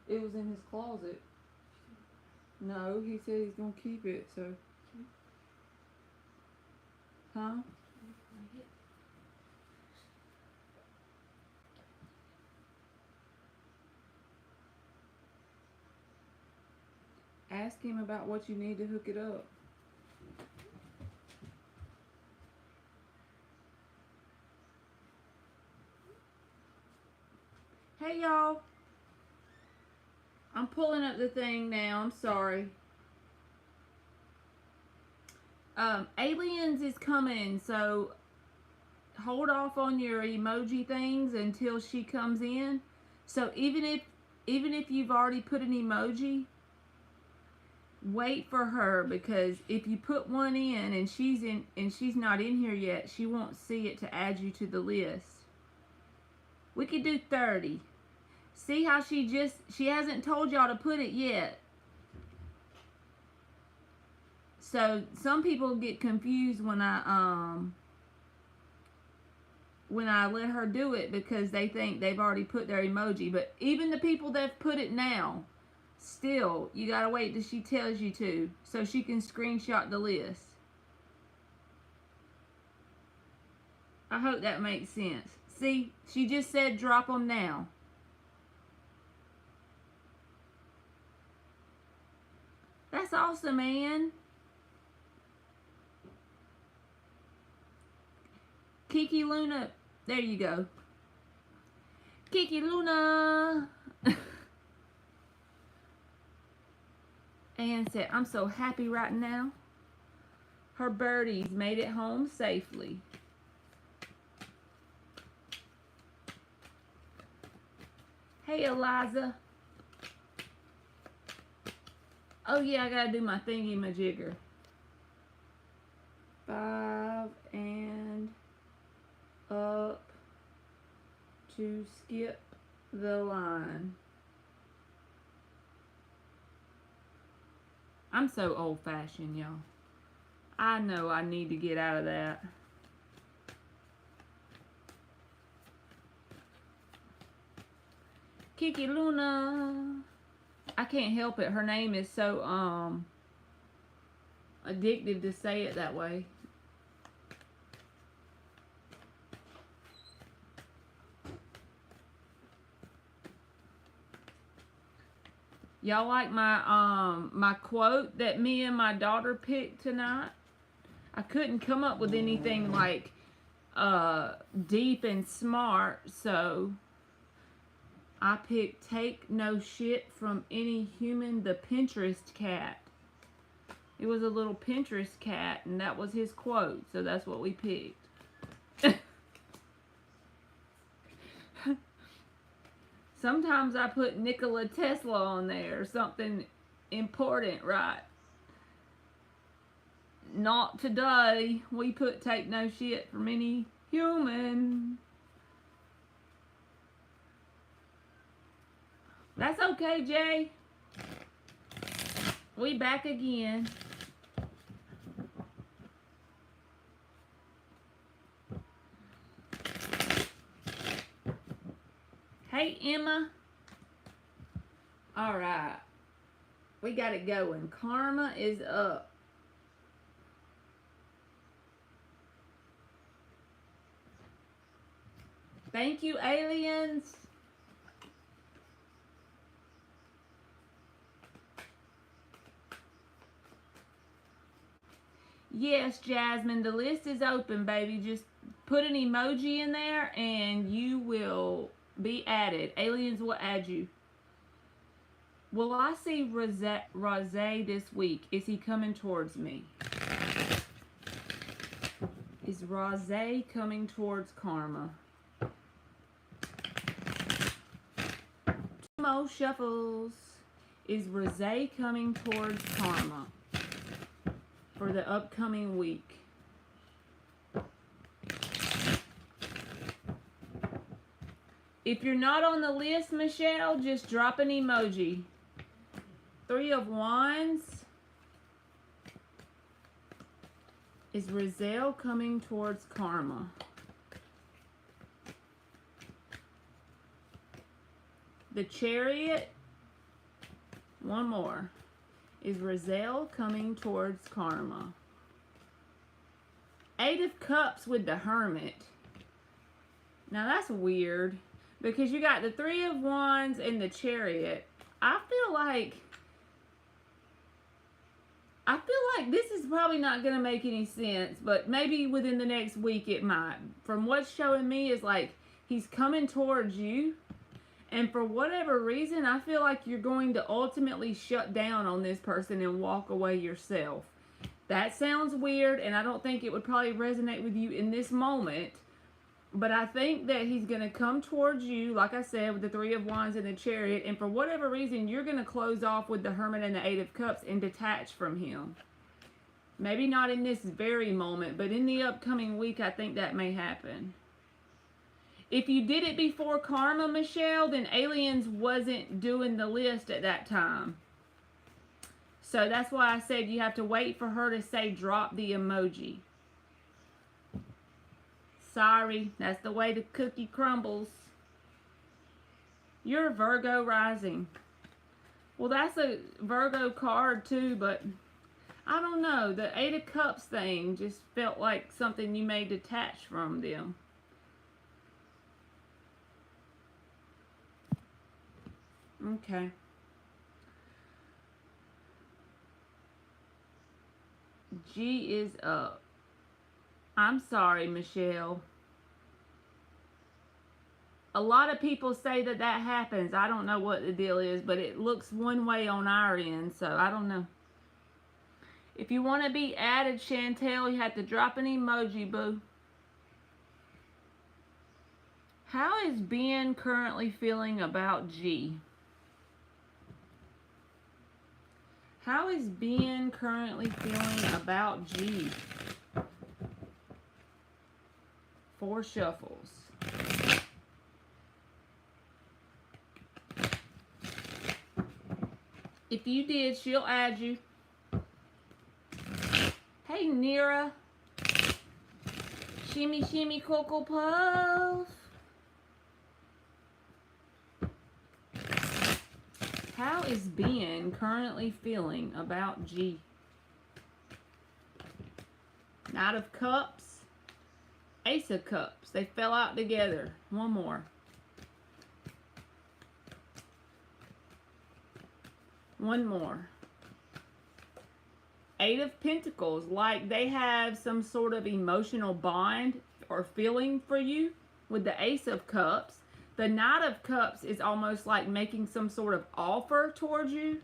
It was in his closet. No, he said he's gonna keep it, so. Huh? Ask him about what you need to hook it up. Hey y'all. I'm pulling up the thing now. I'm sorry. Aliens is coming, so hold off on your emoji things until she comes in. So even if you've already put an emoji, wait for her, because if you put one in and she's not in here yet, she won't see it to add you to the list. We could do 30. See how she hasn't told y'all to put it yet. So some people get confused when I let her do it, because they think they've already put their emoji. But even the people that put it now, still, you gotta wait till she tells you to, so she can screenshot the list. I hope that makes sense. See, she just said drop them now. That's awesome, man. Kiki Luna, there you go. Kiki Luna. Anne said, I'm so happy right now. Her birdies made it home safely. Hey, Eliza. Oh, yeah, I gotta do my thingy-majigger. 5 and up to skip the line. I'm so old-fashioned, y'all. I know I need to get out of that. Kiki Luna. I can't help it. Her name is so addictive to say it that way. Y'all like my quote that me and my daughter picked tonight? I couldn't come up with anything like deep and smart, so I picked take no shit from any human, the Pinterest cat. It was a little Pinterest cat, and that was his quote, so that's what we picked. Sometimes I put Nikola Tesla on there, something important, right? Not today. We put take no shit from any human. That's okay, Jay. We back again. Hey, Emma. All right. We got it going. Karma is up. Thank you, aliens. Yes, Jasmine, the list is open, baby. Just put an emoji in there and you will be added. Aliens will add you. Will I see Rose this week? Is he coming towards me? Is Rose coming towards Karma? Two more shuffles. Is Rose coming towards Karma for the upcoming week? If you're not on the list, Michelle, just drop an emoji. 3 of Wands. Is Rizal coming towards Karma? The Chariot. One more. Is Roselle coming towards karma? 8 of Cups with the Hermit. Now that's weird because you got the 3 of Wands and the Chariot. I feel like this is probably not going to make any sense, but maybe within the next week it might. From what's showing me is like he's coming towards you, and for whatever reason, I feel like you're going to ultimately shut down on this person and walk away yourself. That sounds weird, and I don't think it would probably resonate with you in this moment, but I think that he's going to come towards you, like I said, with the 3 of Wands and the Chariot, and for whatever reason, you're going to close off with the Hermit and the 8 of Cups and detach from him. Maybe not in this very moment, but in the upcoming week, I think that may happen. If you did it before karma, Michelle, then Aliens wasn't doing the list at that time. So that's why I said you have to wait for her to say drop the emoji. Sorry, that's the way the cookie crumbles. You're a Virgo rising. Well, that's a Virgo card too, but I don't know. The 8 of Cups thing just felt like something you may detach from them. Okay. G is up. I'm sorry, Michelle. A lot of people say that happens. I don't know what the deal is, but it looks one way on our end, so I don't know. If you want to be added, Chantel, you have to drop an emoji, boo. How is Ben currently feeling about G? How is Ben currently feeling about G? 4 shuffles. If you did, she'll add you. Hey, Nira. Shimmy, shimmy, cocoa puff. How is Ben currently feeling about G? Knight of Cups. Ace of Cups. They fell out together. One more. One more. 8 of Pentacles. Like they have some sort of emotional bond or feeling for you with the Ace of Cups. The Knight of Cups is almost like making some sort of offer towards you.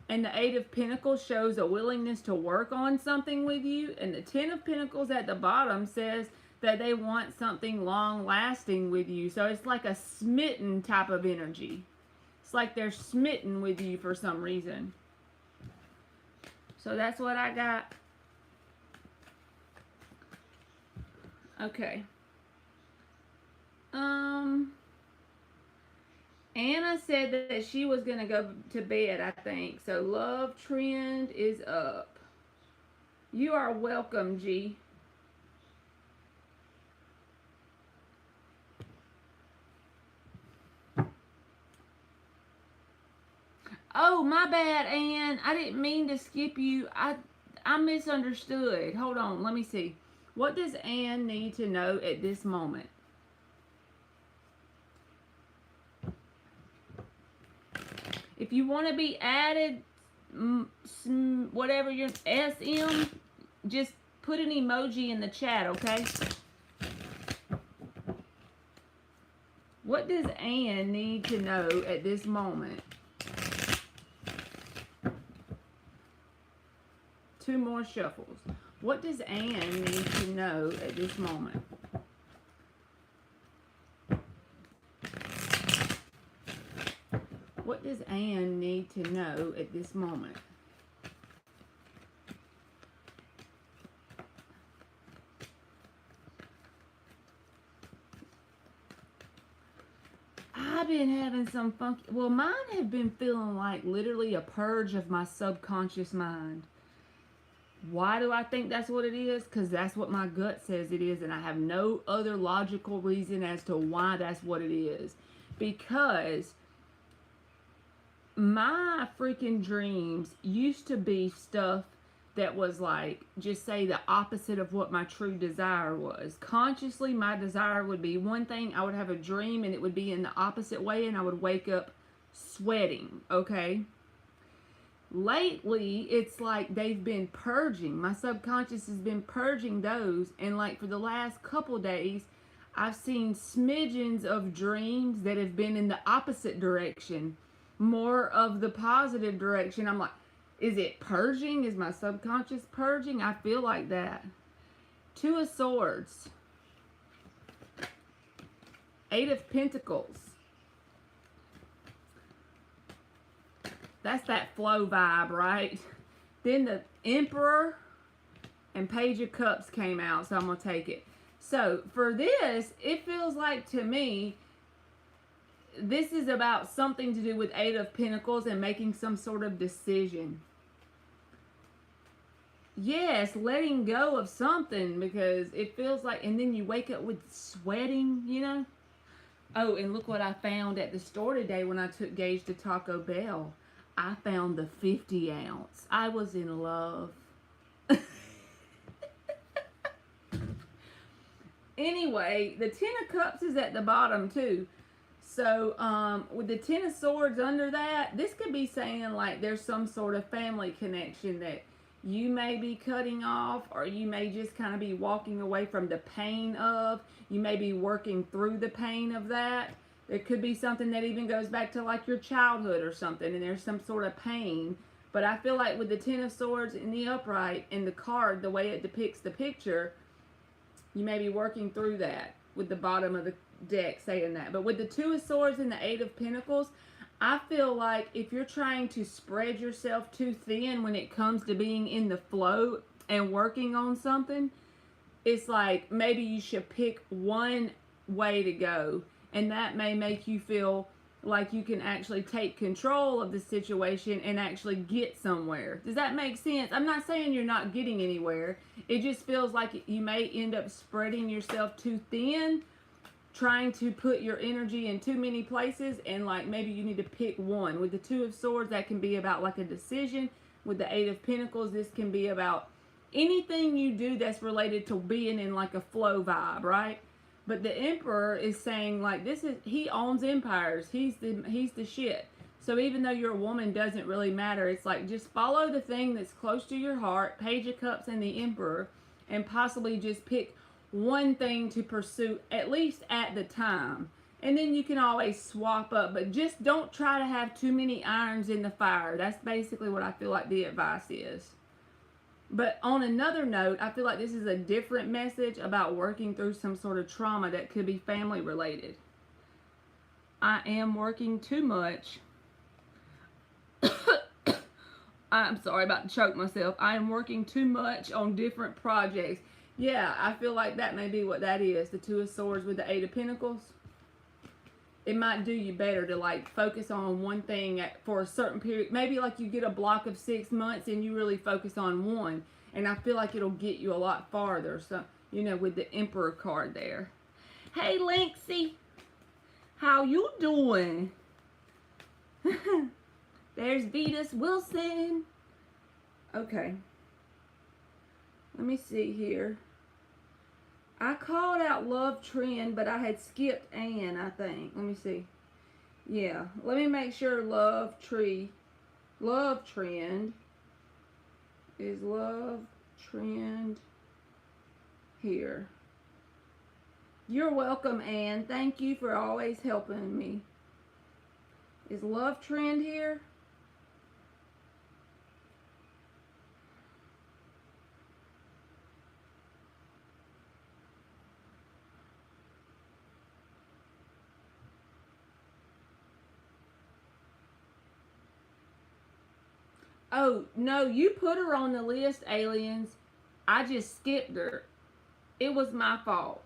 And the 8 of Pentacles shows a willingness to work on something with you. And the 10 of Pentacles at the bottom says that they want something long-lasting with you. So it's like a smitten type of energy. It's like they're smitten with you for some reason. So that's what I got. Okay. Anna said that she was going to go to bed, I think. So love trend is up. You are welcome, G. Oh, my bad, Ann. I didn't mean to skip you. I misunderstood. Hold on, let me see. What does Ann need to know at this moment? If you want to be added, whatever your SM, just put an emoji in the chat, okay? What does Ann need to know at this moment? 2 more shuffles. What does Ann need to know at this moment? What does Ann need to know at this moment? I've been having some funky... Well, mine have been feeling like literally a purge of my subconscious mind. Why do I think that's what it is? Because that's what my gut says it is, and I have no other logical reason as to why that's what it is. Because my freaking dreams used to be stuff that was like, just say the opposite of what my true desire was. Consciously, my desire would be one thing. I would have a dream and it would be in the opposite way, and I would wake up sweating, okay? Lately, it's like they've been purging. My subconscious has been purging those, and like for the last couple days, I've seen smidgens of dreams that have been in the opposite direction, more of the positive direction. I'm like, is it purging? Is my subconscious purging? I feel like that. Two of Swords. Eight of Pentacles. That's that flow vibe, right? Then the Emperor and Page of Cups came out, so I'm going to take it. So for this, it feels like to me, this is about something to do with Eight of Pentacles and making some sort of decision. Yes, letting go of something, because it feels like, and then you wake up with sweating, you know? Oh, and look what I found at the store today when I took Gage to Taco Bell. I found the 50 ounce. I was in love. Anyway, the Ten of Cups is at the bottom too. So with the Ten of Swords under that, this could be saying like there's some sort of family connection that you may be cutting off, or you may just kind of be walking away from the pain of. You may be working through the pain of that. There could be something that even goes back to like your childhood or something, and there's some sort of pain. But I feel like with the Ten of Swords in the upright and the card, the way it depicts the picture, you may be working through that with the bottom of the deck saying that. But with the Two of Swords and the Eight of Pentacles, I feel like if you're trying to spread yourself too thin when it comes to being in the flow and working on something, it's like maybe you should pick one way to go, and that may make you feel like you can actually take control of the situation and actually get somewhere. Does that make sense? I'm not saying you're not getting anywhere. It just feels like you may end up spreading yourself too thin, trying to put your energy in too many places, and like maybe you need to pick one. With the Two of Swords, that can be about like a decision. With the Eight of Pentacles, this can be about anything you do that's related to being in like a flow vibe, right? But the Emperor is saying like he owns empires. He's the shit. So even though you're a woman, doesn't really matter. It's like just follow the thing that's close to your heart, Page of Cups and the Emperor, and possibly just pick one thing to pursue, at least at the time. And then you can always swap up, but just don't try to have too many irons in the fire. That's basically what I feel like the advice is. But on another note, I feel like this is a different message about working through some sort of trauma that could be family related. I am working too much. I'm sorry, about to choke myself. I am working too much on different projects. Yeah, I feel like that may be what that is. The Two of Swords with the Eight of Pentacles. It might do you better to like focus on one thing for a certain period. Maybe like you get a block of 6 months and you really focus on one. And I feel like it'll get you a lot farther. So, you know, with the Emperor card there. Hey, Linksy. How you doing? There's Vetus Wilson. Okay. Let me see here. I called out Love Trend, but I had skipped Anne, I think. Let me see. Yeah. Let me make sure Love Trend is Love Trend here. You're welcome, Anne. Thank you for always helping me. Is Love Trend here? Oh, no, you put her on the list, aliens. I just skipped her. It was my fault.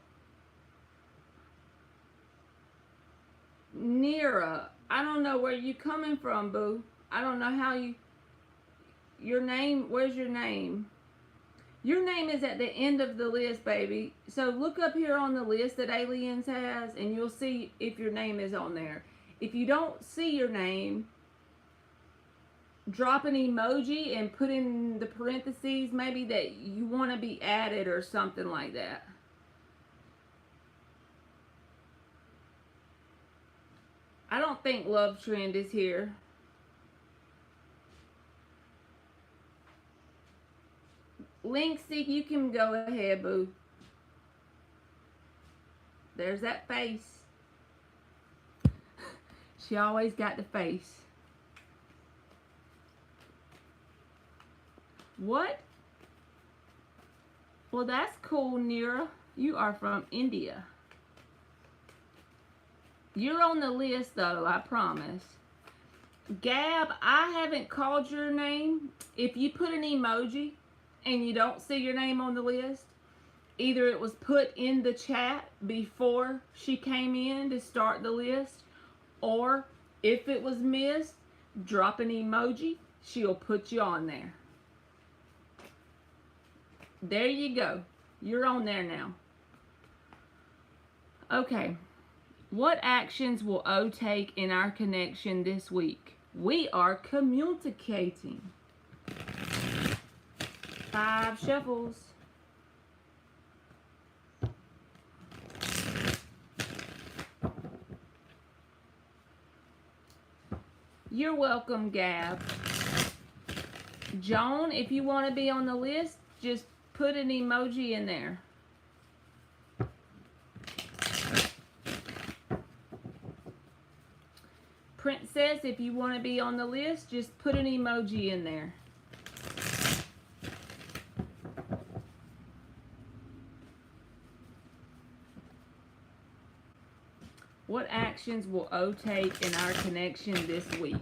Nira, I don't know where you coming from, boo. I don't know how you... Your name, where's your name? Your name is at the end of the list, baby. So look up here on the list that Aliens has, and you'll see if your name is on there. If you don't see your name... drop an emoji and put in the parentheses maybe that you want to be added or something like that. I don't think Love Trend is here. Linksy, you can go ahead, boo. There's that face. She always got the face. What? Well, that's cool, Nira. You are from India. You're on the list, though, I promise. Gab, I haven't called your name. If you put an emoji and you don't see your name on the list, either it was put in the chat before she came in to start the list, or if it was missed, drop an emoji. She'll put you on there. There you go. You're on there now. Okay. What actions will O take in our connection this week? We are communicating. 5 shuffles. You're welcome, Gab. Joan, if you want to be on the list, just put an emoji in there. Princess, if you want to be on the list, just put an emoji in there. What actions will O take in our connection this week?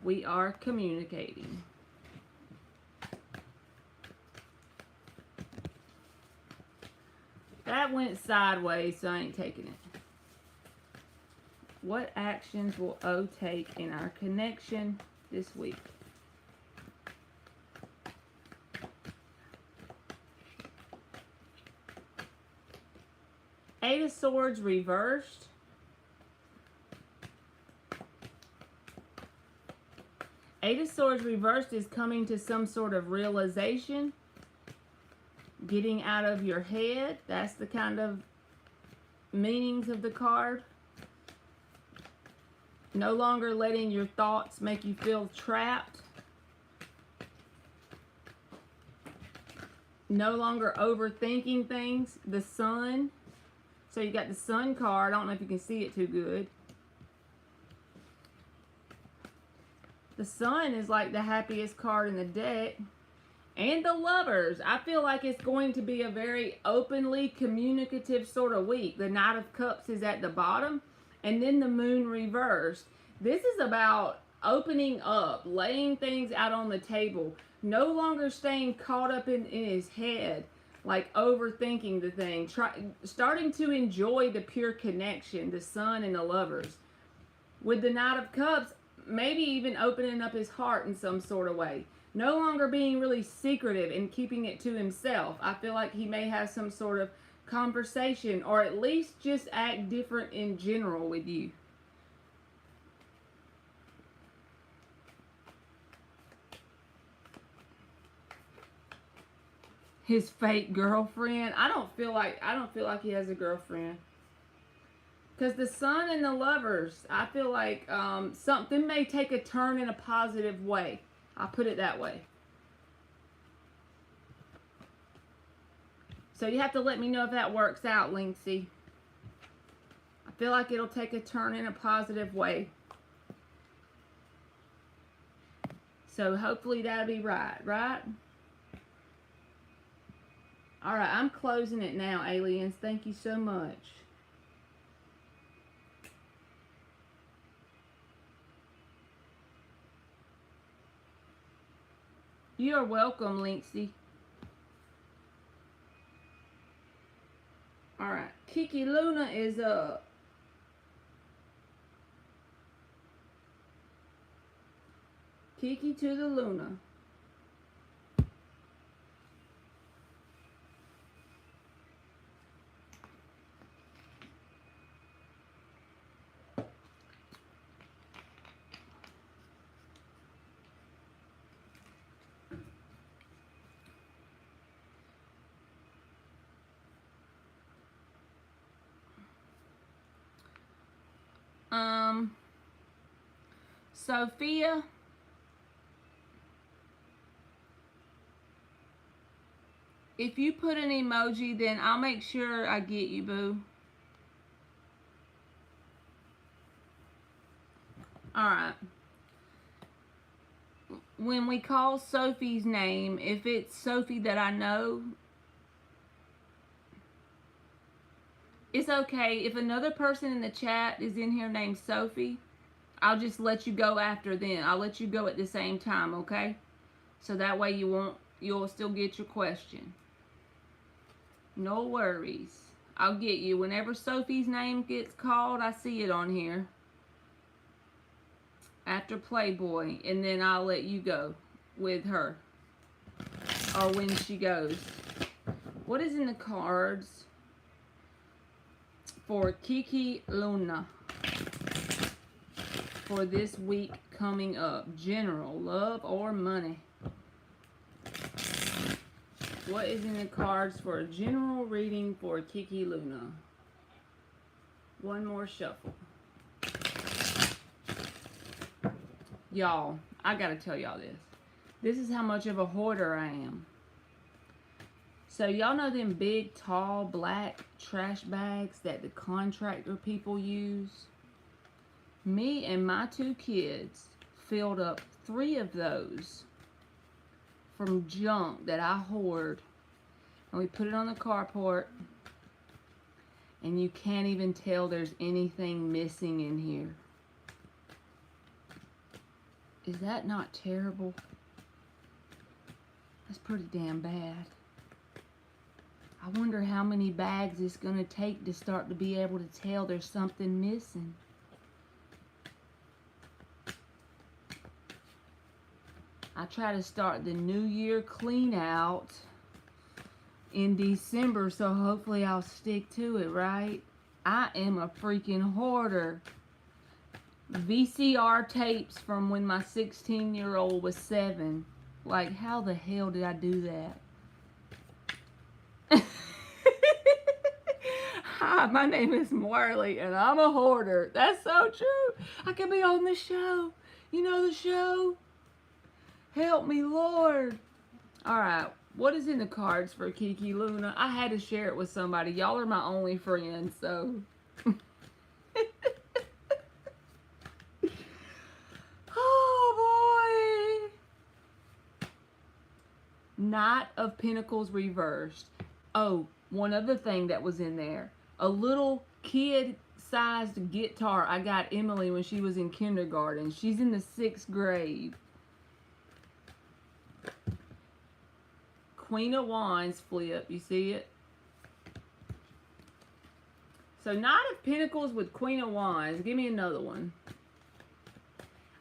We are communicating. That went sideways, so I ain't taking it. What actions will O take in our connection this week? Eight of Swords reversed. Eight of Swords reversed is coming to some sort of realization. Getting out of your head. That's the kind of meanings of the card. No longer letting your thoughts make you feel trapped. No longer overthinking things. The Sun. So you got the Sun card. I don't know if you can see it too good. The Sun is like the happiest card in the deck. And the Lovers. I feel like it's going to be a very openly communicative sort of week. The Knight of Cups is at the bottom. And then the Moon reversed. This is about opening up, laying things out on the table. No longer staying caught up in his head, like overthinking the thing. Starting to enjoy the pure connection, the Sun and the Lovers. With the Knight of Cups, maybe even opening up his heart in some sort of way. No longer being really secretive and keeping it to himself. I feel like he may have some sort of conversation, or at least just act different in general with you. His fake girlfriend. I don't feel like he has a girlfriend. Because the Sun and the Lovers, I feel like something may take a turn in a positive way. I'll put it that way. So you have to let me know if that works out, Linksy. I feel like it'll take a turn in a positive way. So hopefully that'll be right? Alright, I'm closing it now, aliens. Thank you so much. You are welcome, Linksy. Alright, Kiki Luna is up. Kiki to the Luna. Sophia, if you put an emoji, then I'll make sure I get you, boo. Alright. When we call Sophie's name, if it's Sophie that I know, it's okay. If another person in the chat is in here named Sophie, I'll just let you go after them. I'll let you go at the same time, okay? So that way you'll still get your question. No worries. I'll get you. Whenever Sophie's name gets called, I see it on here. After Playboy, and then I'll let you go with her. Or when she goes. What is in the cards for Kiki Luna for this week coming up? General, love, or money? What is in the cards for a general reading for Kiki Luna? One more shuffle. Y'all, I gotta tell y'all this. This is how much of a hoarder I am. So y'all know them big, tall, black trash bags that the contractor people use? Me and my 2 kids filled up 3 of those from junk that I hoard. And we put it on the carport. And you can't even tell there's anything missing in here. Is that not terrible? That's pretty damn bad. I wonder how many bags it's going to take to start to be able to tell there's something missing. I try to start the new year clean out in December, so hopefully I'll stick to it, right? I am a freaking hoarder. VCR tapes from when my 16-year-old was 7. Like, how the hell did I do that? Hi, my name is Marley, and I'm a hoarder. That's so true. I could be on the show. You know the show? Help me, Lord. Alright, what is in the cards for Kiki Luna? I had to share it with somebody. Y'all are my only friends, so... Knight of Pentacles reversed. Oh, one other thing that was in there. A little kid-sized guitar I got Emily when she was in kindergarten. She's in the 6th grade. Queen of Wands flip. You see it? So Knight of Pentacles with Queen of Wands. Give me another one.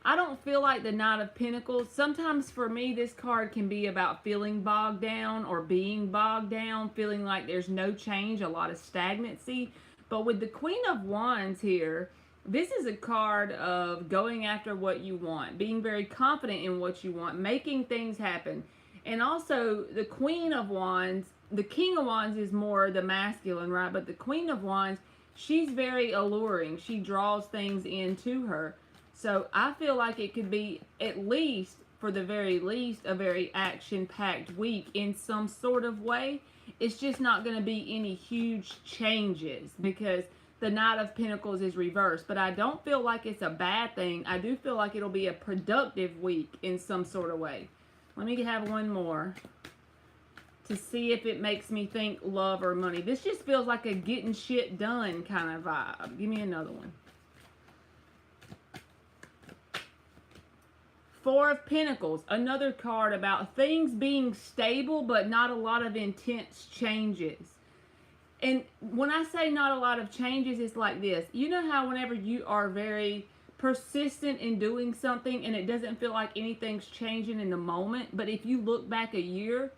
I don't feel like the Knight of Pentacles. Sometimes for me, this card can be about feeling bogged down or being bogged down, feeling like there's no change, a lot of stagnancy. But with the Queen of Wands here, this is a card of going after what you want, being very confident in what you want, making things happen. And also, the Queen of Wands, the King of Wands is more the masculine, right? But the Queen of Wands, she's very alluring. She draws things into her. So I feel like it could be, at least, for the very least, a very action-packed week in some sort of way. It's just not going to be any huge changes because the Knight of Pentacles is reversed. But I don't feel like it's a bad thing. I do feel like it'll be a productive week in some sort of way. Let me have one more to see if it makes me think love or money. This just feels like a getting shit done kind of vibe. Give me another one. 4 of Pentacles, another card about things being stable but not a lot of intense changes. And when I say not a lot of changes, it's like this. You know how whenever you are very persistent in doing something and it doesn't feel like anything's changing in the moment, but if you look back a year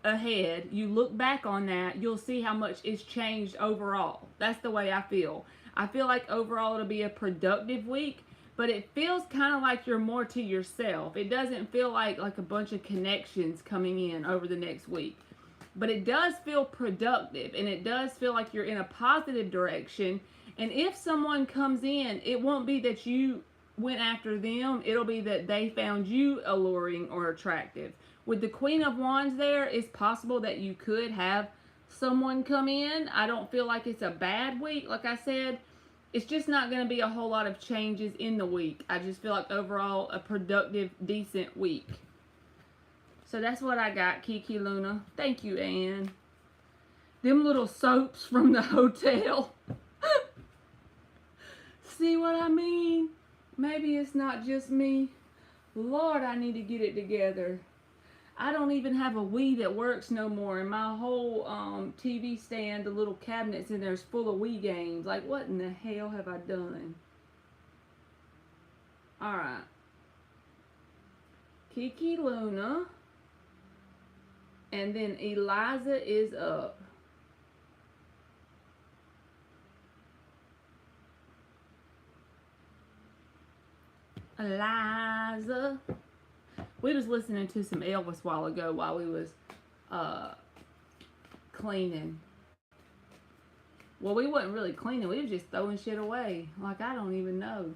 ahead, you look back on that, you'll see how much it's changed overall. That's the way I feel. I feel like overall it'll be a productive week. But it feels kind of like you're more to yourself. It doesn't feel like a bunch of connections coming in over the next week. But it does feel productive. And it does feel like you're in a positive direction. And if someone comes in, it won't be that you went after them, it'll be that they found you alluring or attractive. With the Queen of Wands there, it's possible that you could have someone come in. I don't feel like it's a bad week. Like I said, it's just not going to be a whole lot of changes in the week. I just feel like overall a productive, decent week. So that's what I got, Kiki Luna. Thank you, Ann. Them little soaps from the hotel. See what I mean? Maybe it's not just me. Lord, I need to get it together. I don't even have a Wii that works no more, and my whole TV stand, the little cabinets in there is full of Wii games. Like, what in the hell have I done? Alright. Kiki Luna. And then Eliza is up. Eliza. We was listening to some Elvis a while ago while we was cleaning. Well, we wasn't really cleaning. We was just throwing shit away. Like, I don't even know.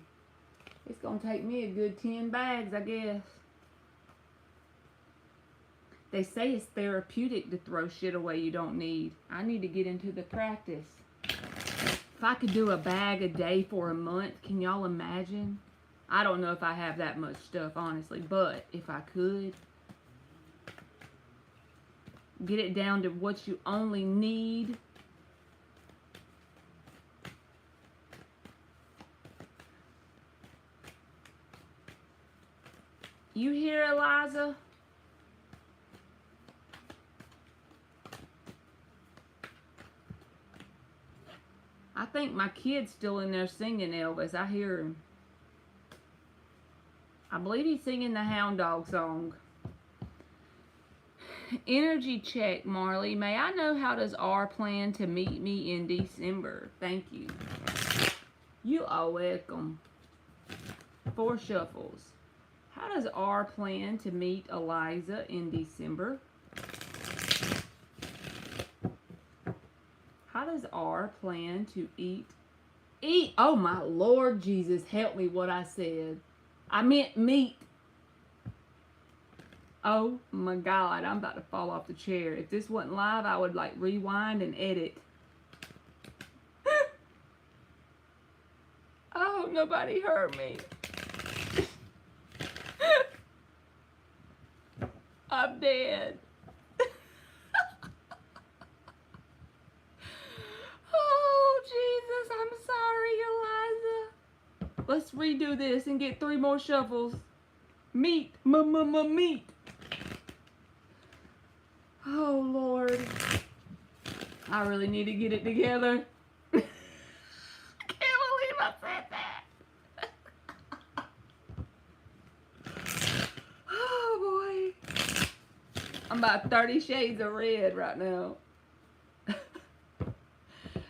It's going to take me a good 10 bags, I guess. They say it's therapeutic to throw shit away you don't need. I need to get into the practice. If I could do a bag a day for a month, can y'all imagine? I don't know if I have that much stuff, honestly, but if I could get it down to what you only need. You hear, Eliza? I think my kid's still in there singing Elvis. I hear him. I believe he's singing the Hound Dog song. Energy check, Marley. May I know how does R plan to meet me in December? Thank you. You are welcome. 4 shuffles. How does R plan to meet Eliza in December? How does R plan to eat? Oh my Lord Jesus, help me what I said. I meant meat. Oh my God, I'm about to fall off the chair. If this wasn't live, I would like rewind and edit. Oh, nobody heard me. I'm dead. Oh, Jesus, I'm sorry, Eliza. Let's redo this and get 3 more shuffles. Meat. Meat. Oh, Lord. I really need to get it together. I can't believe I said that. Oh, boy. I'm about 30 shades of red right now.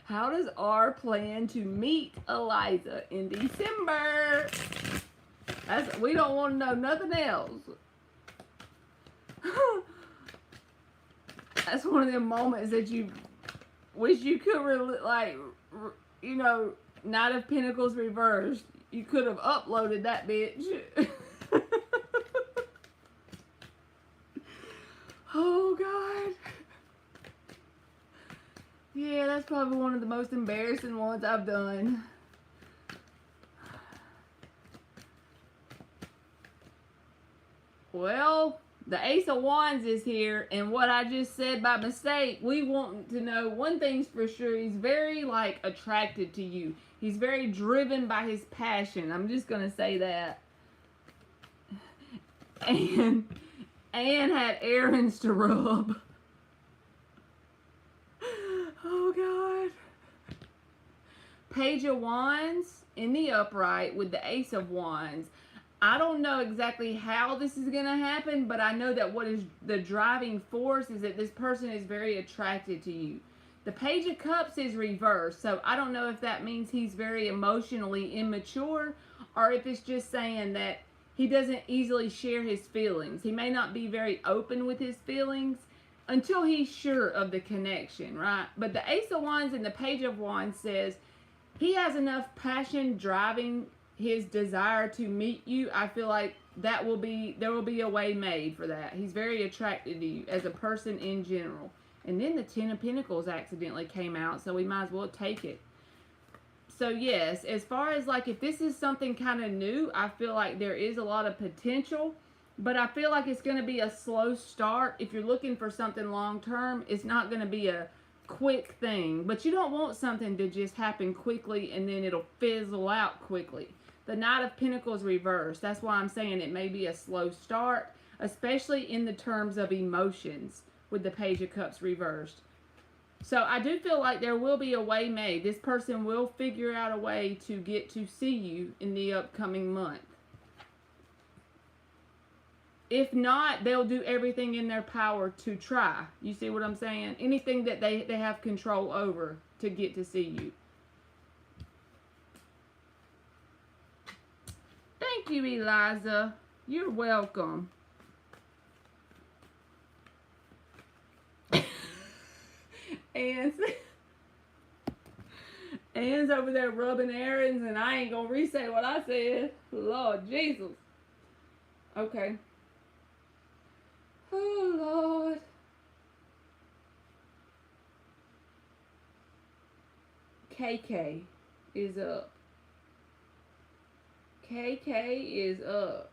How does R plan to meet Eliza in December? We don't want to know nothing else. That's one of them moments that you wish you could, you know, Knight of Pentacles reversed. You could have uploaded that bitch. Oh, God. Yeah, that's probably one of the most embarrassing ones I've done. Well, the Ace of Wands is here, and what I just said by mistake, we want to know one thing's for sure. He's very, like, attracted to you. He's very driven by his passion. I'm just going to say that. And Anne had errands to rub. Oh, God. Page of Wands in the upright with the Ace of Wands. I don't know exactly how this is going to happen, but I know that what is the driving force is that this person is very attracted to you. The Page of Cups is reversed, so I don't know if that means he's very emotionally immature or if it's just saying that he doesn't easily share his feelings. He may not be very open with his feelings until he's sure of the connection, right? But the Ace of Wands and the Page of Wands says he has enough passion driving his desire to meet you. I feel like there will be a way made for that. He's very attracted to you as a person in general. And then the Ten of Pentacles accidentally came out, so we might as well take it. So yes, as far as like if this is something kind of new, I feel like there is a lot of potential, but I feel like it's going to be a slow start. If you're looking for something long term, it's not going to be a quick thing. But you don't want something to just happen quickly and then it'll fizzle out quickly. The Knight of Pentacles reversed. That's why I'm saying it may be a slow start, especially in the terms of emotions with the Page of Cups reversed. So I do feel like there will be a way made. This person will figure out a way to get to see you in the upcoming month. If not, they'll do everything in their power to try. You see what I'm saying? Anything that they have control over to get to see you. Thank you, Eliza. You're welcome. Ann's over there rubbing errands, and I ain't gonna re-say what I said. Lord Jesus. Okay. Oh, Lord. KK is up. KK is up.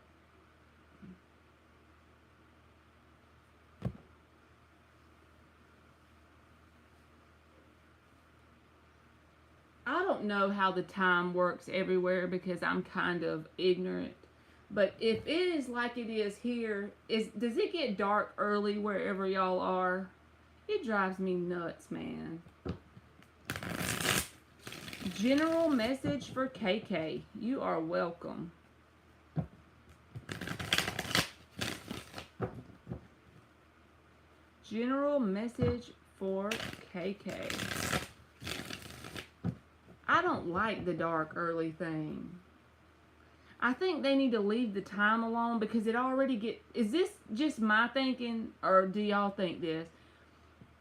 I don't know how the time works everywhere because I'm kind of ignorant. But if it is like it is here, does it get dark early wherever y'all are? It drives me nuts, man. General message for KK. You are welcome. General message for KK. I don't like the dark early thing. I think they need to leave the time alone because it already is this just my thinking or do y'all think this?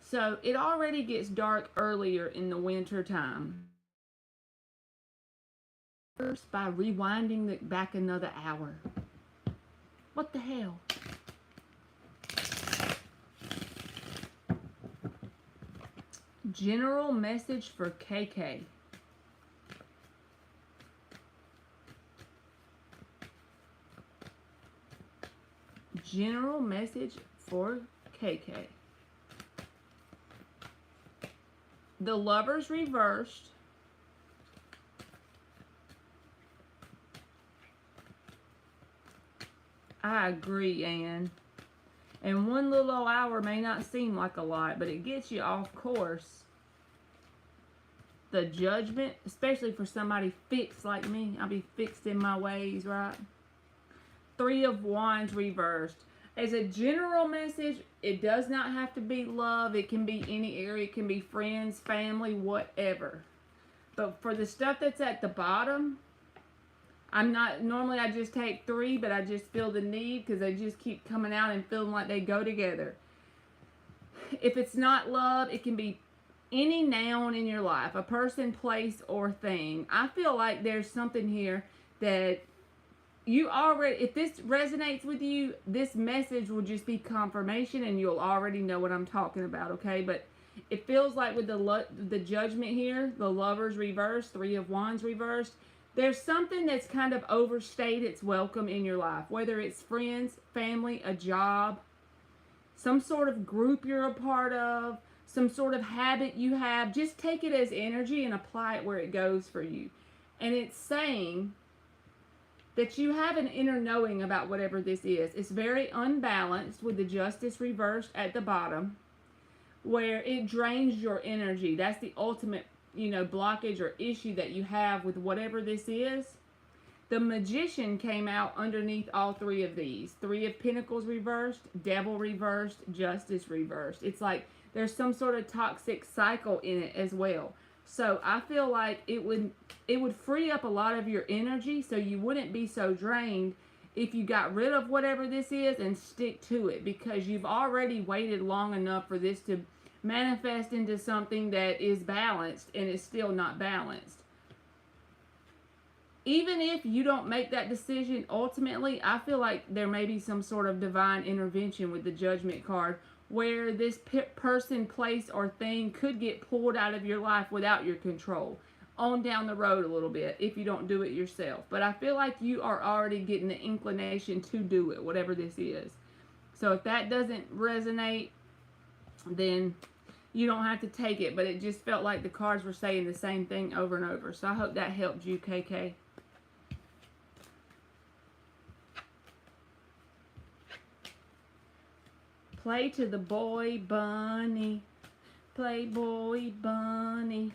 So it already gets dark earlier in the winter time. First by rewinding it back another hour. What the hell? General message for KK. General message for KK. The Lovers reversed. I agree, Anne. And one little hour may not seem like a lot, but it gets you off course. The Judgment, especially for somebody fixed like me. I'll be fixed in my ways, right? Three of Wands reversed. As a general message, it does not have to be love. It can be any area. It can be friends, family, whatever. But for the stuff that's at the bottom, normally I just take three, but I just feel the need because they just keep coming out and feeling like they go together. If it's not love, it can be any noun in your life, a person, place, or thing. I feel like there's something here that you already, if this resonates with you, this message will just be confirmation and you'll already know what I'm talking about, okay? But it feels like with the Judgment here, the Lovers reversed, Three of Wands reversed, there's something that's kind of overstayed its welcome in your life, whether it's friends, family, a job, some sort of group you're a part of, some sort of habit you have. Just take it as energy and apply it where it goes for you. And it's saying that you have an inner knowing about whatever this is. It's very unbalanced with the Justice reversed at the bottom, where it drains your energy. That's the ultimate, blockage or issue that you have with whatever this is. The Magician came out underneath all three of these. Three of Pentacles reversed, Devil reversed, Justice reversed. It's like there's some sort of toxic cycle in it as well. So I feel like it would free up a lot of your energy so you wouldn't be so drained if you got rid of whatever this is and stick to it, because you've already waited long enough for this to manifest into something that is balanced and is still not balanced. even if you don't make that decision ultimately, I feel like there may be some sort of divine intervention with the Judgment card where this person, place, or thing could get pulled out of your life without your control on down the road a little bit if you don't do it yourself. But I feel like you are already getting the inclination to do it, whatever this is. So if that doesn't resonate, then you don't have to take it. But it just felt like the cards were saying the same thing over and over. So I hope that helped you, KK. Play to the boy bunny. Play boy bunny.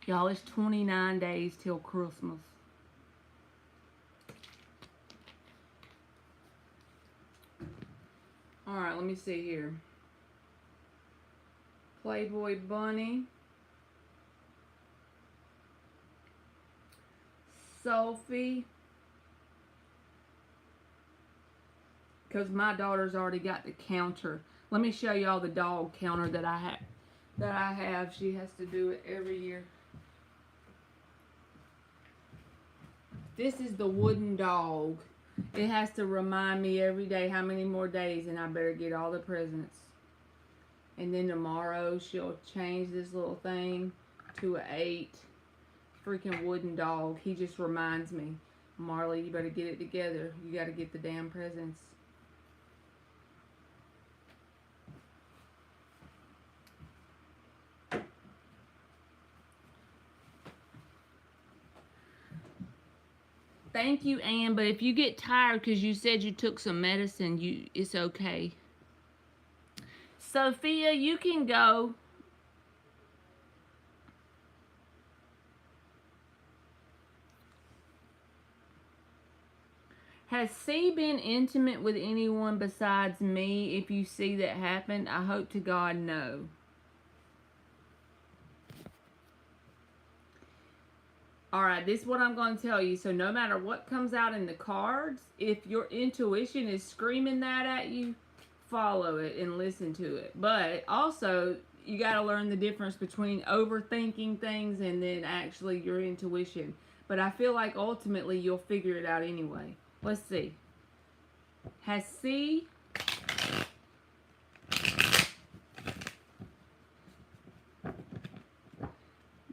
Y'all, it's 29 days till Christmas. Alright, let me see here. Playboy Bunny. Sophie. Because my daughter's already got the counter. Let me show y'all the dog counter that I have. She has to do it every year. This is the wooden dog. It has to remind me every day how many more days, and I better get all the presents. And then tomorrow she'll change this little thing to an 8. Freaking wooden dog. He just reminds me, Marley, you better get it together. You got to get the damn presents. Thank you, Ann, but if you get tired because you said you took some medicine, it's okay. Sophia, you can go. Has C been intimate with anyone besides me? If you see that happen, I hope to God no. Alright, this is what I'm going to tell you. So no matter what comes out in the cards, if your intuition is screaming that at you, follow it and listen to it. But also, you got to learn the difference between overthinking things and then actually your intuition. But I feel like ultimately you'll figure it out anyway. Let's see. Has C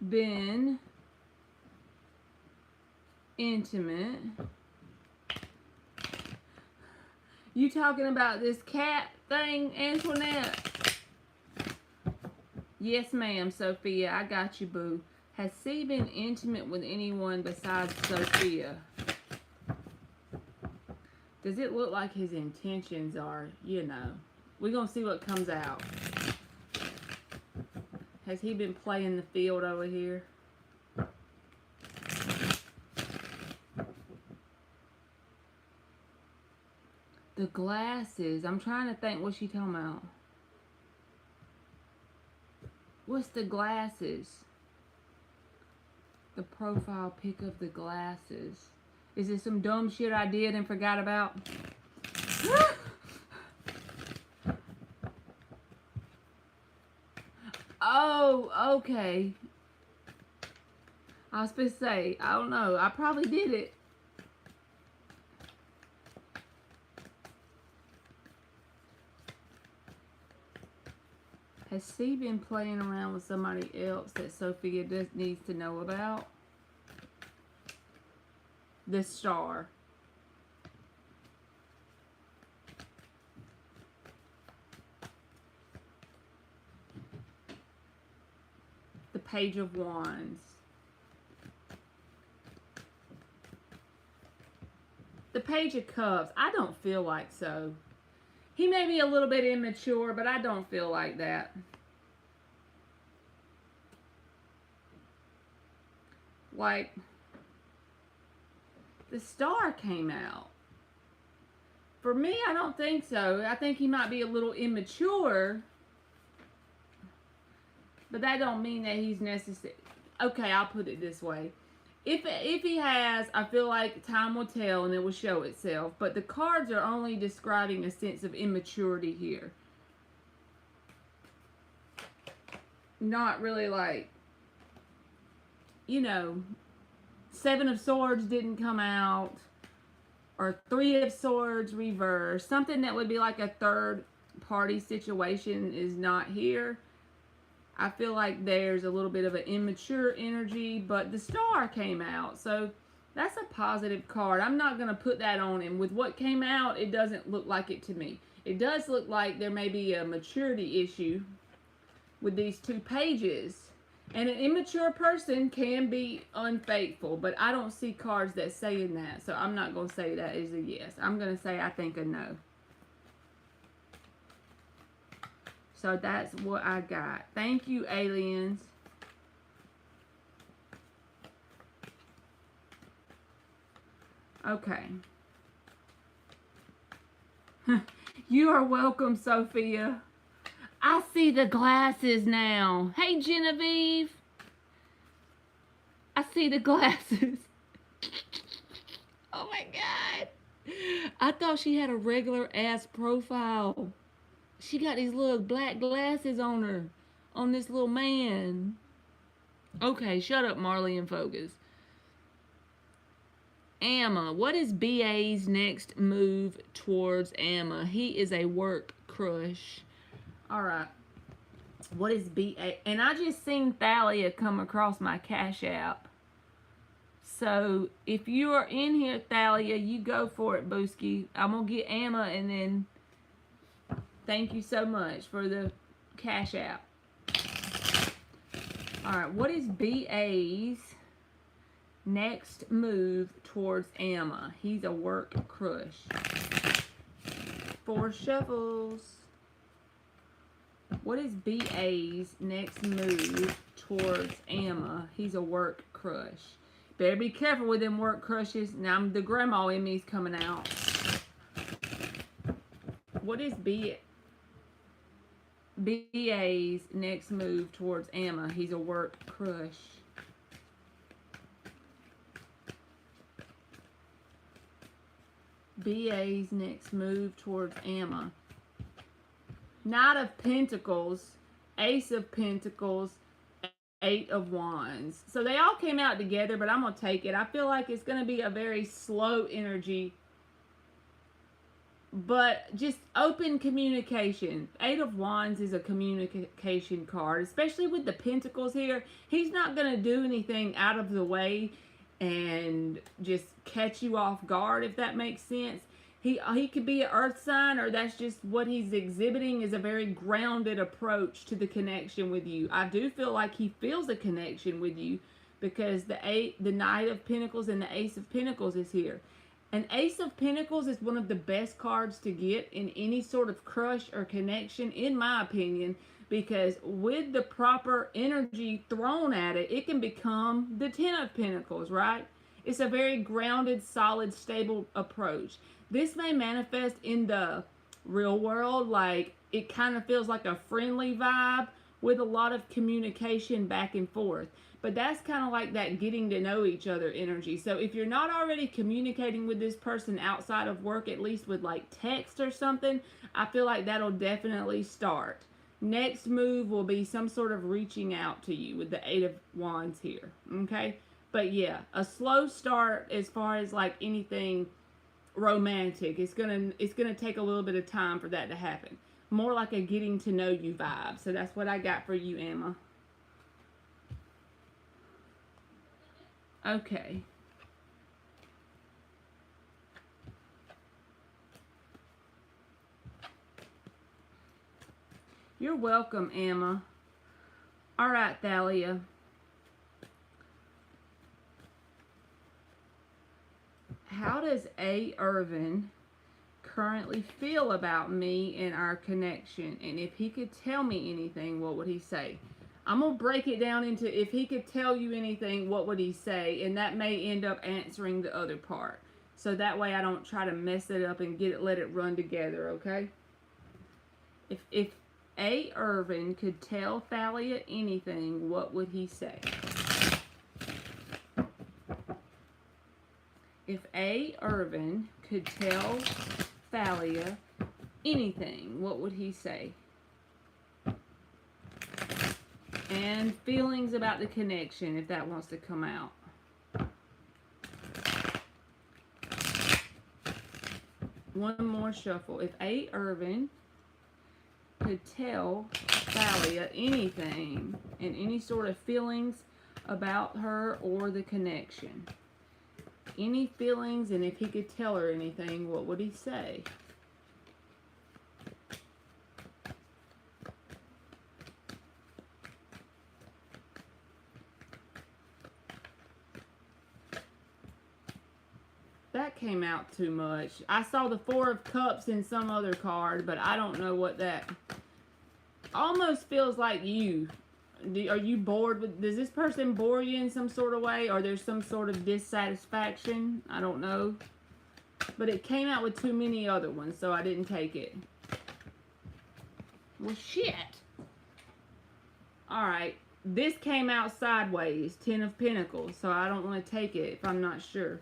been intimate? You talking about this cat thing, Antoinette? Yes, ma'am, Sophia. I got you, boo. Has C been intimate with anyone besides Sophia? Does it look like his intentions are, you know? We're going to see what comes out. Has he been playing the field over here? The glasses. I'm trying to think what she talking about. What's the glasses? The profile pic of the glasses. Is it some dumb shit I did and forgot about? Oh, okay. I was supposed to say, I don't know. I probably did it. Has C been playing around with somebody else that Sophia just needs to know about? The Star. The Page of Wands. The Page of Cups. I don't feel like so. He may be a little bit immature, but I don't feel like that. Like, the Star came out. For me, I don't think so. I think he might be a little immature. But that don't mean that he's necessary. Okay, I'll put it this way. If he has, I feel like time will tell and it will show itself. But the cards are only describing a sense of immaturity here. Not really like, you know, Seven of Swords didn't come out, or Three of Swords reversed. Something that would be like a third party situation is not here. I feel like there's a little bit of an immature energy, but the Star came out, so that's a positive card. I'm not going to put that on him. With what came out, it doesn't look like it to me. It does look like there may be a maturity issue with these two pages. And an immature person can be unfaithful, but I don't see cards that saying that, so I'm not going to say that is a yes. I'm going to say I think a no. So that's what I got. Thank you, aliens. Okay. You are welcome, Sophia. I see the glasses now. Hey, Genevieve. I see the glasses. Oh my God. I thought she had a regular ass profile. She got these little black glasses on her, on this little man. Okay, shut up, Marley, and focus. Amma, what is BA's next move towards Amma? He is a work crush. All right. What is BA? And I just seen Thalia come across my Cash App. So if you are in here, Thalia, you go for it, Booski. I'm going to get Amma and then... Thank you so much for the Cash App. Alright, what is BA's next move towards Amma? He's a work crush. 4 shuffles. What is BA's next move towards Amma? He's a work crush. Better be careful with them work crushes. Now the grandma in me's coming out. What is BA's next move towards Amma? He's a work crush. BA's next move towards Amma. Knight of Pentacles, Ace of Pentacles, 8 of Wands. So they all came out together, but I'm going to take it. I feel like it's going to be a very slow energy, but just open communication. 8 of Wands is a communication card, especially with the Pentacles here. He's not going to do anything out of the way and just catch you off guard, if that makes sense. He could be an earth sign, or that's just what he's exhibiting, is a very grounded approach to the connection with you. I do feel like he feels a connection with you because the Knight of Pentacles and the Ace of Pentacles is here. An Ace of Pentacles is one of the best cards to get in any sort of crush or connection, in my opinion, because with the proper energy thrown at it, it can become the 10 of Pentacles, right? It's a very grounded, solid, stable approach. This may manifest in the real world, like it kind of feels like a friendly vibe with a lot of communication back and forth. But that's kind of like that getting to know each other energy. So if you're not already communicating with this person outside of work, at least with like text or something, I feel like that'll definitely start. Next move will be some sort of reaching out to you with the 8 of Wands here, okay? But yeah, a slow start as far as like anything romantic. It's gonna take a little bit of time for that to happen. More like a getting to know you vibe. So that's what I got for you, Amma. Okay. You're welcome, Amma. All right, Thalia. How does A. Irvin currently feel about me and our connection? And if he could tell me anything, what would he say? I'm going to break it down into if he could tell you anything, what would he say? And that may end up answering the other part. So that way I don't try to mess it up and let it run together, okay? If A. Irvin could tell Thalia anything, what would he say? If A. Irvin could tell Thalia anything, what would he say? And feelings about the connection, if that wants to come out. One more shuffle. If A. Irvin could tell Thalia anything and any sort of feelings about her or the connection. Any feelings, and if he could tell her anything, what would he say? That came out too much. I saw the Four of Cups in some other card, but I don't know what that... Almost feels like you. Are you bored with... Does this person bore you in some sort of way? Or there's some sort of dissatisfaction? I don't know. But it came out with too many other ones, so I didn't take it. Well, shit. Alright. This came out sideways. Ten of Pentacles. So I don't want to take it if I'm not sure.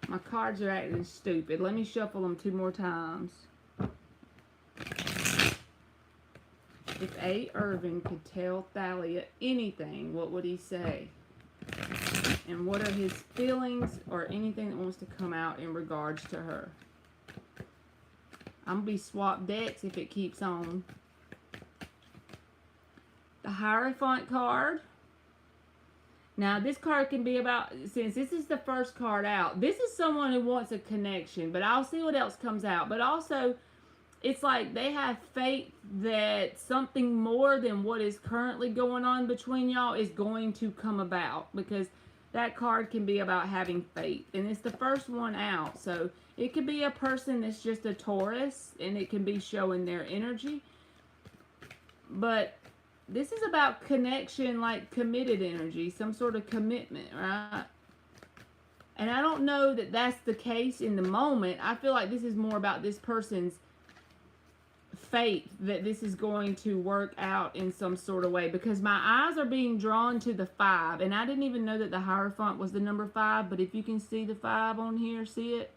My cards are acting stupid. Let me shuffle them 2 more times. If A. Irvin could tell Thalia anything, what would he say? And what are his feelings or anything that wants to come out in regards to her? I'm going to be swap decks if it keeps on. The Hierophant card. Now, this card can be about, since this is the first card out, this is someone who wants a connection, but I'll see what else comes out. But also, it's like they have faith that something more than what is currently going on between y'all is going to come about, because that card can be about having faith. And it's the first one out, so it could be a person that's just a Taurus, and it can be showing their energy. But this is about connection, like committed energy, some sort of commitment, right? And I don't know that that's the case in the moment. I feel like this is more about this person's faith that this is going to work out in some sort of way, because my eyes are being drawn to the 5, and I didn't even know that the Hierophant was the number 5, but if you can see the 5 on here, see it?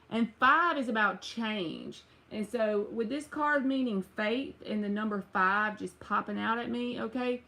And 5 is about change. And so with this card meaning faith and the number 5 just popping out at me, okay?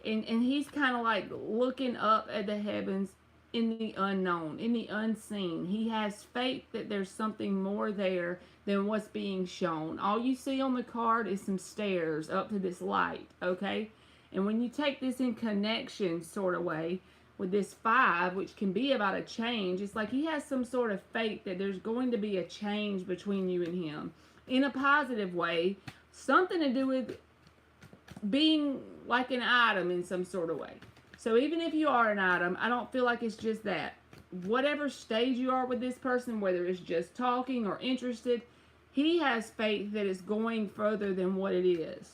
And he's kind of like looking up at the heavens in the unknown, in the unseen. He has faith that there's something more there than what's being shown. All you see on the card is some stairs up to this light, okay? And when you take this in connection sort of way with this 5, which can be about a change, it's like he has some sort of faith that there's going to be a change between you and him in a positive way, something to do with being like an item in some sort of way. So even if you are an item, I don't feel like it's just that. Whatever stage you are with this person, whether it's just talking or interested, he has faith that it's going further than what it is.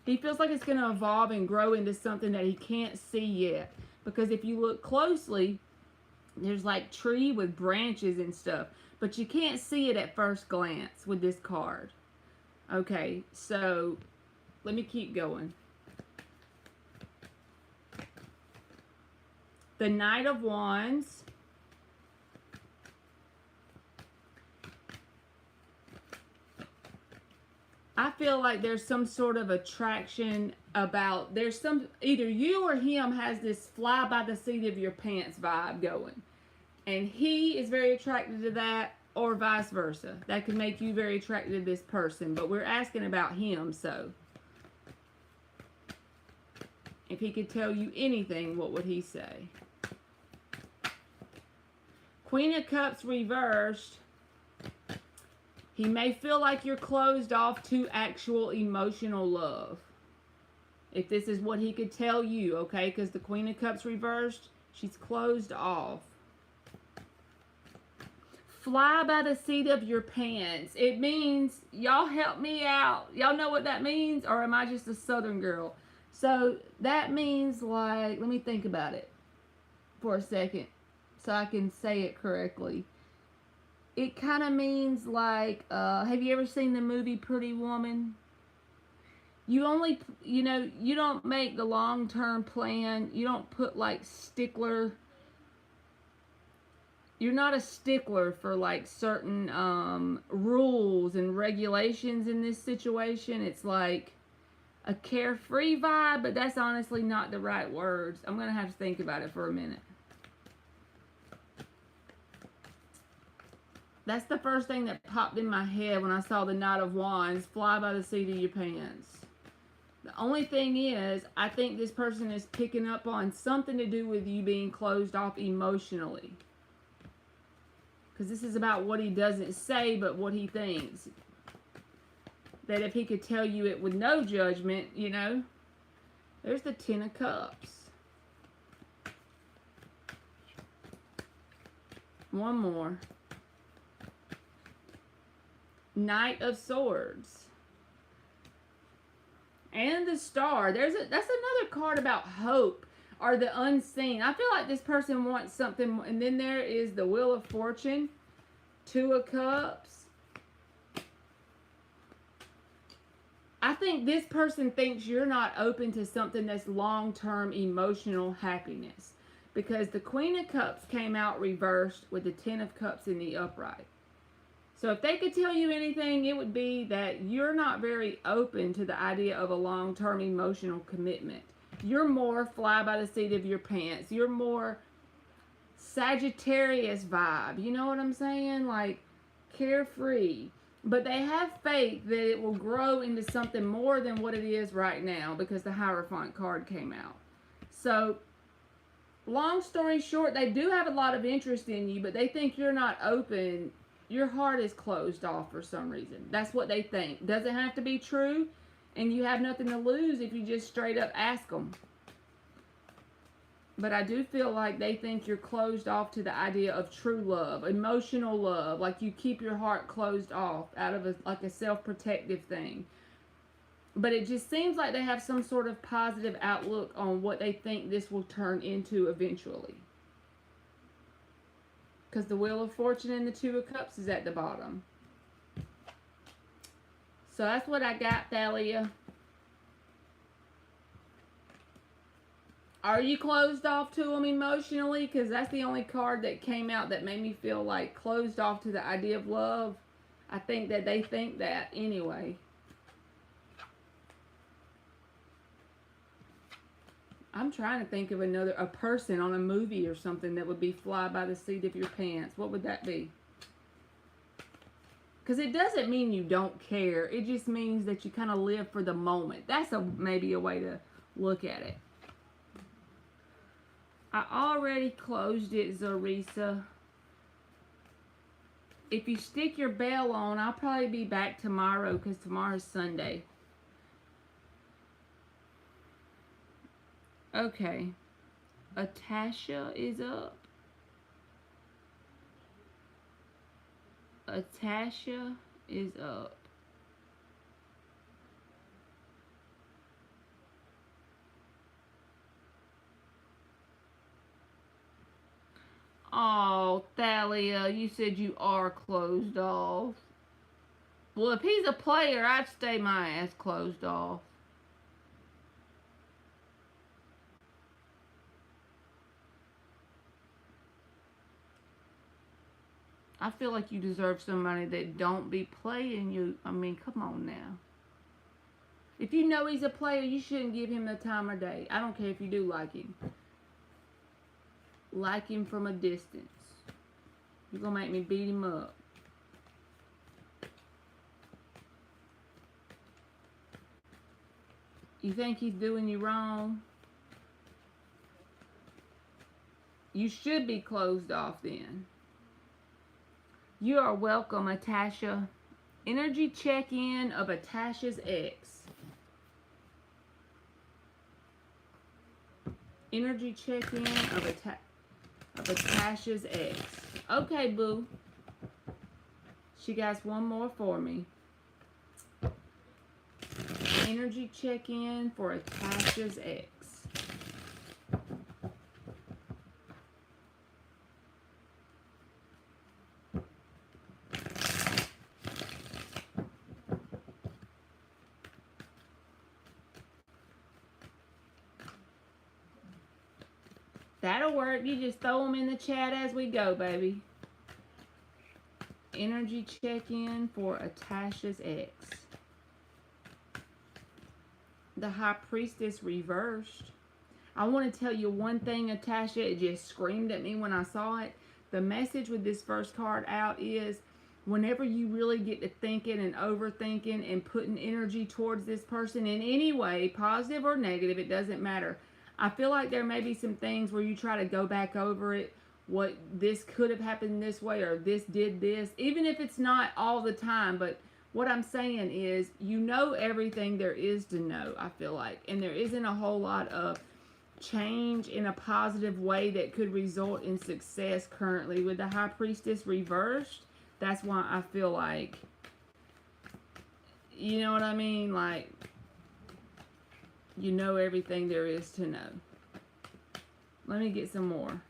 He feels like it's going to evolve and grow into something that he can't see yet. Because if you look closely, there's like tree with branches and stuff. But you can't see it at first glance with this card. Okay, so let me keep going. The Knight of Wands. I feel like there's some sort of attraction about, there's some, either you or him has this fly by the seat of your pants vibe going. And he is very attracted to that, or vice versa. That could make you very attracted to this person. But we're asking about him, so. If he could tell you anything, what would he say? Queen of Cups reversed. He may feel like you're closed off to actual emotional love. If this is what he could tell you, okay? Because the Queen of Cups reversed, she's closed off. Fly by the seat of your pants. It means, y'all help me out. Y'all know what that means? Or am I just a Southern girl? So that means like, let me think about it for a second so I can say it correctly. It kind of means like, have you ever seen the movie Pretty Woman? You only, you know, you don't make the long-term plan. You don't put like stickler you're not a stickler for like certain rules and regulations in this situation. It's like a carefree vibe, but that's honestly not the right words. I'm gonna have to think about it for a minute. That's the first thing that popped in my head when I saw the Knight of Wands fly by the seat of your pants. The only thing is, I think this person is picking up on something to do with you being closed off emotionally. Because this is about what he doesn't say, but what he thinks. That if he could tell you it with no judgment, you know. There's the Ten of Cups. One more. Knight of Swords. And the Star. That's another card about hope or the unseen. I feel like this person wants something. And then there is the Wheel of Fortune. Two of Cups. I think this person thinks you're not open to something that's long-term emotional happiness. Because the Queen of Cups came out reversed with the Ten of Cups in the upright. So if they could tell you anything, it would be that you're not very open to the idea of a long-term emotional commitment. You're more fly by the seat of your pants. You're more Sagittarius vibe. You know what I'm saying? Like carefree. But they have faith that it will grow into something more than what it is right now because the Hierophant card came out. So, long story short, they do have a lot of interest in you, but they think you're not open. Your heart is closed off for some reason. That's what they think. Doesn't have to be true, and you have nothing to lose if you just straight up ask them. But I do feel like they think you're closed off to the idea of true love, emotional love. Like you keep your heart closed off out of like a self-protective thing. But it just seems like they have some sort of positive outlook on what they think this will turn into eventually. Because the Wheel of Fortune and the Two of Cups is at the bottom. So that's what I got, Thalia. Are you closed off to them emotionally? Because that's the only card that came out that made me feel like closed off to the idea of love. I think that they think that anyway. I'm trying to think of a person on a movie or something that would be fly by the seat of your pants. What would that be? Because it doesn't mean you don't care. It just means that you kind of live for the moment. That's maybe a way to look at it. I already closed it, Zarisa. If you stick your bell on, I'll probably be back tomorrow because tomorrow's Sunday. Okay. Atasha is up. Atasha is up. Oh, Thalia, you said you are closed off. Well, if he's a player, I'd stay my ass closed off. I feel like you deserve somebody that don't be playing you. I mean, come on now. If you know he's a player, you shouldn't give him the time of day. I don't care if you do like him. Like him from a distance. You're going to make me beat him up. You think he's doing you wrong? You should be closed off then. You are welcome, Atasha. Energy check-in of Atasha's ex. Energy check-in of Atasha's ex. Okay, boo. She got one more for me. Energy check-in for Atasha's ex. That'll work. You just throw them in the chat as we go, baby. energy check-in for Atasha's ex. The High Priestess reversed. I want to tell you one thing, Atasha. It just screamed at me when I saw it. The message with this first card out is whenever you really get to thinking and overthinking and putting energy towards this person in any way, positive or negative, it doesn't matter. I feel like there may be some things where you try to go back over it, what this could have happened this way or this did this, even if it's not all the time. But what I'm saying is, you know everything there is to know, I feel like, and there isn't a whole lot of change in a positive way that could result in success currently. With the High Priestess reversed, that's why I feel like, you know what I mean, like, you know everything there is to know. Let me get some more.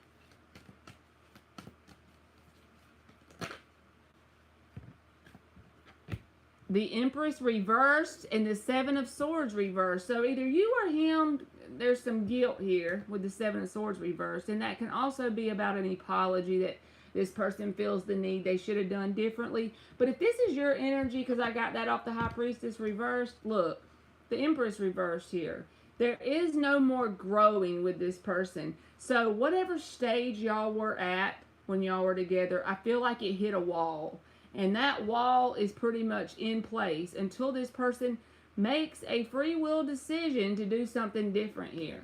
The Empress reversed and the Seven of Swords reversed. So either you or him, there's some guilt here with the Seven of Swords reversed. And that can also be about an apology that this person feels the need they should have done differently. But if this is your energy, because I got that off the High Priestess reversed, look, the Empress reversed here. There is no more growing with this person. So whatever stage y'all were at when y'all were together, I feel like it hit a wall. And that wall is pretty much in place until this person makes a free will decision to do something different here.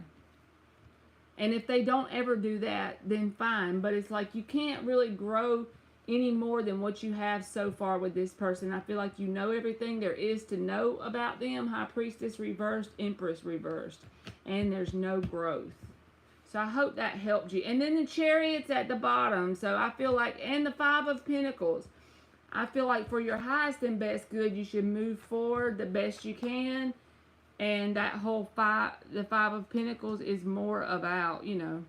And if they don't ever do that, then fine. But it's like you can't really grow any more than what you have so far with this person. I feel like you know everything there is to know about them. High Priestess reversed, Empress reversed. And there's no growth. So I hope that helped you. And then the Chariot's at the bottom. So I feel like, and the Five of Pentacles. I feel like for your highest and best good, you should move forward the best you can. And that whole the Five of Pentacles is more about, you know,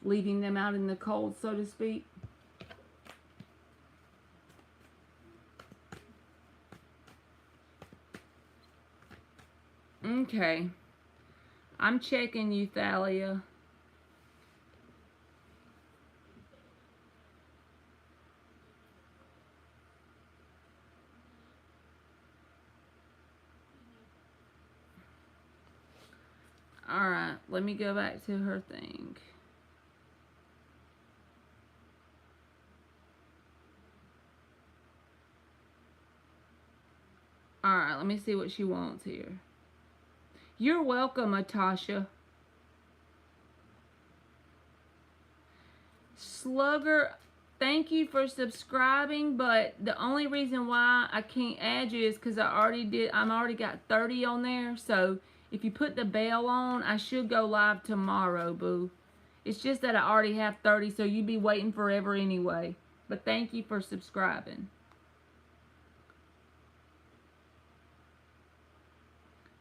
leaving them out in the cold, so to speak. Okay. I'm checking you, Thalia. Alright, let me go back to her thing. Alright, let me see what she wants here. You're welcome, Atasha. Slugger, thank you for subscribing, but the only reason why I can't add you is because I'm already got 30 on there, so if you put the bell on, I should go live tomorrow, boo. It's just that I already have 30, so you'd be waiting forever anyway. But thank you for subscribing.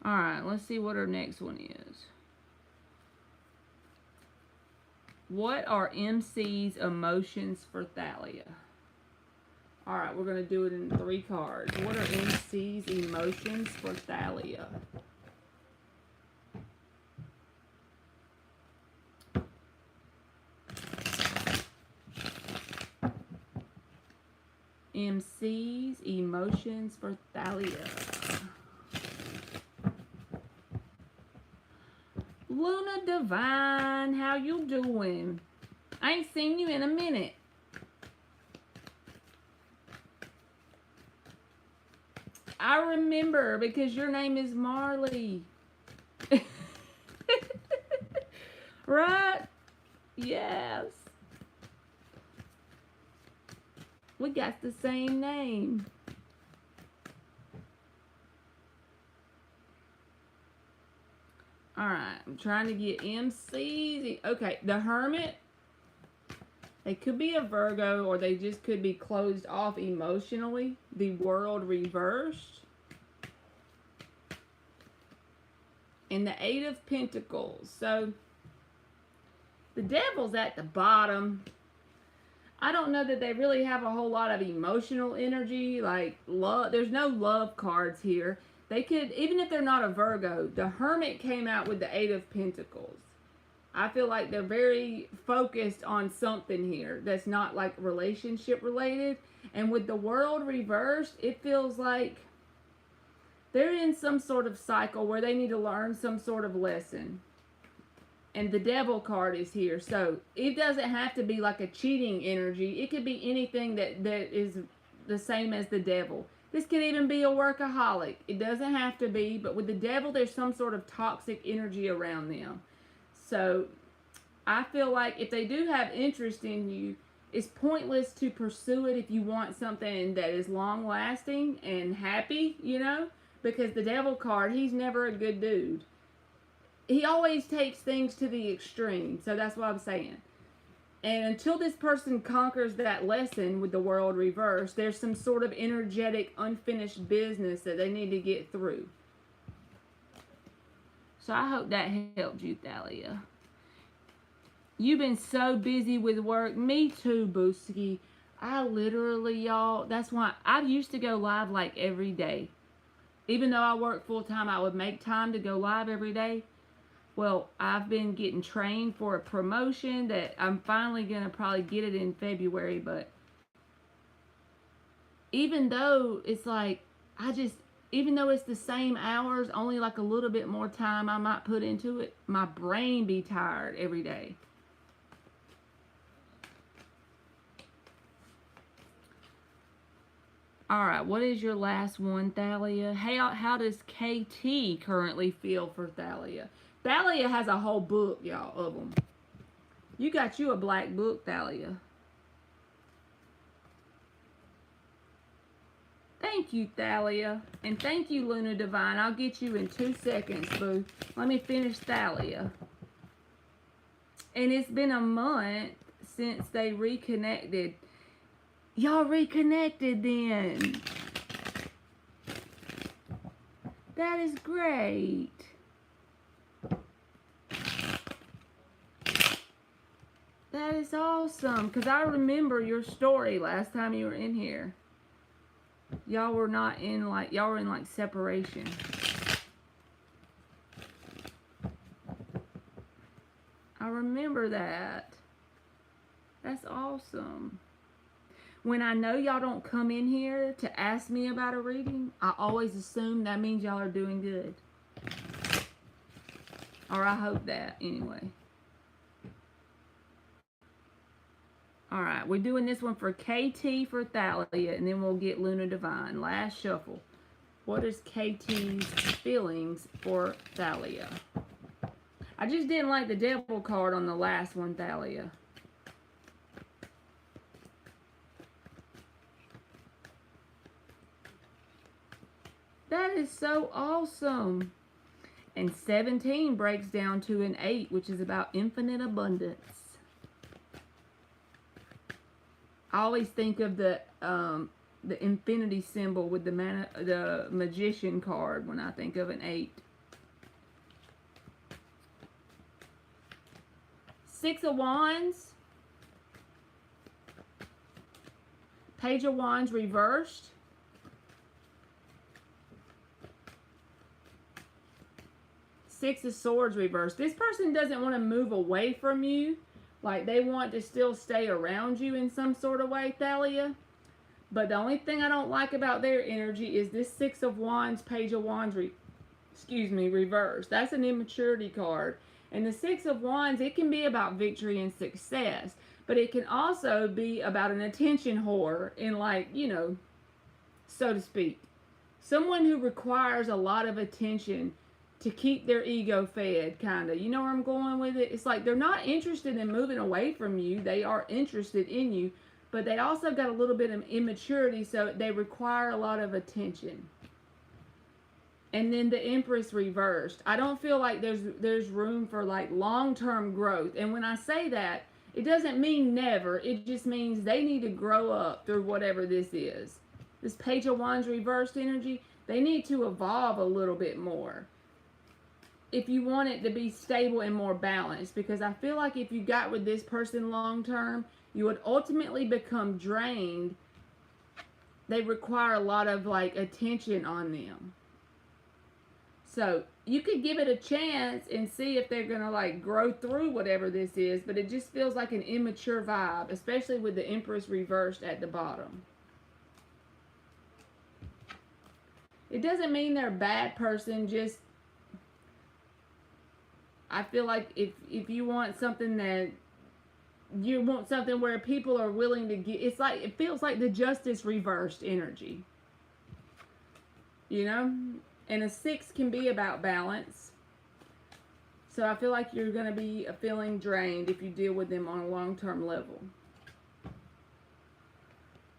Alright, let's see what her next one is. What are MC's emotions for Thalia? Alright, we're going to do it in 3 cards. What are MC's emotions for Thalia? MC's emotions for Thalia. Luna Divine, how you doing? I ain't seen you in a minute. I remember because your name is Marley. Right? Yes. We got the same name. Alright, I'm trying to get MCs. Okay, the Hermit. They could be a Virgo or they just could be closed off emotionally. The World reversed. And the Eight of Pentacles. So, the Devil's at the bottom. I don't know that they really have a whole lot of emotional energy, like love. There's no love cards here. They could, even if they're not a Virgo, the Hermit came out with the Eight of Pentacles. I feel like they're very focused on something here that's not like relationship related. And with the world reversed, it feels like they're in some sort of cycle where they need to learn some sort of lesson. And the devil card is here. So it doesn't have to be like a cheating energy. It could be anything that is the same as the devil. This could even be a workaholic. It doesn't have to be, but with the devil, there's some sort of toxic energy around them. So I feel like if they do have interest in you, it's pointless to pursue it if you want something that is long lasting and happy, you know, because the devil card, he's never a good dude. He always takes things to the extreme. So that's what I'm saying. And until this person conquers that lesson with the world reversed, there's some sort of energetic, unfinished business that they need to get through. So I hope that helped you, Thalia. You've been so busy with work. Me too, Booski. I literally, y'all, that's why I used to go live like every day. Even though I work full time, I would make time to go live every day. Well, I've been getting trained for a promotion that I'm finally going to probably get it in February. But even though it's like, even though it's the same hours, only like a little bit more time I might put into it, my brain be tired every day. All right, what is your last one, Thalia? How does KT currently feel for Thalia? Thalia has a whole book, y'all, of them. You got you a black book, Thalia. Thank you, Thalia. And thank you, Luna Divine. I'll get you in 2 seconds, boo. Let me finish Thalia. And it's been a month since they reconnected. Y'all reconnected then. That is great. That is awesome. Because I remember your story last time you were in here. Y'all were not in like, y'all were in like separation. I remember that. That's awesome. When I know y'all don't come in here to ask me about a reading, I always assume that means y'all are doing good. Or I hope that, anyway. Alright, we're doing this one for KT for Thalia, and then we'll get Luna Divine. Last shuffle. What is KT's feelings for Thalia? I just didn't like the devil card on the last one, Thalia. That is so awesome. And 17 breaks down to an 8, which is about infinite abundance. I always think of the infinity symbol with the magician card when I think of an 8. 6 of Wands. Page of Wands reversed. Six of Swords reversed. This person doesn't want to move away from you. Like, they want to still stay around you in some sort of way, Thalia. But the only thing I don't like about their energy is this Six of Wands, Page of Wands, reversed. That's an immaturity card. And the Six of Wands, it can be about victory and success. But it can also be about an attention whore in, like, you know, so to speak. Someone who requires a lot of attention to keep their ego fed, kind of. You know where I'm going with it? It's like they're not interested in moving away from you. They are interested in you, but they also got a little bit of immaturity, so they require a lot of attention. And then the Empress reversed. I don't feel like there's room for like long-term growth. And when I say that, it doesn't mean never. It just means they need to grow up through whatever this is. This Page of Wands reversed energy, they need to evolve a little bit more if you want it to be stable and more balanced. Because I feel like if you got with this person long term, you would ultimately become drained. They require a lot of like attention on them. So you could give it a chance and see if they're gonna like grow through whatever this is, but it just feels like an immature vibe, especially with the Empress reversed at the bottom. It doesn't mean they're a bad person, just I feel like if you want something that you want something where people are willing to get, it's like it feels like the Justice reversed energy. You know? And a 6 can be about balance. So I feel like you're going to be feeling drained if you deal with them on a long-term level.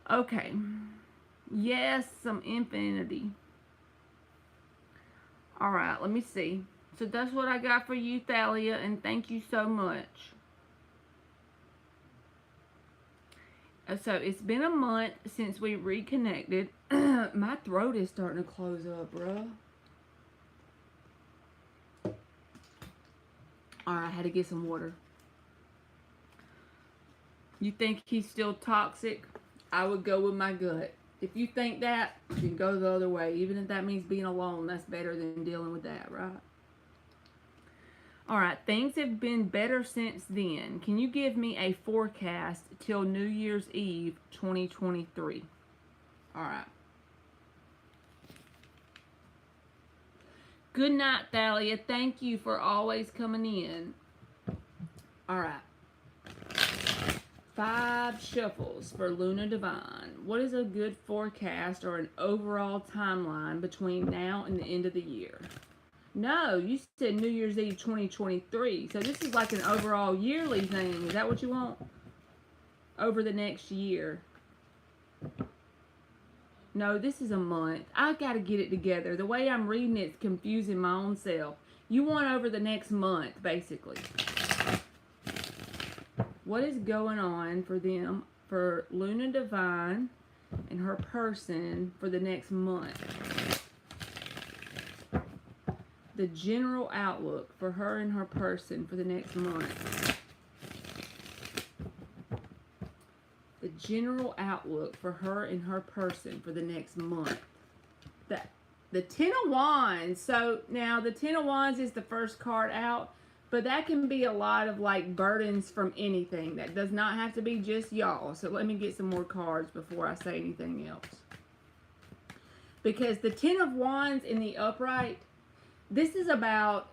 Okay. Yes, some infinity. All right, let me see. So that's what I got for you, Thalia, and thank you so much. So it's been a month since we reconnected. My throat is starting to close up, bruh. Alright, I had to get some water. You think he's still toxic? I would go with my gut. If you think that, you can go the other way. Even if that means being alone, that's better than dealing with that, right? Alright, things have been better since then. Can you give me a forecast till New Year's Eve 2023? Alright. Good night, Thalia. Thank you for always coming in. Alright. 5 shuffles for Luna Divine. What is a good forecast or an overall timeline between now and the end of the year? No, you said New Year's Eve 2023. So this is like an overall yearly thing. Is that what you want? Over the next year. No, this is a month. I got to get it together. The way I'm reading it's confusing my own self. You want over the next month, basically. What is going on for them, for Luna Divine and her person for the next month? The general outlook for her and her person for the next month. The general outlook for her and her person for the next month. The Ten of Wands. So now the Ten of Wands is the first card out, but that can be a lot of like burdens from anything. That does not have to be just y'all. So let me get some more cards before I say anything else. Because the Ten of Wands in the upright, this is about,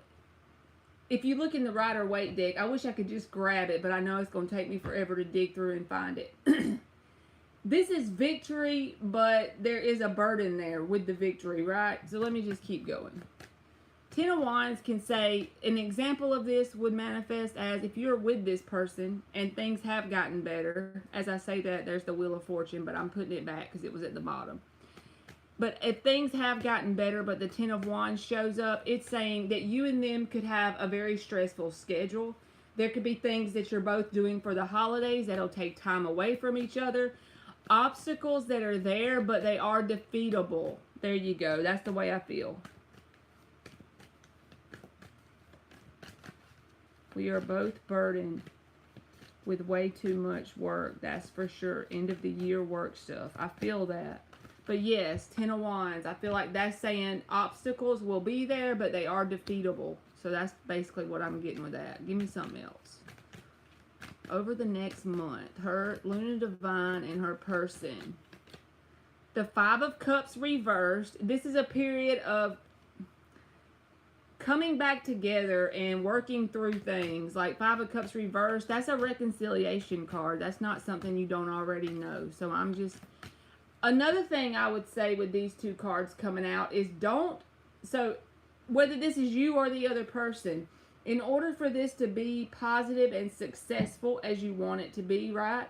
if you look in the Rider-Waite deck, I wish I could just grab it, but I know it's going to take me forever to dig through and find it. This is victory, but there is a burden there with the victory, right? So let me just keep going. Ten of Wands can say, an example of this would manifest as if you're with this person and things have gotten better. As I say that, there's the Wheel of Fortune, but I'm putting it back because it was at the bottom. But if things have gotten better, but the Ten of Wands shows up, it's saying that you and them could have a very stressful schedule. There could be things that you're both doing for the holidays that'll take time away from each other. Obstacles that are there, but they are defeatable. There you go. That's the way I feel. We are both burdened with way too much work. That's for sure. End of the year work stuff. I feel that. But yes, Ten of Wands. I feel like that's saying obstacles will be there, but they are defeatable. So that's basically what I'm getting with that. Give me something else. Over the next month, her Luna Divine and her person. The Five of Cups reversed. This is a period of coming back together and working through things. Like Five of Cups reversed, that's a reconciliation card. That's not something you don't already know. So I'm just... Another thing I would say with these two cards coming out is don't, so whether this is you or the other person, in order for this to be positive and successful as you want it to be, right?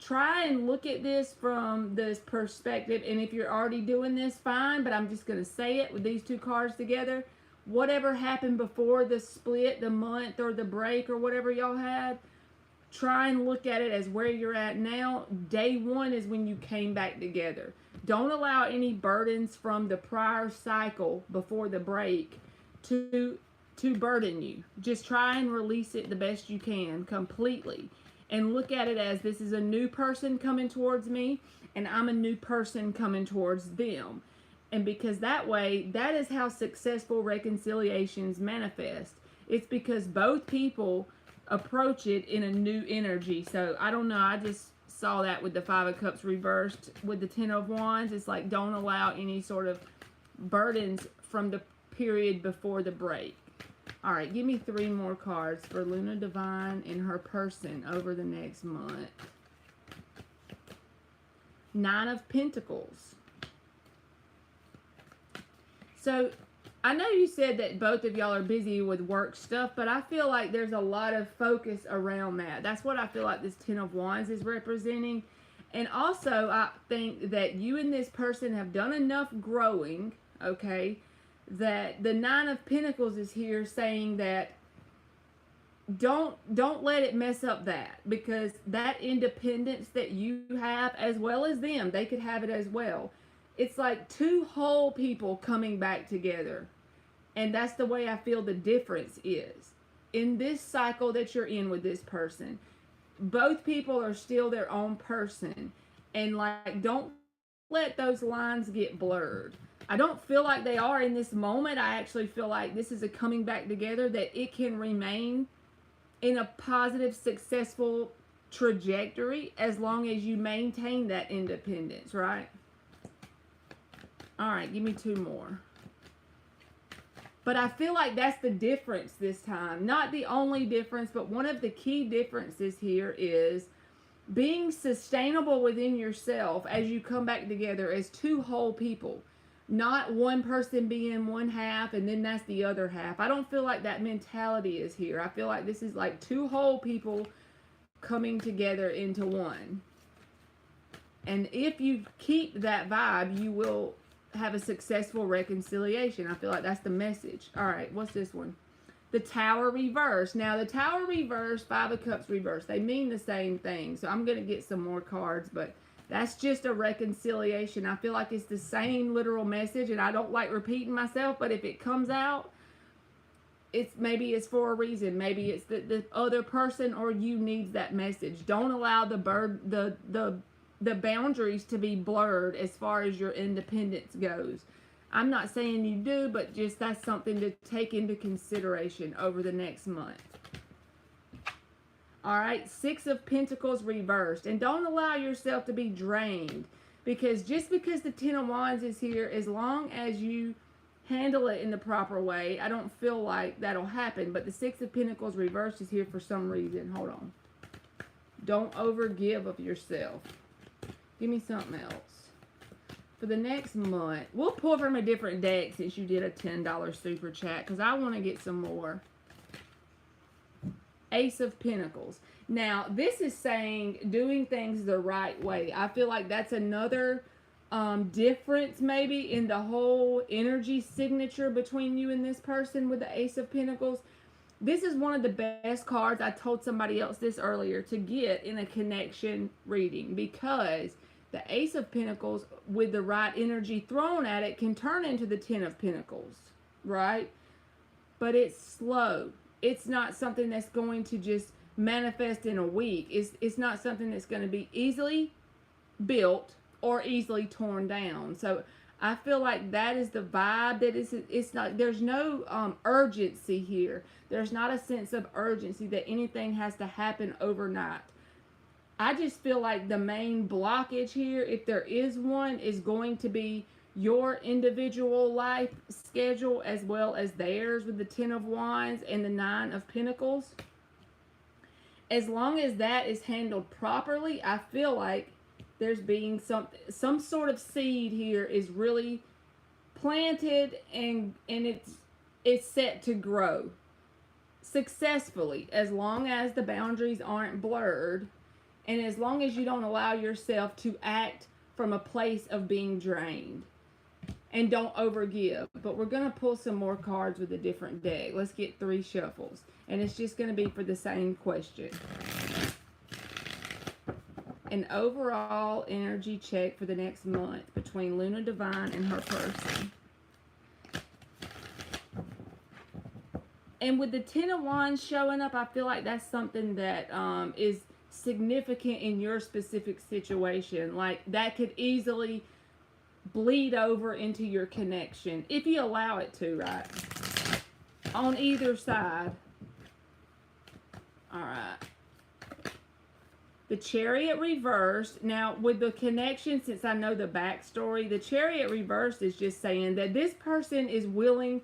Try and look at this from this perspective. And if you're already doing this, fine, but I'm just going to say it with these two cards together. Whatever happened before the split, the month or the break or whatever y'all had, try and look at it as where you're at now. Day one is when you came back together. Don't allow any burdens from the prior cycle before the break to burden you. Just try and release it the best you can completely. And look at it as this is a new person coming towards me and I'm a new person coming towards them. And because that way, that is how successful reconciliations manifest. It's because both people approach it in a new energy. So I don't know, I just saw that with the Five of Cups reversed. With the Ten of Wands, it's like don't allow any sort of burdens from the period before the break. All right, give me 3 more cards for Luna Divine and her person over the next month. 9 of Pentacles. So, I know you said that both of y'all are busy with work stuff, but I feel like there's a lot of focus around that. That's what I feel like this Ten of Wands is representing. And also, I think that you and this person have done enough growing, okay, that the Nine of Pentacles is here saying that don't let it mess up that, because that independence that you have, as well as them, they could have it as well. It's like 2 whole people coming back together. And that's the way I feel the difference is. In this cycle that you're in with this person, both people are still their own person. And like, don't let those lines get blurred. I don't feel like they are in this moment. I actually feel like this is a coming back together, that it can remain in a positive, successful trajectory as long as you maintain that independence, right? All right, give me 2 more. But I feel like that's the difference this time. Not the only difference, but one of the key differences here is being sustainable within yourself as you come back together as 2 whole people. Not one person being one half and then that's the other half. I don't feel like that mentality is here. I feel like this is like 2 whole people coming together into one. And if you keep that vibe, you will have a successful reconciliation. I feel like that's the message. All right, what's this one? The Tower reverse. Now, the Tower reverse, 5 of Cups reverse, they mean the same thing. So I'm going to get some more cards, but that's just a reconciliation. I feel like it's the same literal message, and I don't like repeating myself, but if it comes out, maybe it's for a reason. Maybe it's the other person or you needs that message. Don't allow the boundaries to be blurred as far as your independence goes. I'm not saying you do, but just that's something to take into consideration over the next month. All right, 6 of Pentacles reversed. And don't allow yourself to be drained, because just because the 10 of Wands is here, as long as you handle it in the proper way, I don't feel like that'll happen. But the 6 of Pentacles reversed is here for some reason. Hold on. Don't overgive of yourself. Give me something else. For the next month, we'll pull from a different deck since you did a $10 super chat, because I want to get some more. Ace of Pentacles. Now, this is saying doing things the right way. I feel like that's another difference maybe in the whole energy signature between you and this person with the Ace of Pentacles. This is one of the best cards, I told somebody else this earlier, to get in a connection reading, because the Ace of Pentacles with the right energy thrown at it can turn into the 10 of Pentacles, right? But it's slow. It's not something that's going to just manifest in a week. It's not something that's going to be easily built or easily torn down. So I feel like that is the vibe. That it's not, there's no urgency here. There's not a sense of urgency that anything has to happen overnight. I just feel like the main blockage here, if there is one, is going to be your individual life schedule as well as theirs with the 10 of Wands and the 9 of Pentacles. As long as that is handled properly, I feel like there's being some sort of seed here is really planted, and it's set to grow successfully, as long as the boundaries aren't blurred. And as long as you don't allow yourself to act from a place of being drained. And don't overgive. But we're going to pull some more cards with a different deck. Let's get 3 shuffles. And it's just going to be for the same question. An overall energy check for the next month between Luna Divine and her person. And with the 10 of Wands showing up, I feel like that's something that is significant in your specific situation. Like, that could easily bleed over into your connection, if you allow it to, right? On either side. All right. The Chariot reversed. Now, with the connection, since I know the backstory, the Chariot reversed is just saying that this person is willing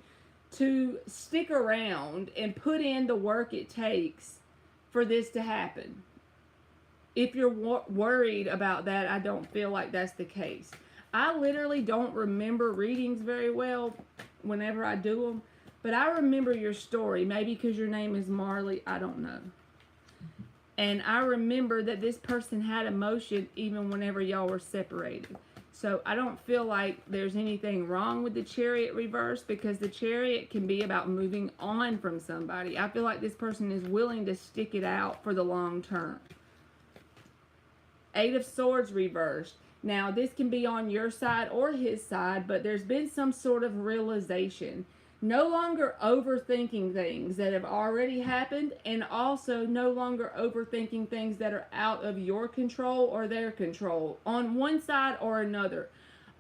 to stick around and put in the work it takes for this to happen. If you're worried about that, I don't feel like that's the case. I literally don't remember readings very well whenever I do them, but I remember your story. Maybe because your name is Marley, I don't know. And I remember that this person had emotion even whenever y'all were separated. So I don't feel like there's anything wrong with the Chariot reverse, because the Chariot can be about moving on from somebody. I feel like this person is willing to stick it out for the long term. Eight of Swords reversed. Now, this can be on your side or his side, but there's been some sort of realization. No longer overthinking things that have already happened, and also no longer overthinking things that are out of your control or their control on one side or another.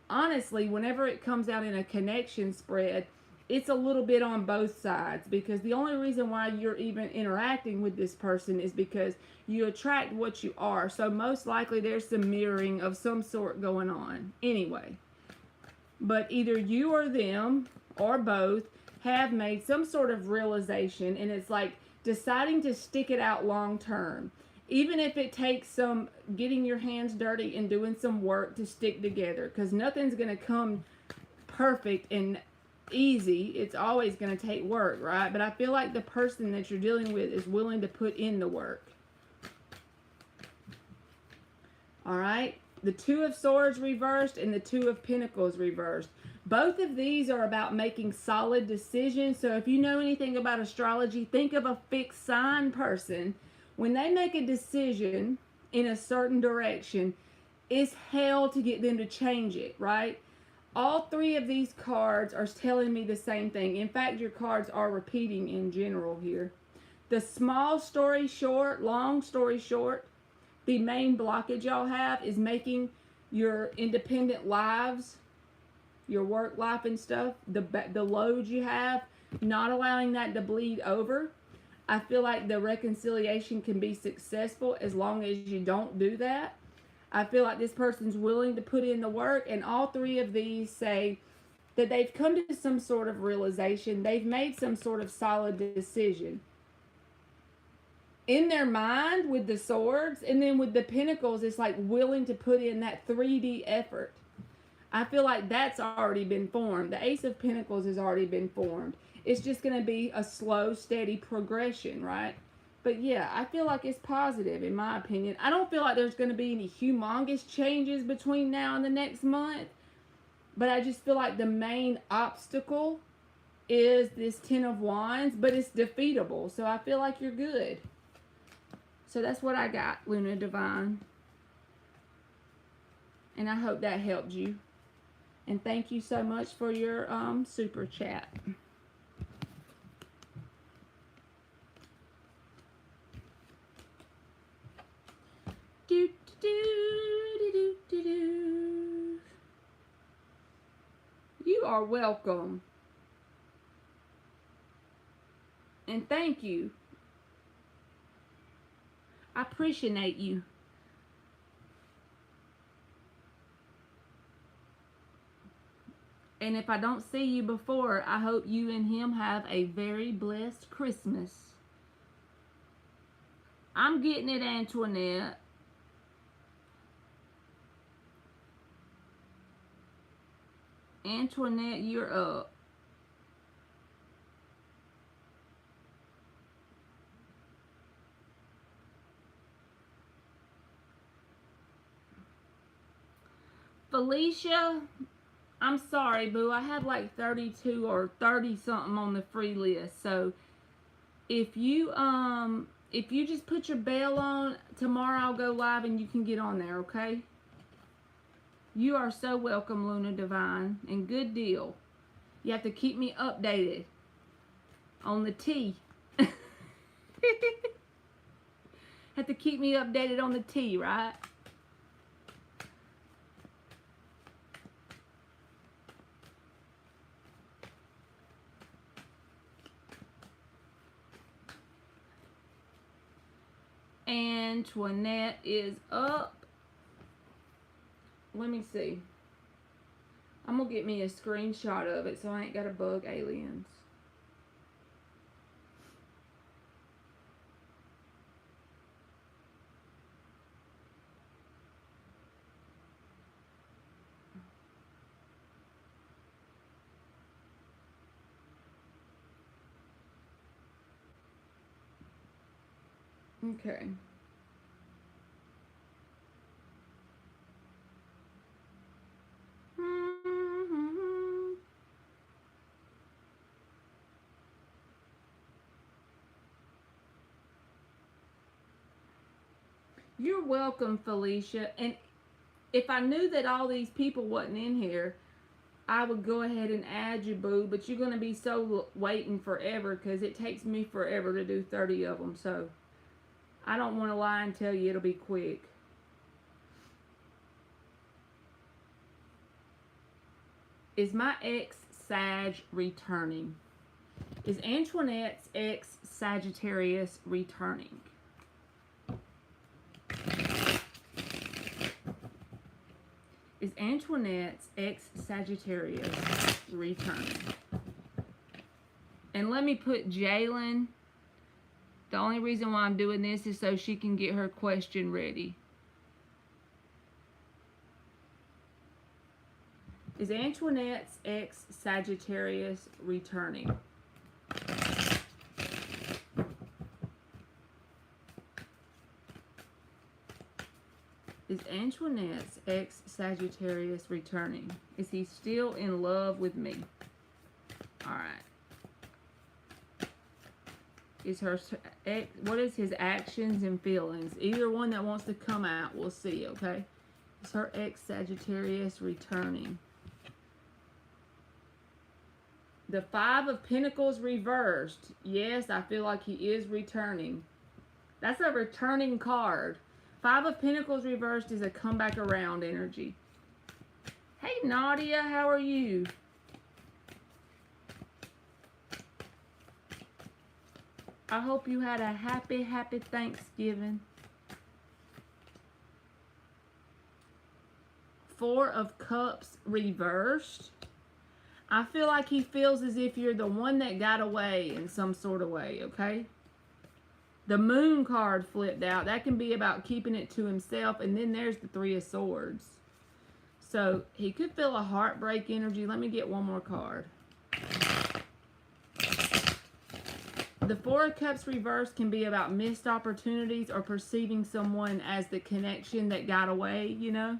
Honestly, whenever it comes out in a connection spread, it's a little bit on both sides, because the only reason why you're even interacting with this person is because you attract what you are. So most likely there's some mirroring of some sort going on anyway. But either you or them or both have made some sort of realization, and it's like deciding to stick it out long term. Even if it takes some getting your hands dirty and doing some work to stick together, because nothing's going to come perfect and easy. It's always going to take work, right? But I feel like the person that you're dealing with is willing to put in the work. All right, the Two of Swords reversed and the Two of Pentacles reversed. Both of these are about making solid decisions. So if you know anything about astrology, think of a fixed sign person. When they make a decision in a certain direction, it's hell to get them to change it, right? All three of these cards are telling me the same thing. In fact, your cards are repeating in general here. The small story short, long story short, the main blockage y'all have is making your independent lives, your work life and stuff, the load you have, not allowing that to bleed over. I feel like the reconciliation can be successful as long as you don't do that. I feel like this person's willing to put in the work, and all three of these say that they've come to some sort of realization. They've made some sort of solid decision in their mind with the swords, and then with the pentacles, it's like willing to put in that 3D effort. I feel like that's already been formed. The Ace of Pentacles has already been formed. It's just going to be a slow, steady progression, right? But yeah, I feel like it's positive in my opinion. I don't feel like there's going to be any humongous changes between now and the next month. But I just feel like the main obstacle is this Ten of Wands, but it's defeatable. So I feel like you're good. So that's what I got, Luna Divine. And I hope that helped you. And thank you so much for your super chat. Do, do, do, do, do, do. You are welcome. And thank you. I appreciate you. And if I don't see you before, I hope you and him have a very blessed Christmas. I'm getting it, Antoinette. Antoinette, you're up. Felicia, I'm sorry, boo. I had like 32 or 30 something on the free list. So if you just put your bell on, tomorrow I'll go live and you can get on there, okay? You are so welcome, Luna Divine, and good deal. You have to keep me updated on the tea. Have to keep me updated on the tea, right? Antoinette is up. Let me see. I'm going to get me a screenshot of it so I ain't got to bug aliens. Okay. You're welcome, Felicia. And if I knew that all these people wasn't in here, I would go ahead and add you, boo. But you're going to be so waiting forever because it takes me forever to do 30 of them. So I don't want to lie and tell you it'll be quick. Is my ex Sag returning? Is Antoinette's ex Sagittarius returning? Is Antoinette's ex Sagittarius returning? And let me put Jalen. The only reason why I'm doing this is so she can get her question ready. Is Antoinette's ex Sagittarius returning? Is Antoinette's ex Sagittarius returning? Is he still in love with me? Alright. Is her ex, what is his actions and feelings? Either one that wants to come out, we'll see, okay? Is her ex Sagittarius returning? The Five of Pentacles reversed. Yes, I feel like he is returning. That's a returning card. Five of Pentacles reversed is a come back around energy. Hey, Nadia, how are you? I hope you had a happy Thanksgiving. Four of Cups reversed. I feel like he feels as if you're the one that got away in some sort of way, okay? The Moon card flipped out. That can be about keeping it to himself. And then there's the Three of Swords. So he could feel a heartbreak energy. Let me get one more card. The Four of Cups reversed can be about missed opportunities or perceiving someone as the connection that got away, you know?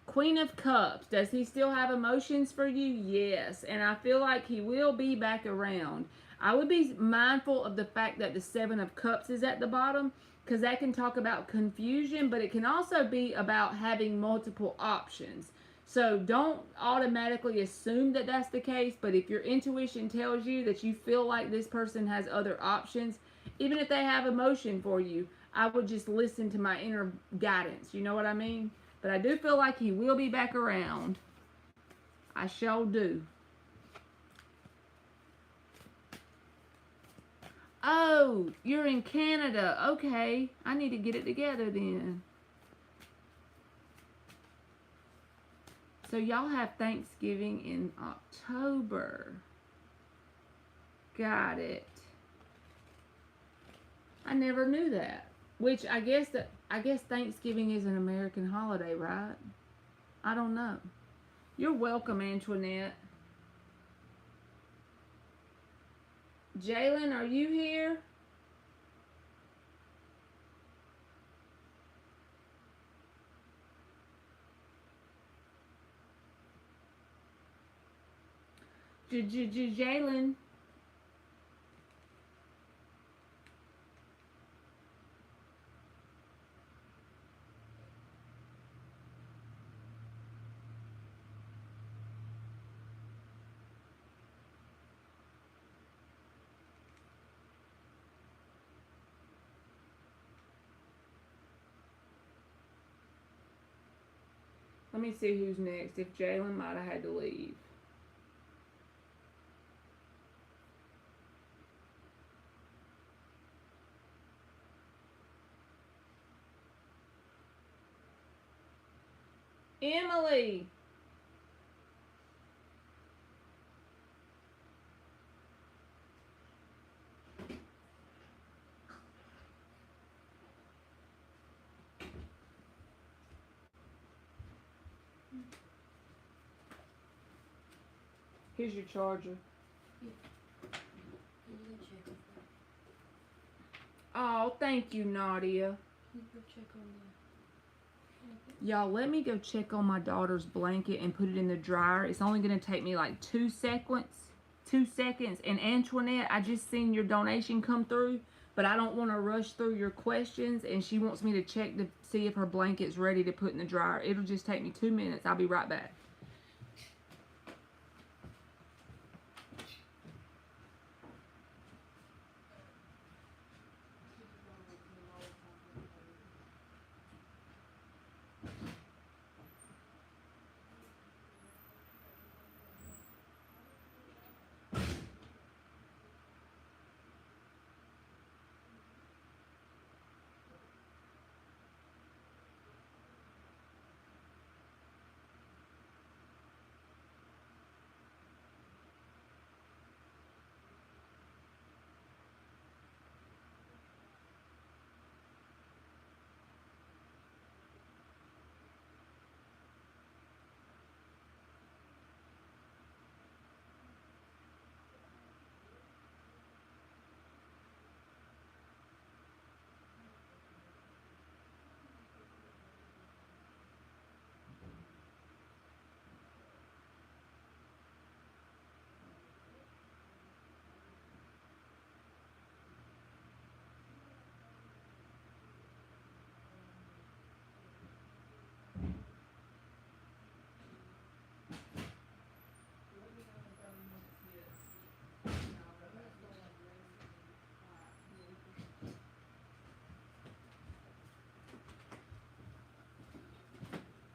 Queen of Cups. Does he still have emotions for you? Yes. And I feel like he will be back around. I would be mindful of the fact that the Seven of Cups is at the bottom, because that can talk about confusion, but it can also be about having multiple options. So don't automatically assume that that's the case, but if your intuition tells you that you feel like this person has other options, even if they have emotion for you, I would just listen to my inner guidance. You know what I mean? But I do feel like he will be back around. I sure do. Oh, you're in Canada. Okay. I need to get it together then. So y'all have Thanksgiving in October. Got it. I never knew that. Which I guess Thanksgiving is an American holiday, right? I don't know. You're welcome, Antoinette. Jalen, are you here? Jalen. Let me see who's next. If Jalen might have had to leave. Emily. Here's your charger. Oh, thank you, Nadia. Y'all, let me go check on my daughter's blanket and put it in the dryer. It's only going to take me like 2 seconds. 2 seconds. And Antoinette, I just seen your donation come through, but I don't want to rush through your questions, and she wants me to check to see if her blanket's ready to put in the dryer. It'll just take me 2 minutes. I'll be right back.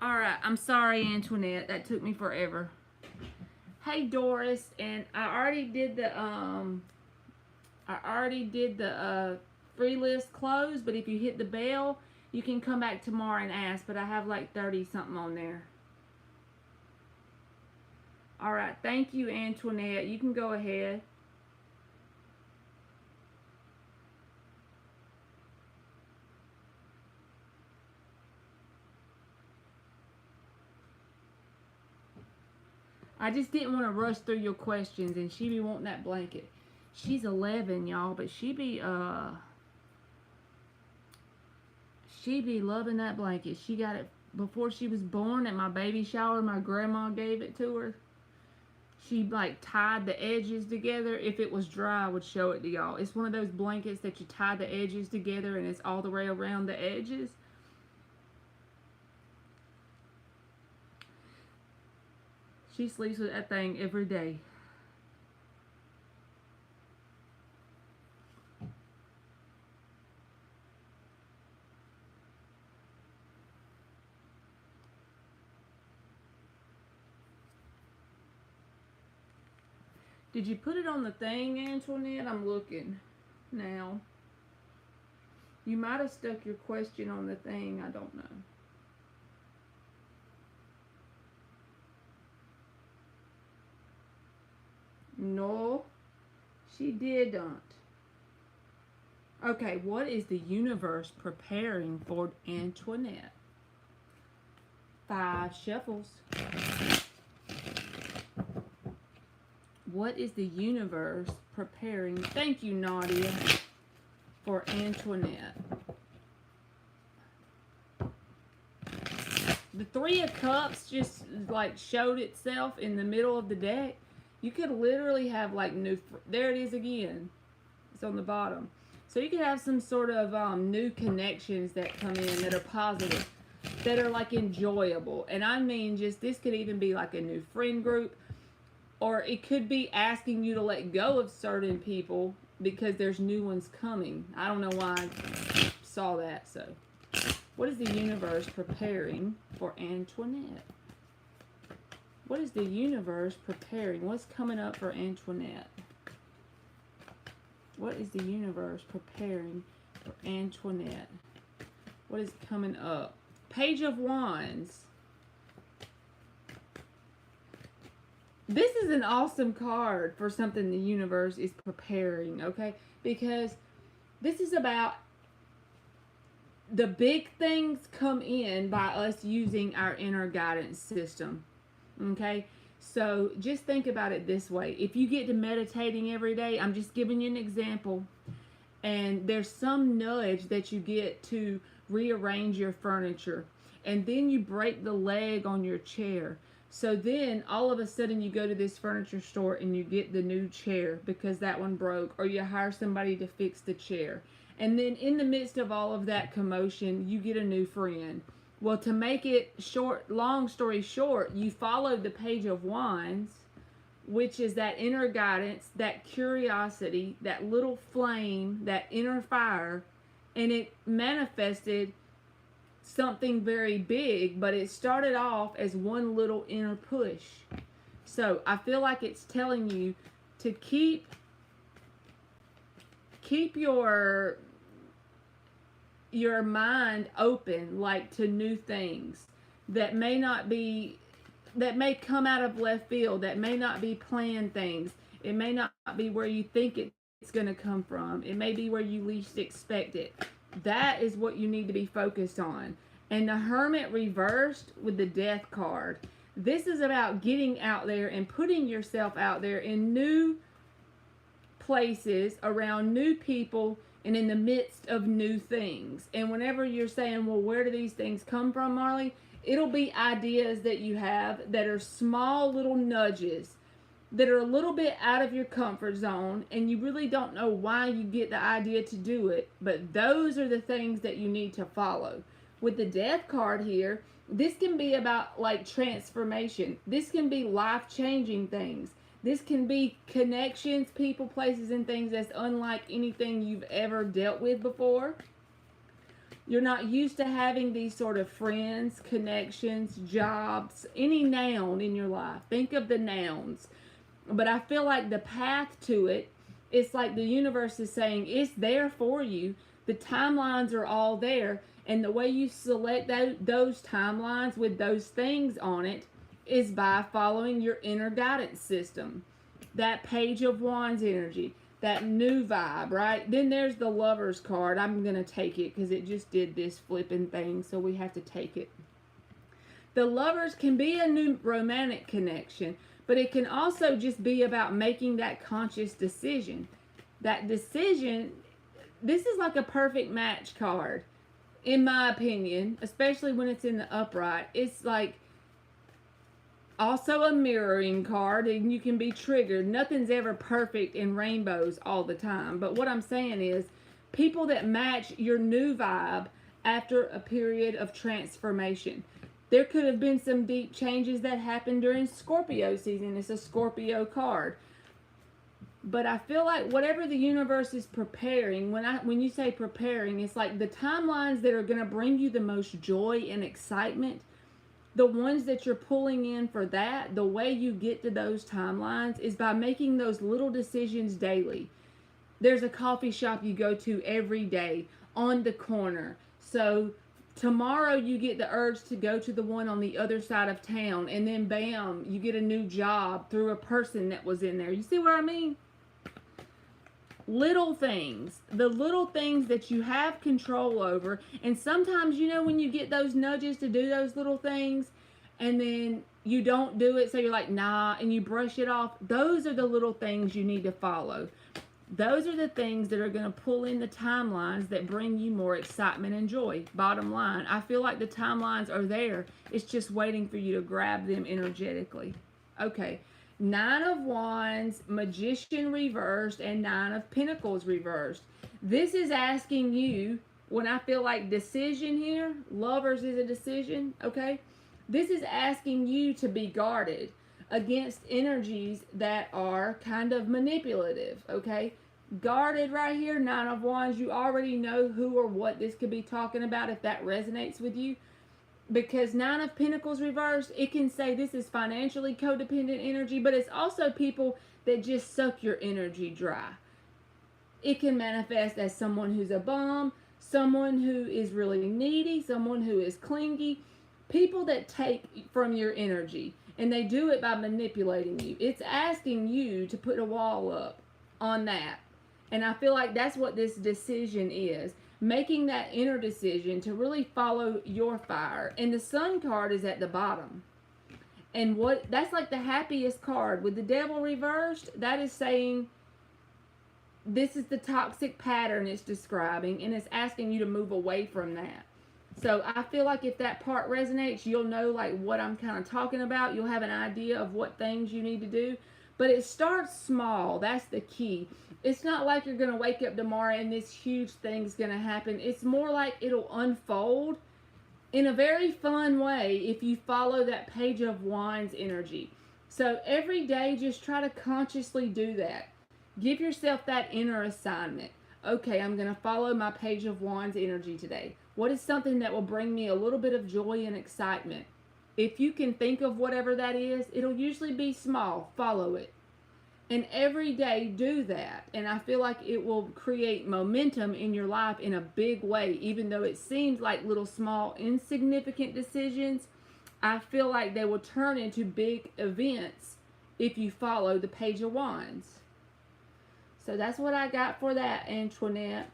Alright, I'm sorry, Antoinette. That took me forever. Hey, Doris, and I already did the free list close, but if you hit the bell, you can come back tomorrow and ask, but I have like 30 something on there. Alright, thank you, Antoinette. You can go ahead. I just didn't want to rush through your questions, and she be wanting that blanket. She's 11, y'all, but she be loving that blanket. She got it before she was born at my baby shower. My grandma gave it to her. She like tied the edges together. If it was dry, I would show it to y'all. It's one of those blankets that you tie the edges together and it's all the way around the edges. She sleeps with that thing every day. Did you put it on the thing, Antoinette? I'm looking now. You might have stuck your question on the thing. I don't know. No, she didn't. Okay, what is the universe preparing for Antoinette? 5 shuffles. What is the universe preparing? Thank you, Nadia, for Antoinette. The 3 of Cups just like showed itself in the middle of the deck. You could literally have like there it is again. It's on the bottom. So you could have some sort of new connections that come in that are positive, that are like enjoyable. And I mean, just this could even be like a new friend group, or it could be asking you to let go of certain people because there's new ones coming. I don't know why I saw that. So what is the universe preparing for Antoinette? What is the universe preparing? What's coming up for Antoinette? What is the universe preparing for Antoinette? What is coming up? Page of Wands. This is an awesome card for something the universe is preparing, okay? Because this is about the big things come in by us using our inner guidance system, okay? So just think about it this way. If you get to meditating every day, I'm just giving you an example, and there's some nudge that you get to rearrange your furniture, and then you break the leg on your chair. So then all of a sudden you go to this furniture store and you get the new chair because that one broke, or you hire somebody to fix the chair. And then in the midst of all of that commotion, you get a new friend. Well, to make it short, long story short, you follow the Page of Wands, which is that inner guidance, that curiosity, that little flame, that inner fire, and it manifested something very big, but it started off as one little inner push. So I feel like it's telling you to keep your mind open, like to new things that may come out of left field, that may not be planned things. It may not be where you think it's going to come from. It may be where you least expect it. That is what you need to be focused on. And the Hermit reversed with the Death card. This is about getting out there and putting yourself out there in new places, around new people, and in the midst of new things. And whenever you're saying, well, where do these things come from, Marley? It'll be ideas that you have that are small little nudges that are a little bit out of your comfort zone, and you really don't know why you get the idea to do it, but those are the things that you need to follow. With the Death card here, this can be about like transformation. This can be life-changing things. This can be connections, people, places, and things that's unlike anything you've ever dealt with before. You're not used to having these sort of friends, connections, jobs, any noun in your life. Think of the nouns. But I feel like the path to it, it's like the universe is saying it's there for you. The timelines are all there. And the way you select those timelines with those things on it is by following your inner guidance system. That Page of Wands energy, that new vibe, right? Then there's the Lovers card. I'm going to take it because it just did this flipping thing, so we have to take it. The Lovers can be a new romantic connection, but it can also just be about making that conscious decision. That decision, this is like a perfect match card, in my opinion, especially when it's in the upright. It's like also a mirroring card, and you can be triggered. Nothing's ever perfect in rainbows all the time. But what I'm saying is, people that match your new vibe after a period of transformation. There could have been some deep changes that happened during Scorpio season. It's a Scorpio card. But I feel like whatever the universe is preparing, when you say preparing, it's like the timelines that are going to bring you the most joy and excitement, the ones that you're pulling in for that, the way you get to those timelines is by making those little decisions daily. There's a coffee shop you go to every day on the corner. So tomorrow you get the urge to go to the one on the other side of town, and then bam, you get a new job through a person that was in there. You see what I mean? Little things, the little things that you have control over. And sometimes, you know, when you get those nudges to do those little things and then you don't do it, so you're like, nah, and you brush it off, those are the little things you need to follow. Those are the things that are going to pull in the timelines that bring you more excitement and joy. Bottom line, I feel like the timelines are there. It's just waiting for you to grab them energetically. Okay, 9 of Wands, Magician reversed, and 9 of Pentacles reversed. This is asking you, when I feel like decision here, Lovers is a decision, okay? This is asking you to be guarded against energies that are kind of manipulative, okay? Guarded right here, 9 of Wands. You already know who or what this could be talking about if that resonates with you. Because 9 of Pentacles reversed, it can say this is financially codependent energy, but it's also people that just suck your energy dry. It can manifest as someone who's a bum, someone who is really needy, someone who is clingy, people that take from your energy. And they do it by manipulating you. It's asking you to put a wall up on that. And I feel like that's what this decision is. Making that inner decision to really follow your fire. And the Sun card is at the bottom. And what that's like the happiest card. With the Devil reversed, that is saying this is the toxic pattern it's describing, and it's asking you to move away from that. So I feel like if that part resonates, you'll know like what I'm kind of talking about. You'll have an idea of what things you need to do. But it starts small. That's the key. It's not like you're going to wake up tomorrow and this huge thing's going to happen. It's more like it'll unfold in a very fun way if you follow that Page of Wands energy. So every day, just try to consciously do that. Give yourself that inner assignment. Okay, I'm going to follow my Page of Wands energy today. What is something that will bring me a little bit of joy and excitement? If you can think of whatever that is, it'll usually be small. Follow it. And every day do that. And I feel like it will create momentum in your life in a big way. Even though it seems like little small insignificant decisions, I feel like they will turn into big events if you follow the Page of Wands. So that's what I got for that, Antoinette.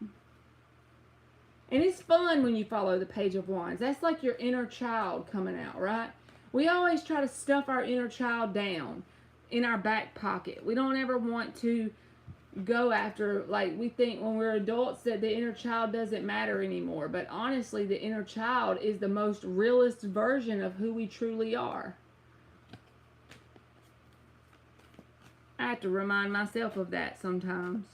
And it's fun when you follow the Page of Wands. That's like your inner child coming out, right? We always try to stuff our inner child down in our back pocket. We don't ever want to go after, like, we think when we're adults that the inner child doesn't matter anymore. But honestly, the inner child is the most realist version of who we truly are. I have to remind myself of that sometimes.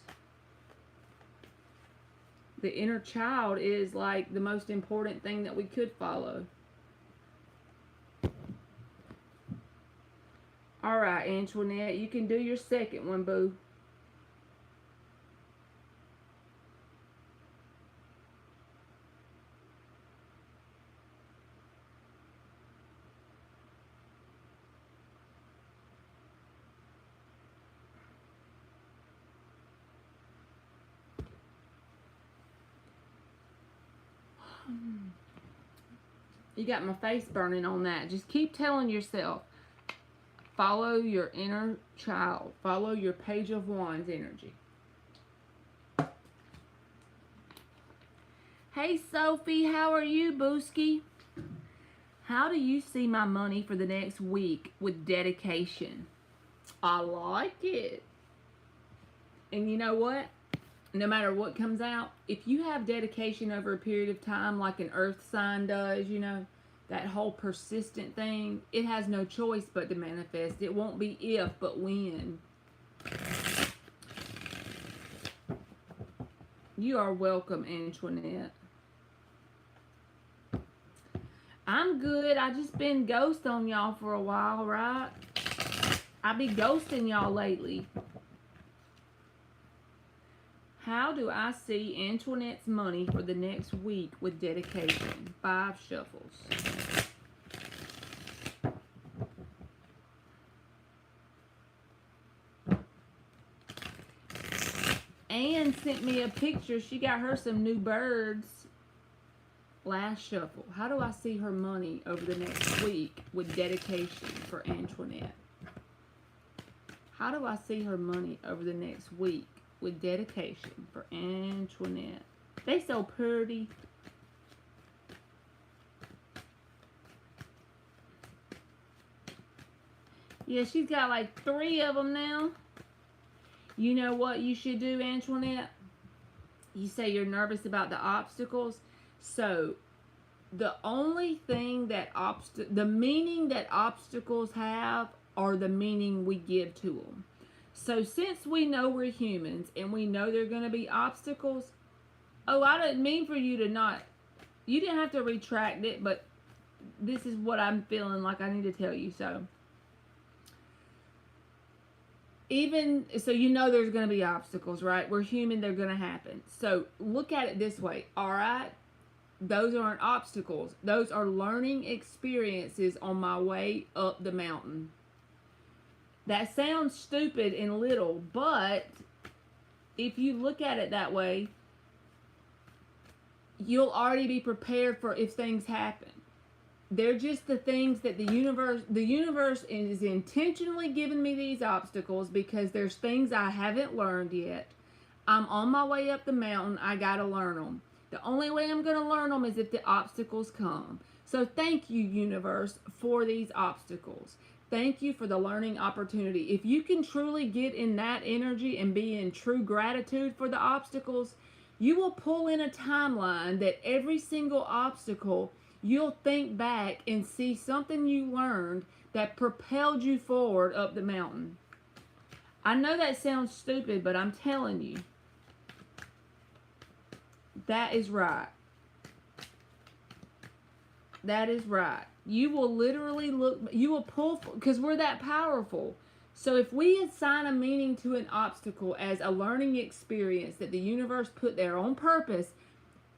The inner child is like the most important thing that we could follow. All right, Antoinette, you can do your second one, boo. You got my face burning on that. Just keep telling yourself, follow your inner child. Follow your Page of Wands energy. Hey, Sophie, how are you, Booski? How do you see my money for the next week with dedication? I like it. And you know what? No matter what comes out, if you have dedication over a period of time like an earth sign does, you know, that whole persistent thing, it has no choice but to manifest. It won't be if, but when. You are welcome, Antoinette. I'm good. I just been ghost on y'all for a while, right? I be ghosting y'all lately. How do I see Antoinette's money for the next week with dedication? 5 shuffles. Anne sent me a picture. She got her some new birds. Last shuffle. How do I see her money over the next week with dedication for Antoinette? How do I see her money over the next week with dedication for Antoinette? They so pretty. Yeah, she's got like 3 of them now. You know what you should do, Antoinette? You say you're nervous about the obstacles. So, the only thing that the meaning that obstacles have are the meaning we give to them. So, since we know we're humans and we know there are going to be obstacles, oh, I didn't mean for you to not, you didn't have to retract it, but this is what I'm feeling like I need to tell you. So, even, so you know there's going to be obstacles, right? We're human, they're going to happen. So, look at it this way, all right? Those aren't obstacles. Those are learning experiences on my way up the mountain. That sounds stupid and little, but if you look at it that way, you'll already be prepared for if things happen. They're just the things that the universe is intentionally giving me these obstacles because there's things I haven't learned yet. I'm on my way up the mountain. I got to learn them. The only way I'm going to learn them is if the obstacles come. So thank you, universe, for these obstacles. Thank you for the learning opportunity. If you can truly get in that energy and be in true gratitude for the obstacles, you will pull in a timeline that every single obstacle, you'll think back and see something you learned that propelled you forward up the mountain. I know that sounds stupid, but I'm telling you, that is right. That is right. You will literally you will pull, because we're that powerful. So if we assign a meaning to an obstacle as a learning experience that the universe put there on purpose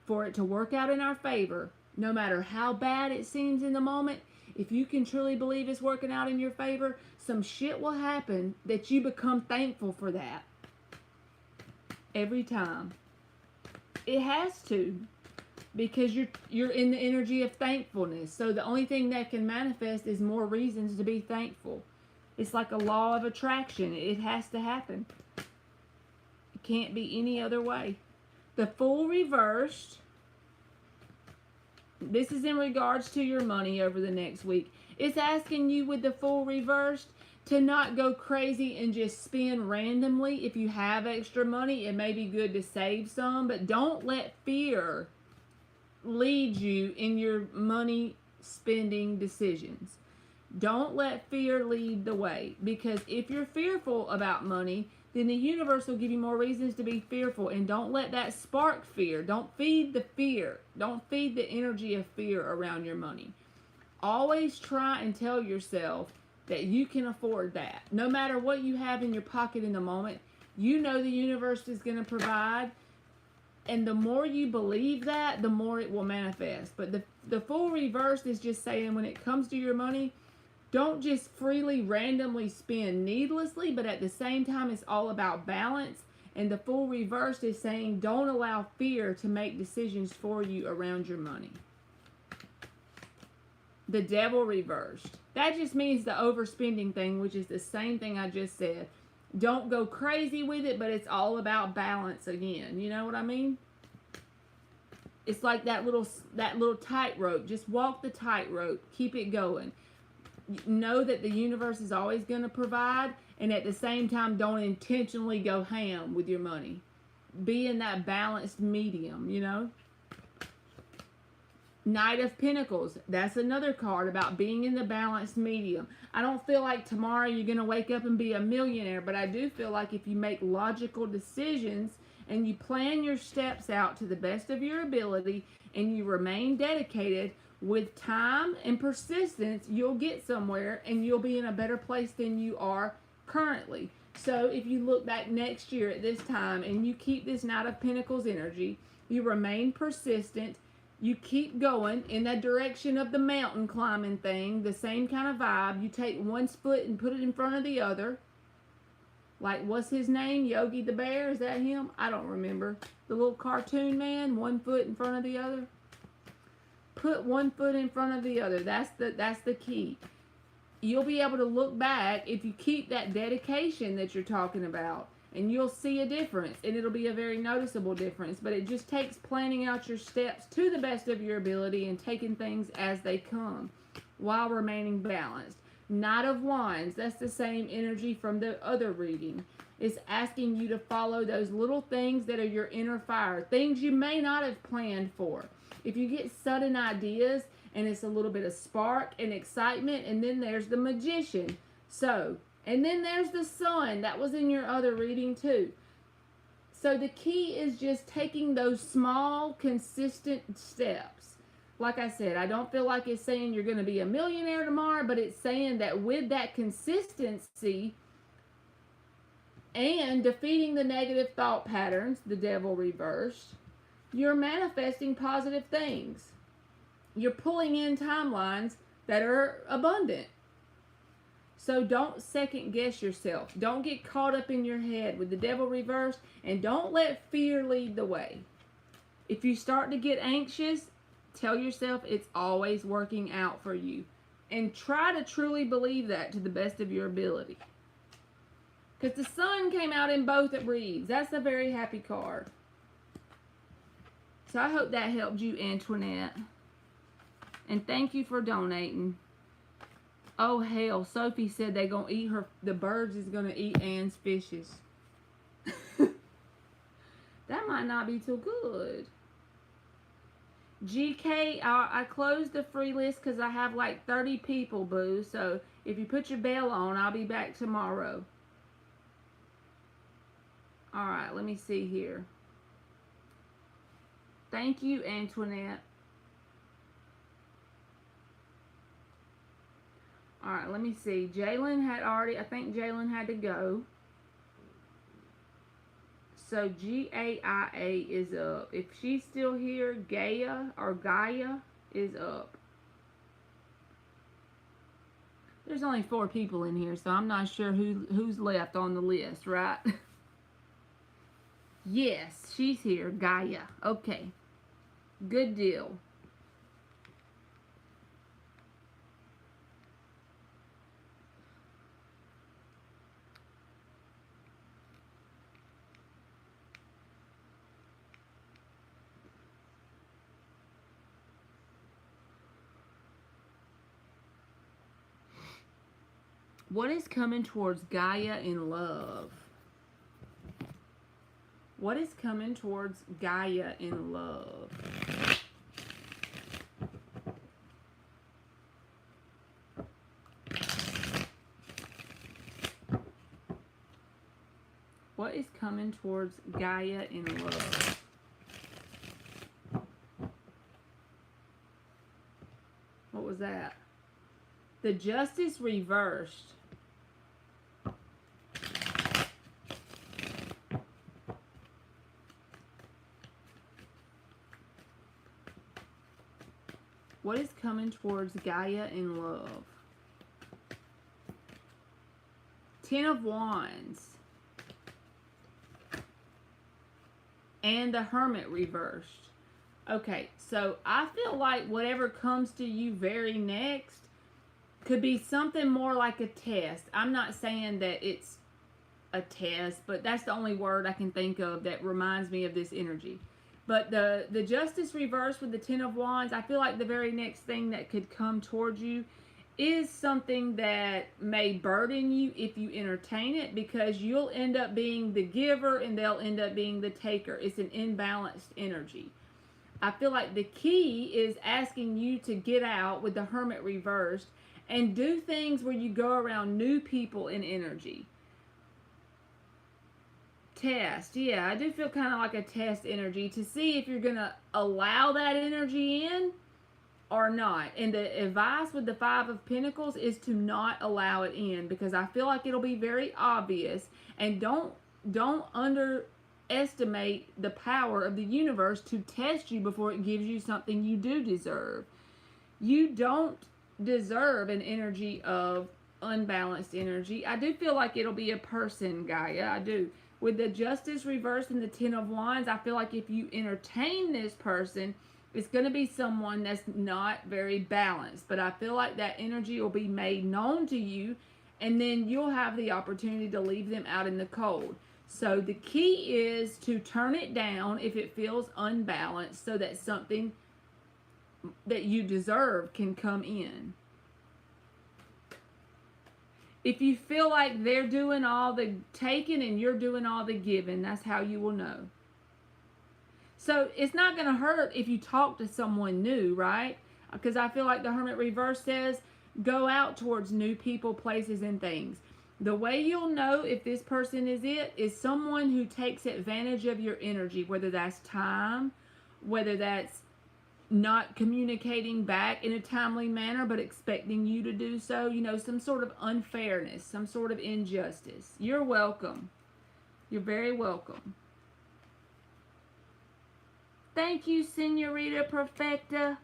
for it to work out in our favor, no matter how bad it seems in the moment, if you can truly believe it's working out in your favor, some shit will happen that you become thankful for that. Every time. It has to. Because you're in the energy of thankfulness. So the only thing that can manifest is more reasons to be thankful. It's like a law of attraction. It has to happen. It can't be any other way. The Fool reversed. This is in regards to your money over the next week. It's asking you with the Fool reversed to not go crazy and just spend randomly. If you have extra money, it may be good to save some, but don't let fear lead you in your money spending decisions. Don't let fear lead the way, because if you're fearful about money, then the universe will give you more reasons to be fearful, and don't let that spark fear. Don't feed the fear. Don't feed the energy of fear around your money. Always try and tell yourself that you can afford that. No matter what you have in your pocket in the moment, you know the universe is going to provide. And the more you believe that, the more it will manifest. But the Fool reversed is just saying when it comes to your money, don't just freely, randomly spend needlessly, but at the same time, it's all about balance. And the Fool reversed is saying don't allow fear to make decisions for you around your money. The Devil reversed. That just means the overspending thing, which is the same thing I just said. Don't go crazy with it, but it's all about balance again. You know what I mean? It's like that little tightrope. Just walk the tightrope. Keep it going. Know that the universe is always going to provide, and at the same time, don't intentionally go ham with your money. Be in that balanced medium, you know? Knight of Pentacles. That's another card about being in the balanced medium. I don't feel like tomorrow you're going to wake up and be a millionaire, but I do feel like if you make logical decisions and you plan your steps out to the best of your ability and you remain dedicated, with time and persistence, you'll get somewhere and you'll be in a better place than you are currently. So if you look back next year at this time and you keep this Knight of Pentacles energy, you remain persistent, you keep going in that direction of the mountain climbing thing, the same kind of vibe. You take one foot and put it in front of the other. Like, what's his name? Yogi the Bear? Is that him? I don't remember. The little cartoon man, one foot in front of the other. Put one foot in front of the other. That's the key. You'll be able to look back if you keep that dedication that you're talking about, and you'll see a difference, and it'll be a very noticeable difference. But it just takes planning out your steps to the best of your ability and taking things as they come while remaining balanced. Knight of Wands, that's the same energy from the other reading. It's asking you to follow those little things that are your inner fire, things you may not have planned for. If you get sudden ideas and it's a little bit of spark and excitement, and then there's the Magician. So, and then there's the Sun. That was in your other reading too. So the key is just taking those small, consistent steps. Like I said, I don't feel like it's saying you're going to be a millionaire tomorrow, but it's saying that with that consistency and defeating the negative thought patterns, the Devil reversed, you're manifesting positive things. You're pulling in timelines that are abundant. So don't second guess yourself. Don't get caught up in your head with the Devil reversed, and don't let fear lead the way. If you start to get anxious, Tell yourself it's always working out for you. And try to truly believe that to the best of your ability. Because the sun came out in both at Reeves. That's a very happy card. So I hope that helped you, Antoinette. And thank you for donating. Oh, hell. Sophie said they're going to eat her. The birds is going to eat Anne's fishes. That might not be too good. GK, I closed the free list because I have like 30 people, boo. So if you put your bell on, I'll be back tomorrow. Alright, let me see here. Thank you, Antoinette. Alright, let me see. Jalen had already, I think Jalen had to go. So Gaia is up. If she's still here, Gaia is up. There's only 4 people in here, so I'm not sure who's left on the list, right? Yes, she's here, Gaia. Okay. Good deal. What is coming towards Gaia in love? What is coming towards Gaia in love? What is coming towards Gaia in love? What was that? The Justice reversed. What is coming towards Gaia in love? 10 of Wands. And the Hermit reversed. Okay, so I feel like whatever comes to you very next could be something more like a test. I'm not saying that it's a test, but that's the only word I can think of that reminds me of this energy. But the Justice reverse with the 10 of Wands, I feel like the very next thing that could come towards you is something that may burden you if you entertain it, because you'll end up being the giver and they'll end up being the taker. It's an imbalanced energy. I feel like the key is asking you to get out with the Hermit reversed and do things where you go around new people in energy. Test. Yeah, I do feel kind of like a test energy to see if you're going to allow that energy in or not. And the advice with the 5 of Pentacles is to not allow it in, because I feel like it'll be very obvious. And don't underestimate the power of the universe to test you before it gives you something you do deserve. You don't deserve an energy of unbalanced energy. I do feel like it'll be a person, Gaia. I do. With the Justice reversed and the 10 of Wands, I feel like if you entertain this person, it's going to be someone that's not very balanced. But I feel like that energy will be made known to you, and then you'll have the opportunity to leave them out in the cold. So the key is to turn it down if it feels unbalanced, so that something that you deserve can come in. If you feel like they're doing all the taking and you're doing all the giving, that's how you will know. So it's not going to hurt if you talk to someone new, right? Because I feel like the Hermit reverse says, go out towards new people, places, and things. The way you'll know if this person is it is someone who takes advantage of your energy, whether that's time, whether that's not communicating back in a timely manner but expecting you to do so, you know, some sort of unfairness, some sort of injustice. You're welcome. You're very welcome. Thank you, Senorita Perfecta,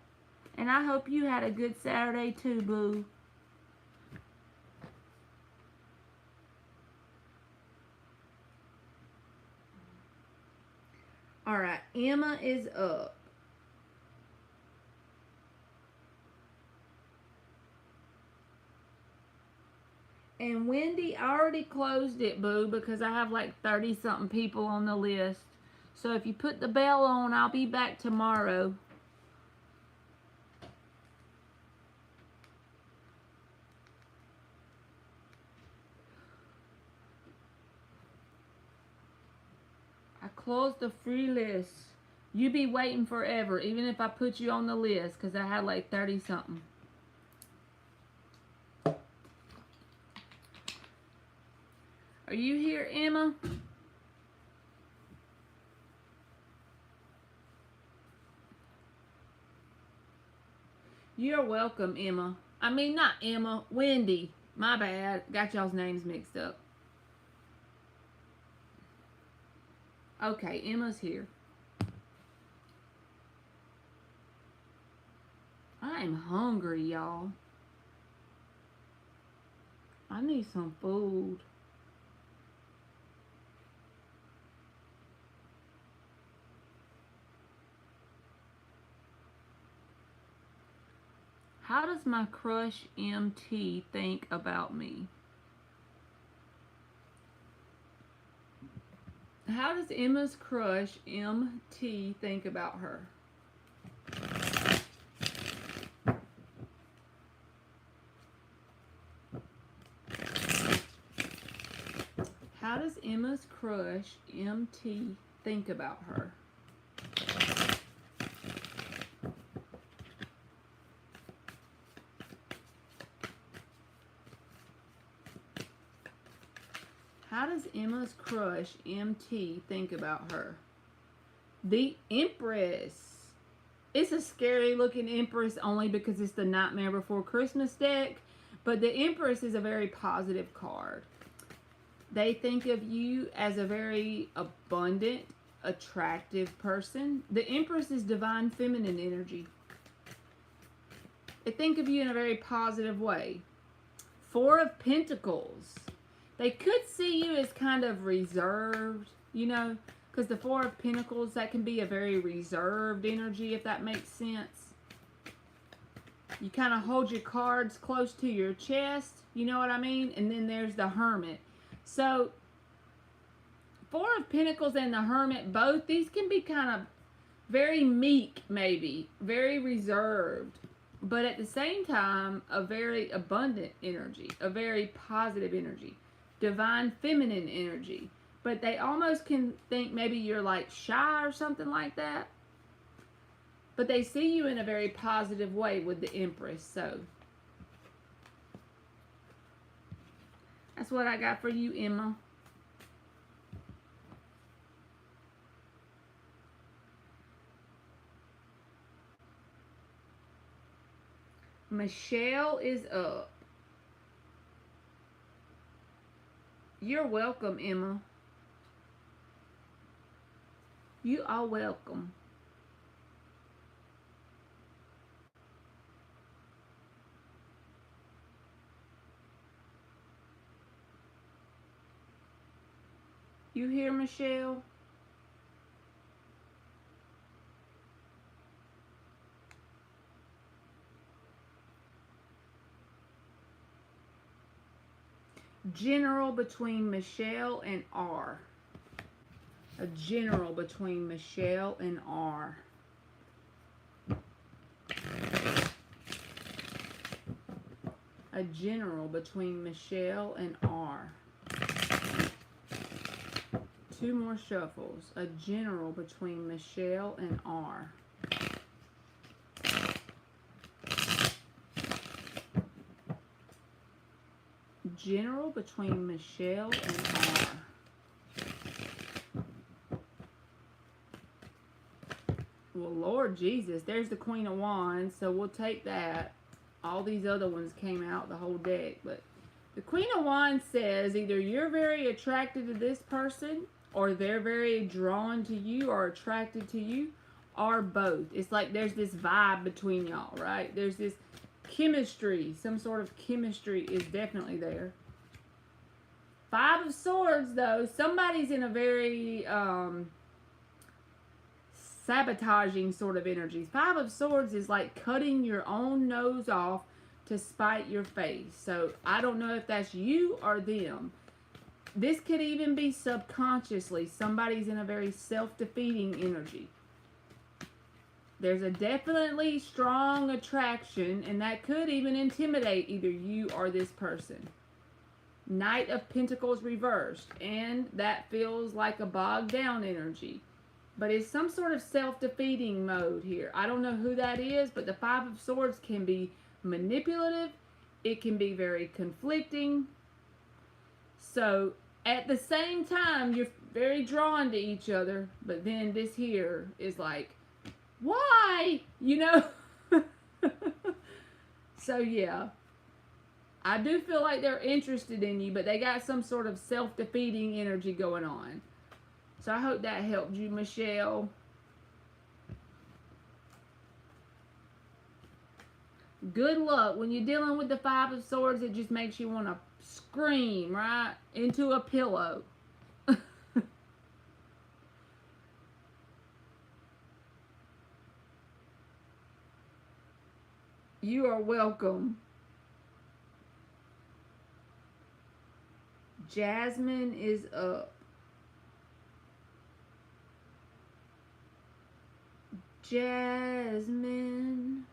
and I hope you had a good Saturday too, boo. All right, Emma is up. And Wendy, I already closed it, boo, because I have like 30 something people on the list. So if you put the bell on, I'll be back tomorrow. I closed the free list. You be waiting forever, even if I put you on the list, because I had like 30 something. Are you here, Emma? You're welcome, Emma. I mean, not Emma, Wendy. My bad. Got y'all's names mixed up. Okay, Emma's here. I am hungry, y'all. I need some food. How does my crush MT think about me? How does Emma's crush MT think about her? How does Emma's crush MT think about her? How does Emma's crush MT think about her? The Empress. It's a scary looking Empress only because it's the Nightmare Before Christmas deck. But the Empress is a very positive card. They think of you as a very abundant, attractive person. The Empress is divine feminine energy. They think of you in a very positive way. Four of Pentacles. They could see you as kind of reserved, you know, because the Four of Pentacles, that can be a very reserved energy, if that makes sense. You kind of hold your cards close to your chest, you know what I mean? And then there's the Hermit. So, Four of Pentacles and the Hermit, both, these can be kind of very meek, maybe, very reserved, but at the same time, a very abundant energy, a very positive energy, divine feminine energy. But they almost can think maybe you're like shy or something like that. But they see you in a very positive way with the Empress, so that's what I got for you, Emma. Michelle is up. You're welcome, Emma. You are welcome. You hear, Michelle? General between Michelle and R. A general between Michelle and R. A general between Michelle and R. Two more shuffles. A general between Michelle and R. General between Michelle and R. Well, Lord Jesus, there's the Queen of Wands, so we'll take that. All these other ones came out the whole deck, but the Queen of Wands says either you're very attracted to this person, or they're very drawn to you or attracted to you, or both. It's like there's this vibe between y'all, right? There's this chemistry. Some sort of chemistry is definitely there. Five of Swords, though, somebody's in a very sabotaging sort of energy. Five of Swords is like cutting your own nose off to spite your face. So I don't know if that's you or them. This could even be subconsciously. Somebody's in a very self-defeating energy. There's a definitely strong attraction, and that could even intimidate either you or this person. Knight of Pentacles reversed, and that feels like a bogged down energy. But it's some sort of self-defeating mode here. I don't know who that is, but the Five of Swords can be manipulative. It can be very conflicting. So at the same time, you're very drawn to each other, but then this here is like, why? You know? So yeah, I do feel like they're interested in you, but they got some sort of self-defeating energy going on. So I hope that helped you, Michelle. Good luck. When you're dealing with the Five of Swords, it just makes you want to scream, right? Into a pillow. You are welcome. Jasmine is up. Jasmine.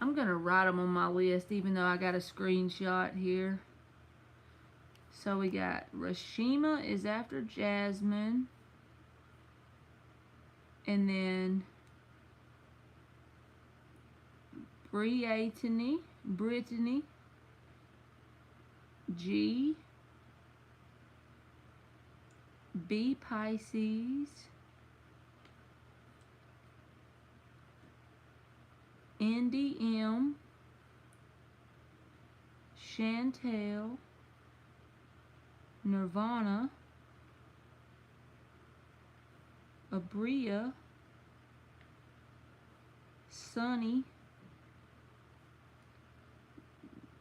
I'm going to write them on my list, even though I got a screenshot here. So we got Rashima is after Jasmine. And then Brittany, G, B Pisces, Andy M, Chantel, Nirvana, Abria, Sunny,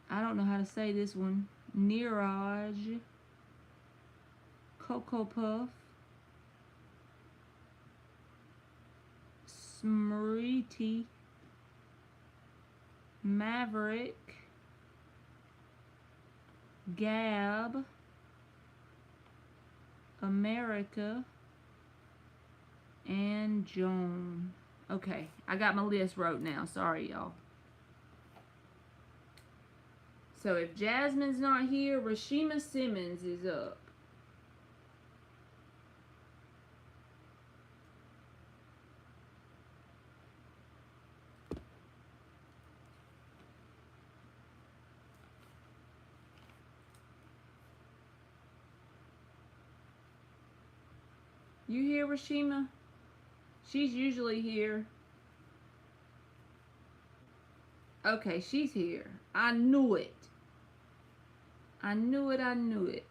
I don't know how to say this one, Niraj, Cocoa Puff, Smriti, Maverick, Gab, America, and Joan. Okay, I got my list wrote now. Sorry, y'all. So if Jasmine's not here, Rashima Simmons is up. You here, Rashima? She's usually here. Okay, she's here. I knew it. I knew it, I knew it.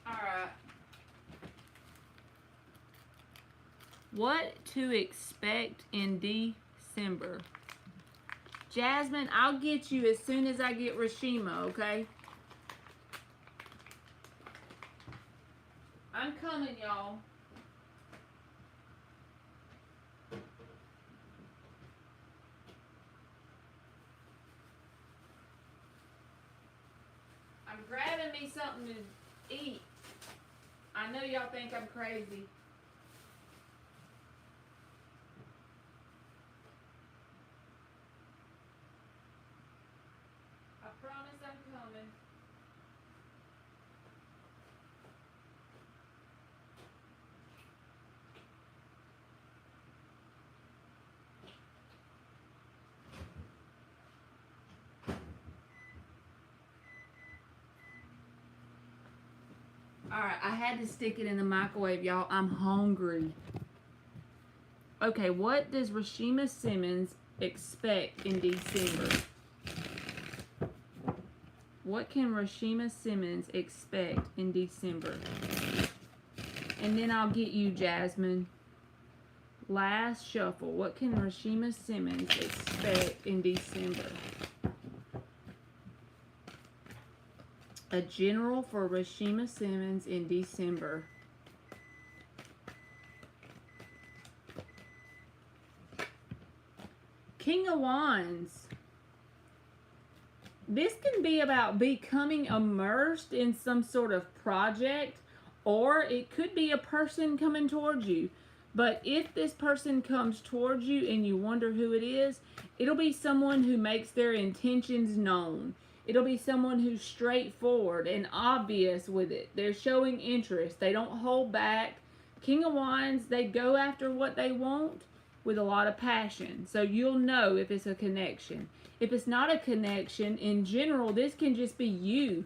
Alright. What to expect in December? Jasmine, I'll get you as soon as I get Rashima, okay? I'm coming, y'all. I'm grabbing me something to eat. I know y'all think I'm crazy. Alright, I had to stick it in the microwave, y'all. I'm hungry. Okay, what does Rashima Simmons expect in December? What can Rashima Simmons expect in December? And then I'll get you, Jasmine. Last shuffle. What can Rashima Simmons expect in December? A general for Rashima Simmons in December. King of Wands. This can be about becoming immersed in some sort of project, or it could be a person coming towards you. But if this person comes towards you and you wonder who it is, it'll be someone who makes their intentions known. It'll be someone who's straightforward and obvious with it. They're showing interest. They don't hold back. King of Wands, they go after what they want with a lot of passion. So you'll know if it's a connection. If it's not a connection, in general, this can just be you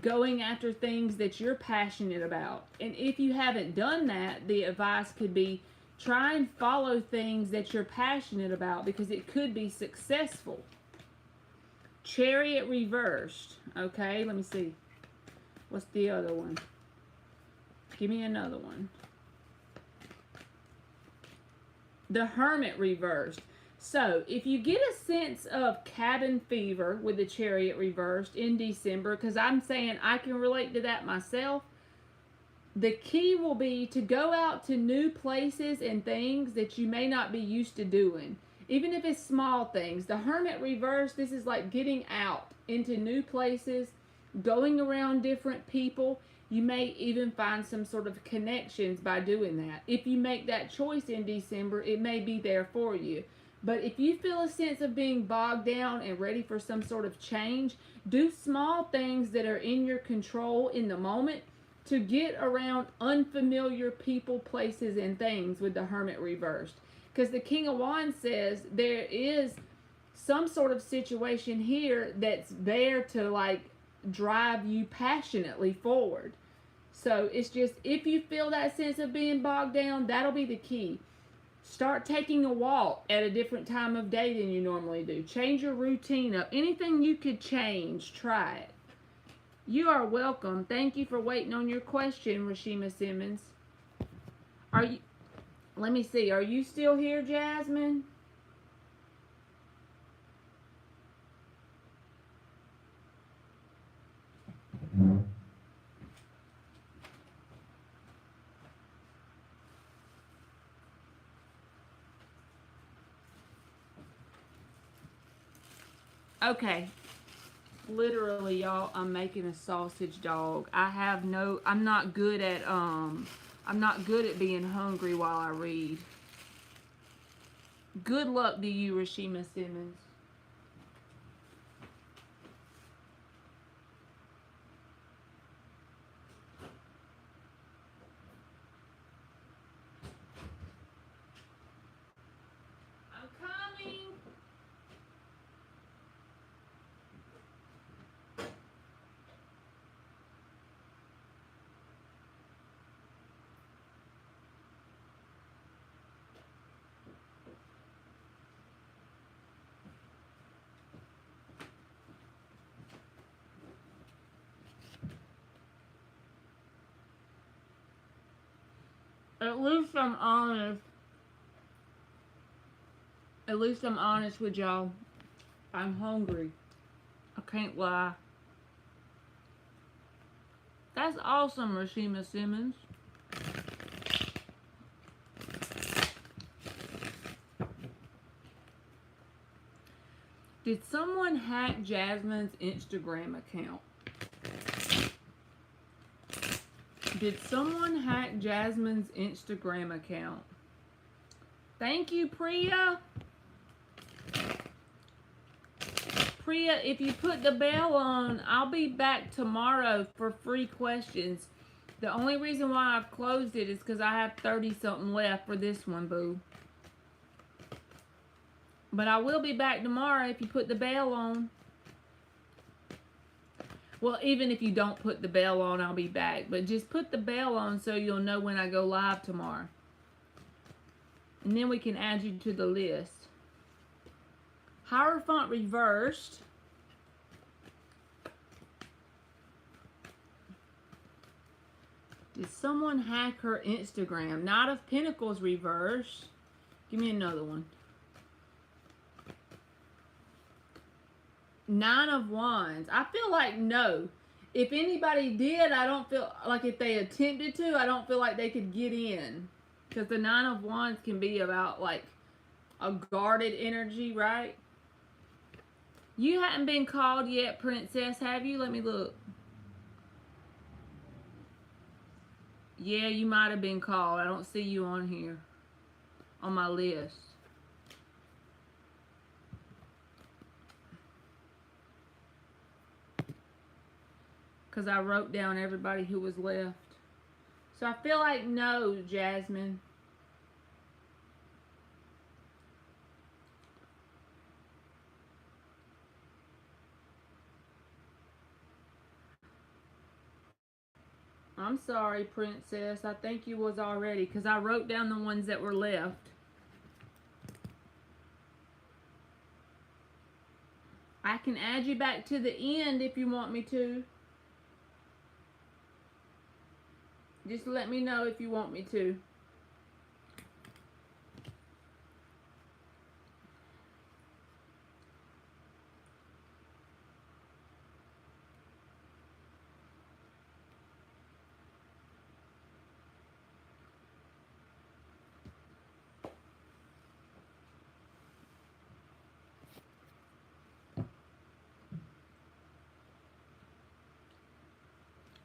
going after things that you're passionate about. And if you haven't done that, the advice could be try and follow things that you're passionate about because it could be successful. Chariot reversed. Okay, let me see. What's the other one? Give me another one. The Hermit reversed. So, if you get a sense of cabin fever with the Chariot reversed in December, because I'm saying I can relate to that myself, the key will be to go out to new places and things that you may not be used to doing. Even if it's small things. The Hermit reversed, this is like getting out into new places, going around different people. You may even find some sort of connections by doing that. If you make that choice in December, it may be there for you. But if you feel a sense of being bogged down and ready for some sort of change, do small things that are in your control in the moment to get around unfamiliar people, places, and things with the Hermit reversed. Because the King of Wands says there is some sort of situation here that's there to like drive you passionately forward. So it's just, if you feel that sense of being bogged down, that'll be the key. Start taking a walk at a different time of day than you normally do. Change your routine up. Anything you could change, try it. You are welcome. Thank you for waiting on your question, Rashima Simmons. Are you, let me see, are you still here, Jasmine? Okay. Literally, y'all, I'm making a sausage dog. I'm not good at being hungry while I read. Good luck to you, Rashima Simmons. I'm coming. At least I'm honest. At least I'm honest with y'all. I'm hungry. I can't lie. That's awesome, Rashima Simmons. Did someone hack Jasmine's Instagram account? Did someone hack Jasmine's Instagram account? Thank you, Priya. Priya, if you put the bell on, I'll be back tomorrow for free questions. The only reason why I've closed it is because I have 30 something left for this one, boo. But I will be back tomorrow if you put the bell on. Well, even if you don't put the bell on, I'll be back. But just put the bell on so you'll know when I go live tomorrow. And then we can add you to the list. Hierophant reversed. Did someone hack her Instagram? Knight of Pentacles reversed. Give me another one. Nine of Wands. I feel like no. If anybody did, I don't feel like if they attempted to, I don't feel like they could get in. Because the Nine of Wands can be about like a guarded energy, right? You hadn't been called yet, Princess, have you? Let me look. Yeah, you might have been called. I don't see you on here, on my list. Because I wrote down everybody who was left. So I feel like no, Jasmine. I'm sorry, Princess. I think you was already, because I wrote down the ones that were left. I can add you back to the end if you want me to. Just let me know if you want me to.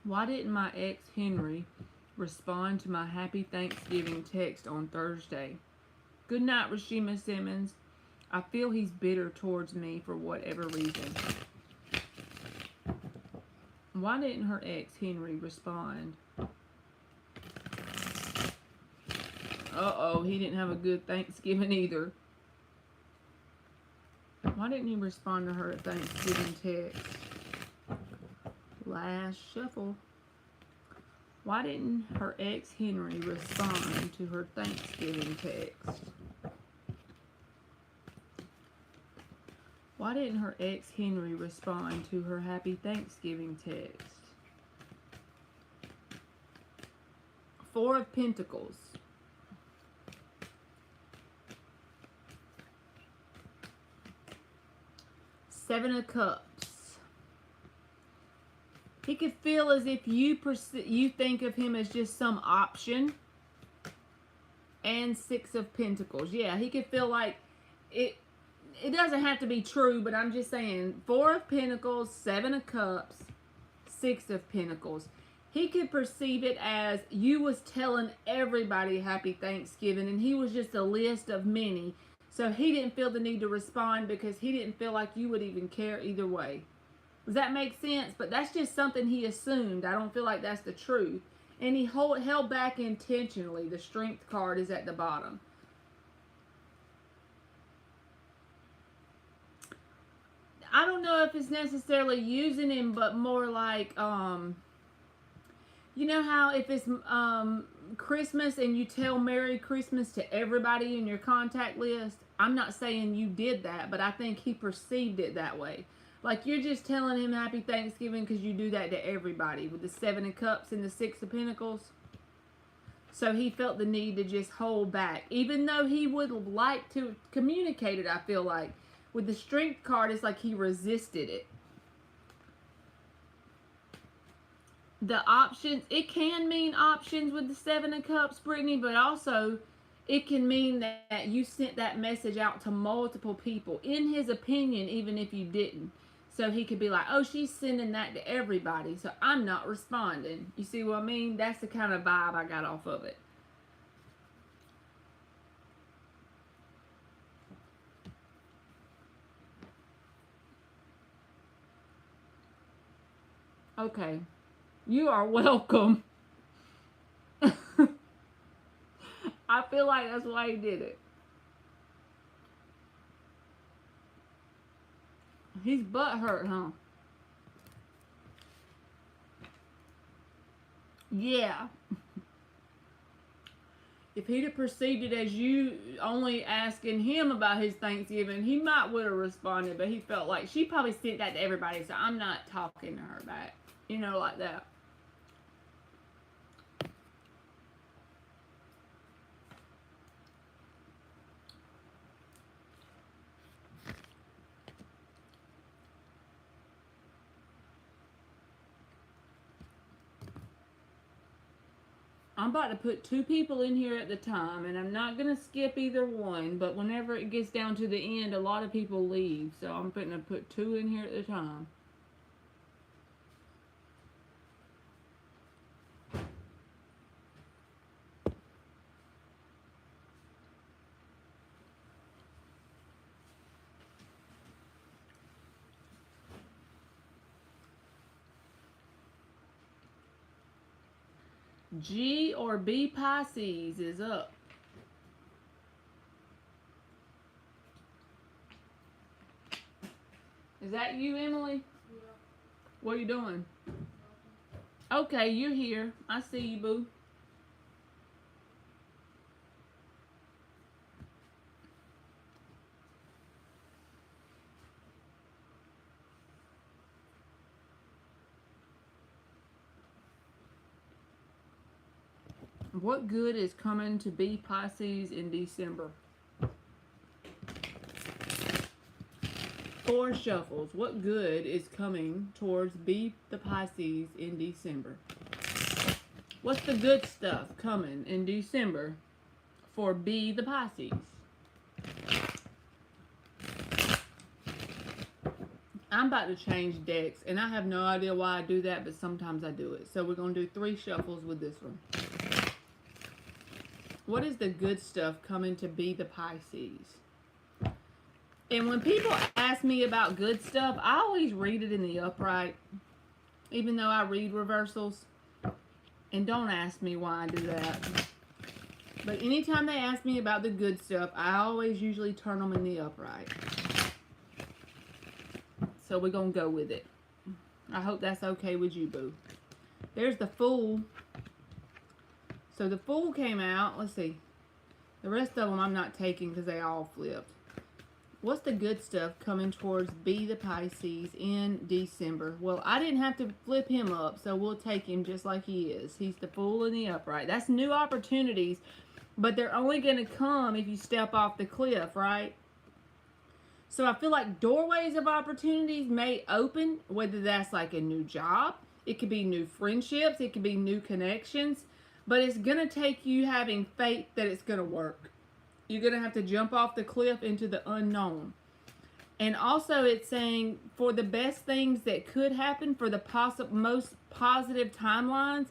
Why didn't my ex, Henry, respond to my Happy Thanksgiving text on Thursday? Good night, Rashima Simmons. I feel he's bitter towards me for whatever reason. Why didn't her ex, Henry, respond? Uh-oh, he didn't have a good Thanksgiving either. Why didn't he respond to her Thanksgiving text? Last shuffle. Why didn't her ex Henry respond to her Thanksgiving text? Why didn't her ex Henry respond to her Happy Thanksgiving text? Four of Pentacles. Seven of Cups. He could feel as if you think of him as just some option. And Six of Pentacles. Yeah, he could feel like it doesn't have to be true, but I'm just saying. Four of Pentacles, Seven of Cups, Six of Pentacles. He could perceive it as you was telling everybody Happy Thanksgiving, and he was just a list of many. So he didn't feel the need to respond because he didn't feel like you would even care either way. Does that make sense? But that's just something he assumed. I don't feel like that's the truth. And he held back intentionally. The Strength card is at the bottom. I don't know if it's necessarily using him, but more like, you know how if it's Christmas and you tell Merry Christmas to everybody in your contact list? I'm not saying you did that, but I think he perceived it that way. Like you're just telling him Happy Thanksgiving because you do that to everybody with the Seven of Cups and the Six of Pentacles. So he felt the need to just hold back. Even though he would like to communicate it, I feel like. With the Strength card, it's like he resisted it. The options, it can mean options with the Seven of Cups, Brittany, but also it can mean that you sent that message out to multiple people, in his opinion, even if you didn't. So he could be like, oh, she's sending that to everybody, so I'm not responding. You see what I mean? That's the kind of vibe I got off of it. Okay. You are welcome. I feel like that's why he did it. He's butthurt, huh? Yeah. If he'd have perceived it as you only asking him about his Thanksgiving, he might would have responded, but he felt like she probably sent that to everybody, so I'm not talking to her back. You know, like that. I'm about to put 2 people in here at the time, and I'm not going to skip either one, but whenever it gets down to the end, a lot of people leave, so I'm going to put 2 in here at the time. G or B Pisces is up. Is that you, Emily? Yeah. What are you doing? Okay, you're here. I see you, boo. What good is coming to B Pisces in December? 4 shuffles. What good is coming towards B the Pisces in December? What's the good stuff coming in December for B the Pisces? I'm about to change decks, and I have no idea why I do that, but sometimes I do it. So we're going to do 3 shuffles with this one. What is the good stuff coming to B the Pisces? And when people ask me about good stuff, I always read it in the upright, even though I read reversals. And don't ask me why I do that. But anytime they ask me about the good stuff, I always usually turn them in the upright. So we're going to go with it. I hope that's okay with you, boo. There's the Fool. So the Fool came out. Let's see. The rest of them I'm not taking because they all flipped. What's the good stuff coming towards B the Pisces in December? Well, I didn't have to flip him up, so we'll take him just like he is. He's the Fool in the upright. That's new opportunities, but they're only going to come if you step off the cliff, right? So I feel like doorways of opportunities may open, whether that's like a new job, it could be new friendships, it could be new connections, but it's going to take you having faith that it's going to work. You're going to have to jump off the cliff into the unknown. And also it's saying for the best things that could happen, for the most positive timelines,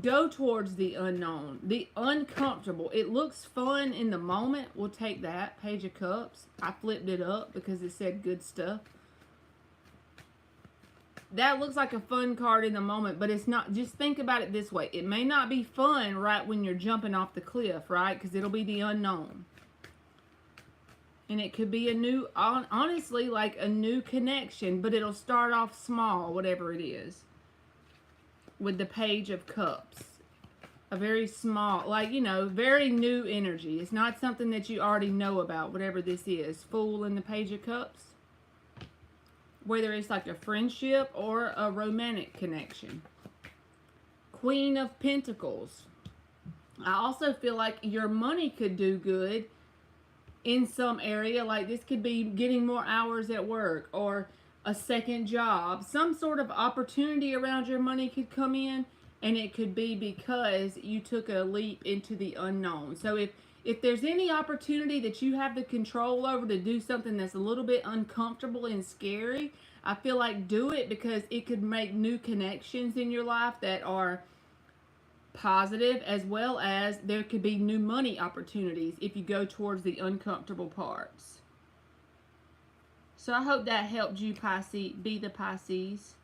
go towards the unknown, the uncomfortable. It looks fun in the moment. We'll take that. Page of Cups. I flipped it up because it said good stuff. That looks like a fun card in the moment, but it's not. Just think about it this way. It may not be fun right when you're jumping off the cliff, right? Because it'll be the unknown. And it could be a new, honestly, like a new connection, but it'll start off small, whatever it is. With the Page of Cups. A very small, like, you know, very new energy. It's not something that you already know about, whatever this is. Fool in the Page of Cups. Whether it's like a friendship or a romantic connection. Queen of Pentacles. I also feel like your money could do good in some area. Like this could be getting more hours at work or a second job. Some sort of opportunity around your money could come in, and it could be because you took a leap into the unknown. So if there's any opportunity that you have the control over to do something that's a little bit uncomfortable and scary, I feel like do it, because it could make new connections in your life that are positive, as well as there could be new money opportunities if you go towards the uncomfortable parts. So I hope that helped you, Pisces, be the Pisces.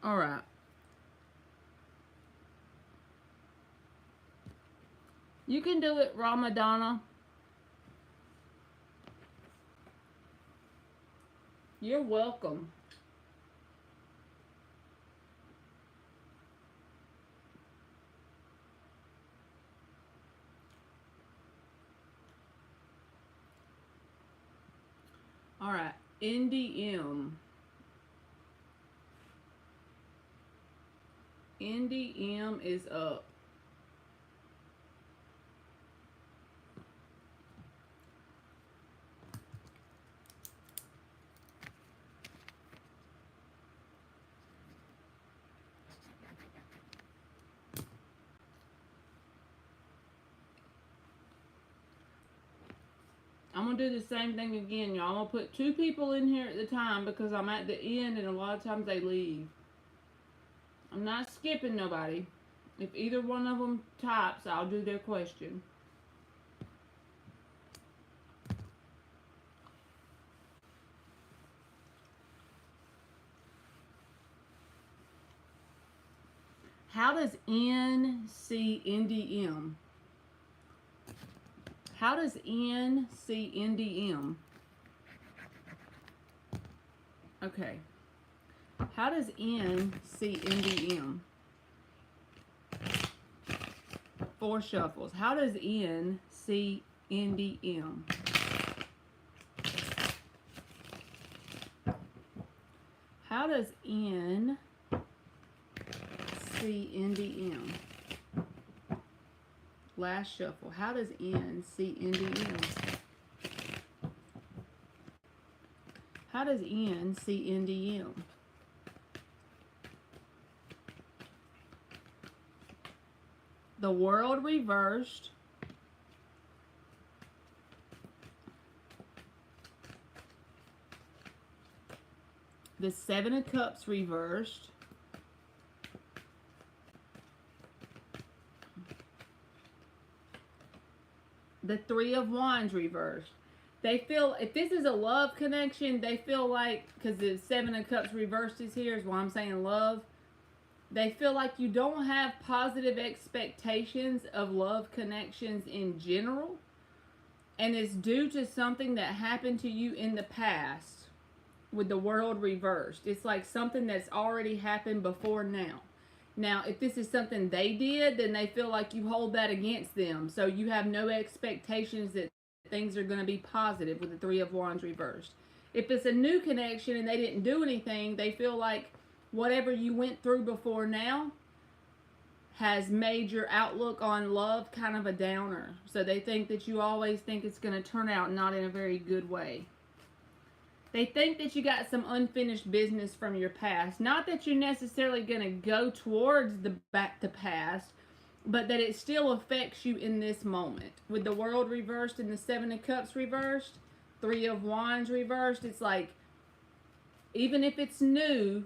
All right. You can do it, Ramadana. You're welcome. All right, NDM. NDM is up. I'm going to do the same thing again, y'all. I'm going to put 2 people in here at the time because I'm at the end and a lot of times they leave. I'm not skipping nobody. If either one of them types, I'll do their question. How does N see NDM? How does N see NDM? Okay. How does N see NDM? 4 shuffles. How does N see NDM? How does N see NDM? Last shuffle. How does N see NDM? How does N see NDM? The World reversed. The 7 of Cups reversed. The 3 of Wands reversed. They feel, if this is a love connection, they feel like, because the 7 of Cups reversed is here, is why I'm saying love. They feel like you don't have positive expectations of love connections in general. And it's due to something that happened to you in the past with the World reversed. It's like something that's already happened before now. Now, if this is something they did, then they feel like you hold that against them. So you have no expectations that things are going to be positive with the 3 of Wands reversed. If it's a new connection and they didn't do anything, they feel like whatever you went through before now has made your outlook on love kind of a downer. So they think that you always think it's going to turn out not in a very good way. They think that you got some unfinished business from your past. Not that you're necessarily going to go towards the back to past, but that it still affects you in this moment. With the World reversed and the 7 of Cups reversed, 3 of Wands reversed, it's like, even if it's new,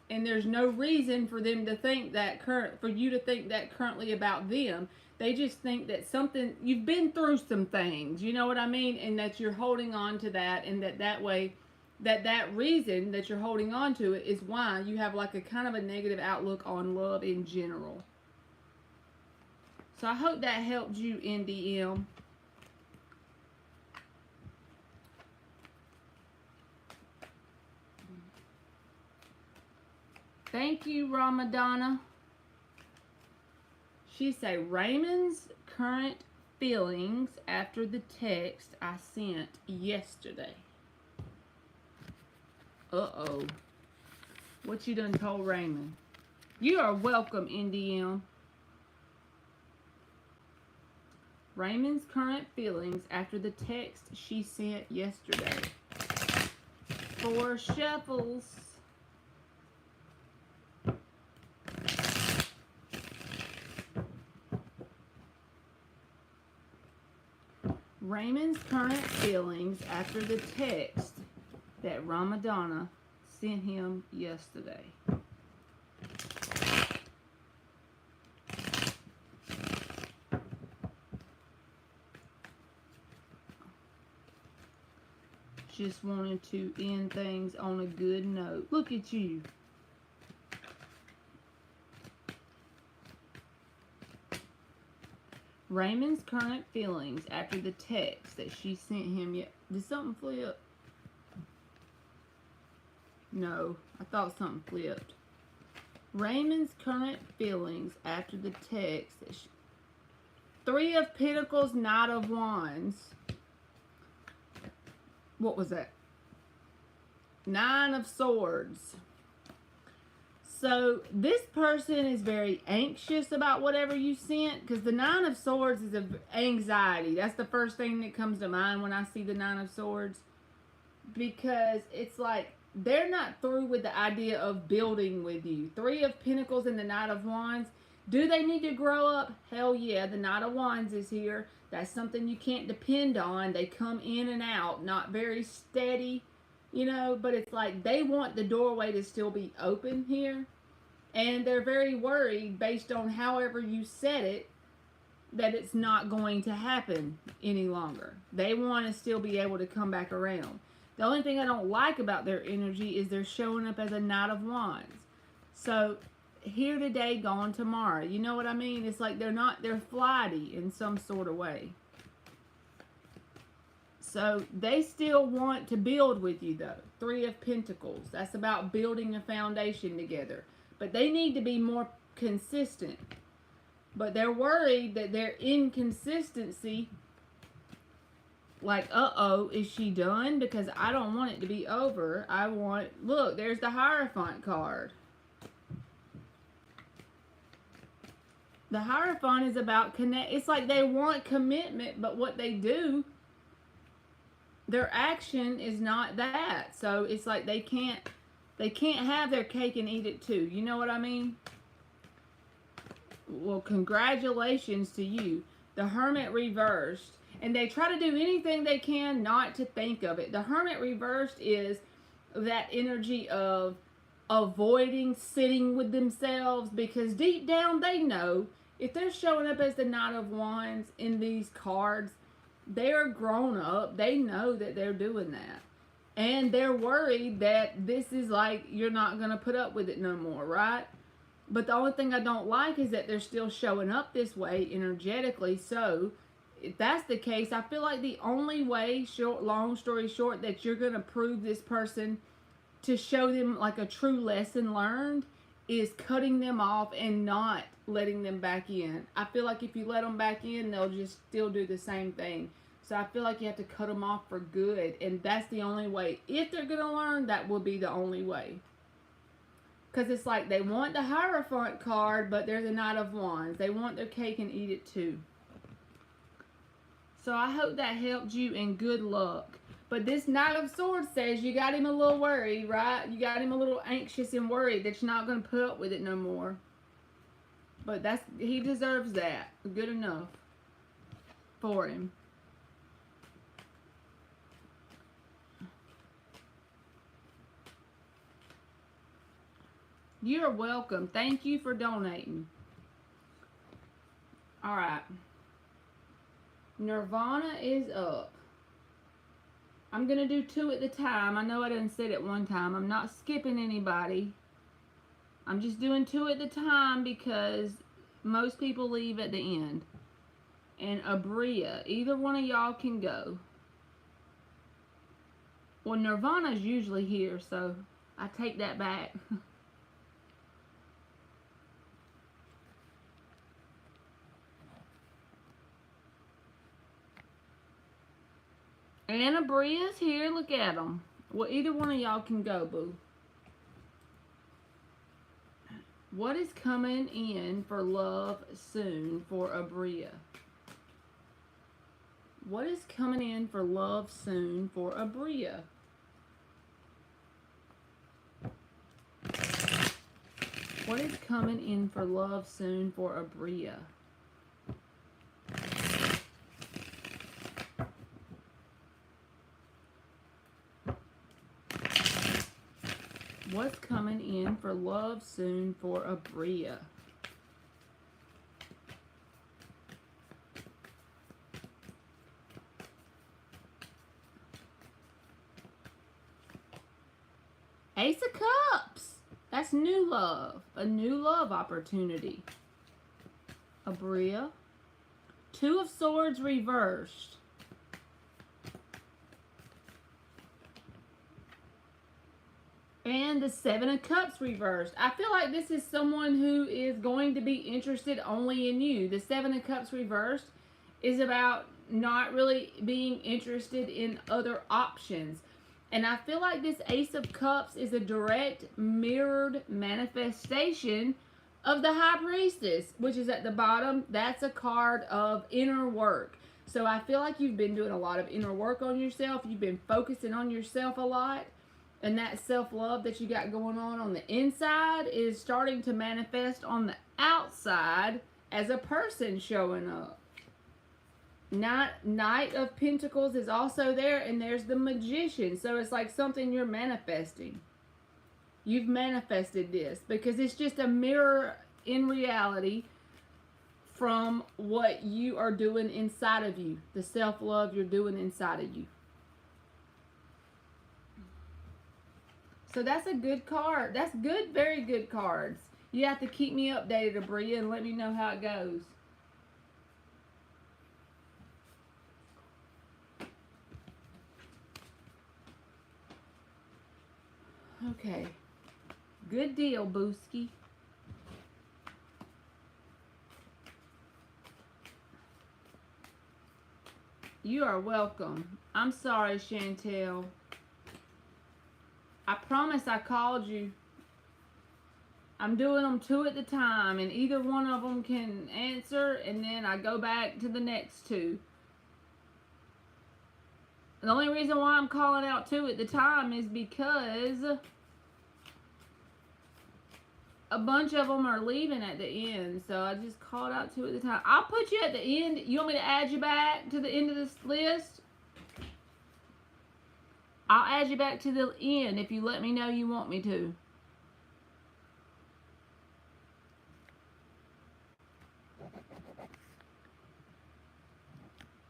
and there's no reason for them to think that for you to think that currently about them. They just think that something, you've been through some things, you know what I mean? And that you're holding on to that, and that way, that reason that you're holding on to it is why you have like a kind of a negative outlook on love in general. So I hope that helped you, NDM. Thank you, Ramadana. She said, Raymond's current feelings after the text I sent yesterday. Uh-oh. What you done told Raymond? You are welcome, NDM. Raymond's current feelings after the text she sent yesterday. 4 shuffles. Raymond's current feelings after the text that Ramadana sent him yesterday. Just wanted to end things on a good note. Look at you. Raymond's current feelings after the text that she sent him. Did something flip? No, I thought something flipped. Raymond's current feelings after the text that she... Three of Pentacles, Knight of Wands. What was that? Nine of Swords. So this person is very anxious about whatever you sent, because the Nine of Swords is anxiety. That's the first thing that comes to mind when I see the Nine of Swords, because it's like they're not through with the idea of building with you. Three of Pentacles and the Knight of Wands. Do they need to grow up? Hell yeah. The Knight of Wands is here. That's something you can't depend on. They come in and out, not very steady. You know, but it's like they want the doorway to still be open here. And they're very worried, based on however you said it, that it's not going to happen any longer. They want to still be able to come back around. The only thing I don't like about their energy is they're showing up as a Knight of Wands. So, here today, gone tomorrow. You know what I mean? It's like they're flighty in some sort of way. So they still want to build with you though. Three of Pentacles. That's about building a foundation together. But they need to be more consistent. But they're worried that their inconsistency, like, uh-oh, is she done? Because I don't want it to be over. I want, look, there's the Hierophant card. The Hierophant is about connect. It's like they want commitment, but what they do, their action is not that. So it's like they can't have their cake and eat it too. You know what I mean? Well, congratulations to you. The Hermit reversed. And they try to do anything they can not to think of it. The Hermit reversed is that energy of avoiding sitting with themselves, because deep down they know if they're showing up as the Knight of Wands in these cards, they're grown up. They know that they're doing that. And they're worried that this is like, you're not going to put up with it no more, right? But the only thing I don't like is that they're still showing up this way energetically. So, if that's the case, I feel like the only way, long story short, that you're going to prove this person to show them like a true lesson learned is cutting them off and not letting them back in. I feel like if you let them back in, they'll just still do the same thing. So I feel like you have to cut them off for good. And that's the only way. If they're going to learn, that will be the only way. Because it's like they want the Hierophant card, but they're the Knight of Wands. They want their cake and eat it too. So I hope that helped you, and good luck. But this Knight of Swords says you got him a little worried, right? You got him a little anxious and worried that you're not going to put up with it no more. But he deserves that. Good enough for him. You're welcome. Thank you for donating. Alright. Nirvana is up. I'm going to do two at a time. I know I didn't say it at one time. I'm not skipping anybody. I'm just doing two at a time because most people leave at the end. And Abria, either one of y'all can go. Well, Nirvana's usually here, so I take that back. And Abria's here. Look at them. Well, either one of y'all can go, boo. What is coming in for love soon for Abria? What is coming in for love soon for Abria? What is coming in for love soon for Abria? What's coming in for love soon for Abria? Ace of Cups. That's new love. A new love opportunity. Abria. Two of Swords reversed. And the Seven of Cups reversed. I feel like this is someone who is going to be interested only in you. The Seven of Cups reversed is about not really being interested in other options. And I feel like this Ace of Cups is a direct mirrored manifestation of the High Priestess, which is at the bottom. That's a card of inner work. So I feel like you've been doing a lot of inner work on yourself. You've been focusing on yourself a lot. And that self-love that you got going on the inside is starting to manifest on the outside as a person showing up. Knight of Pentacles is also there, and there's the Magician. So it's like something you're manifesting. You've manifested this because it's just a mirror in reality from what you are doing inside of you. The self-love you're doing inside of you. So that's a good card. That's good, very good cards. You have to keep me updated, Abria, and let me know how it goes. Okay. Good deal, Booski. You are welcome. I'm sorry, Chantel. I promise I called you. I'm doing them two at a time, and either one of them can answer, and then I go back to the next two. The only reason why I'm calling out two at the time is because a bunch of them are leaving at the end, so I just called out two at the time. I'll put you at the end. You want me to add you back to the end of this list? I'll add you back to the end if you let me know you want me to.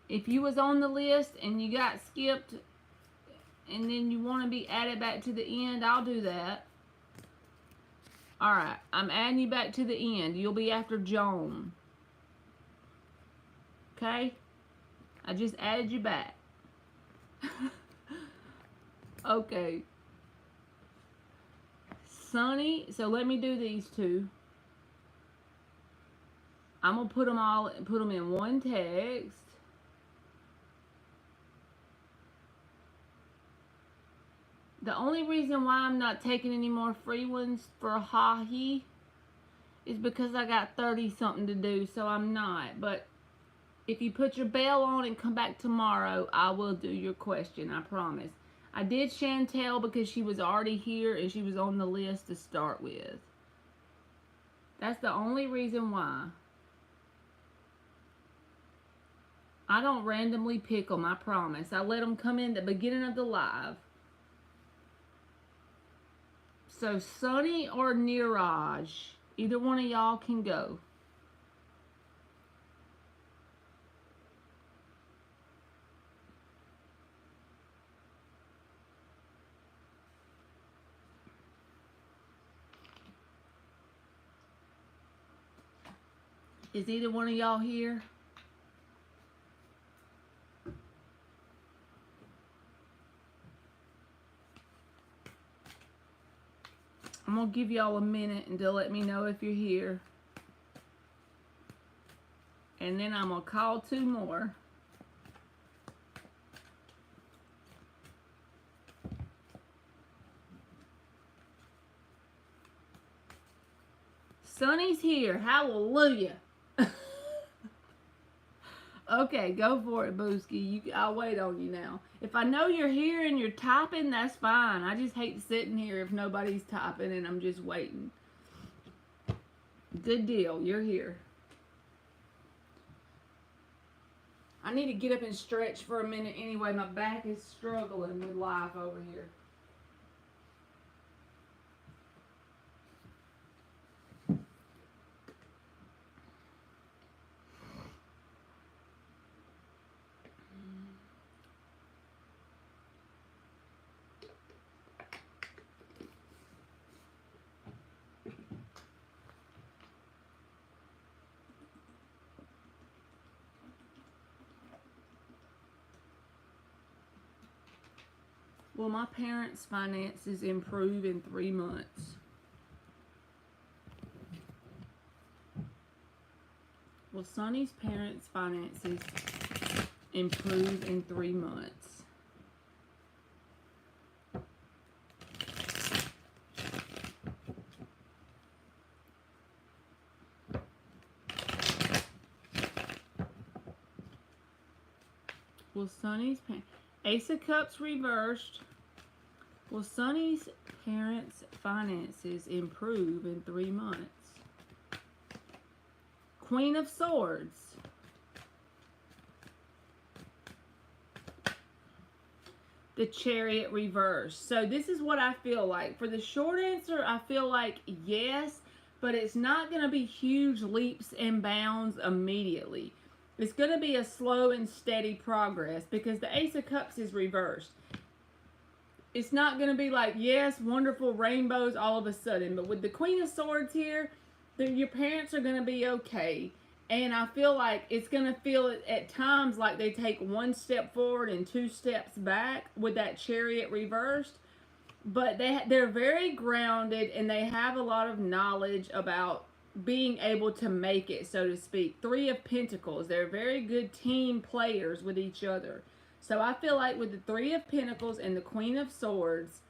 If you was on the list and you got skipped and then you want to be added back to the end, I'll do that. Alright, I'm adding you back to the end. You'll be after Joan. Okay? I just added you back. Okay. Sunny, so let me do these two. I'm going to put them in one text. The only reason why I'm not taking any more free ones for Hahi is because I got 30 something to do, so I'm not. But if you put your bell on and come back tomorrow, I will do your question, I promise. I did Chantel because she was already here and she was on the list to start with. That's the only reason why. I don't randomly pick them, I promise. I let them come in the beginning of the live. So Sunny or Niraj, either one of y'all can go. Is either one of y'all here? I'm going to give y'all a minute and to let me know if you're here. And then I'm going to call two more. Sunny's here. Hallelujah. Okay, go for it, Booski. I'll wait on you now. If I know you're here and you're typing, that's fine. I just hate sitting here if nobody's typing and I'm just waiting. Good deal. You're here. I need to get up and stretch for a minute anyway. My back is struggling with life over here. Will my parents' finances improve in 3 months? Will Sonny's parents' finances improve in 3 months? Will Sonny's Ace of Cups reversed. Will Sonny's parents' finances improve in 3 months? Queen of Swords. The Chariot reversed. So this is what I feel like. For the short answer, I feel like yes, but it's not going to be huge leaps and bounds immediately. It's going to be a slow and steady progress because the Ace of Cups is reversed. It's not going to be like, yes, wonderful rainbows all of a sudden. But with the Queen of Swords here, your parents are going to be okay. And I feel like it's going to feel at times like they take 1 step forward and 2 steps back with that Chariot reversed. But they're very grounded and they have a lot of knowledge about being able to make it, so to speak. 3 of Pentacles. They're very good team players with each other. So I feel like with the 3 of Pentacles and the Queen of Swords,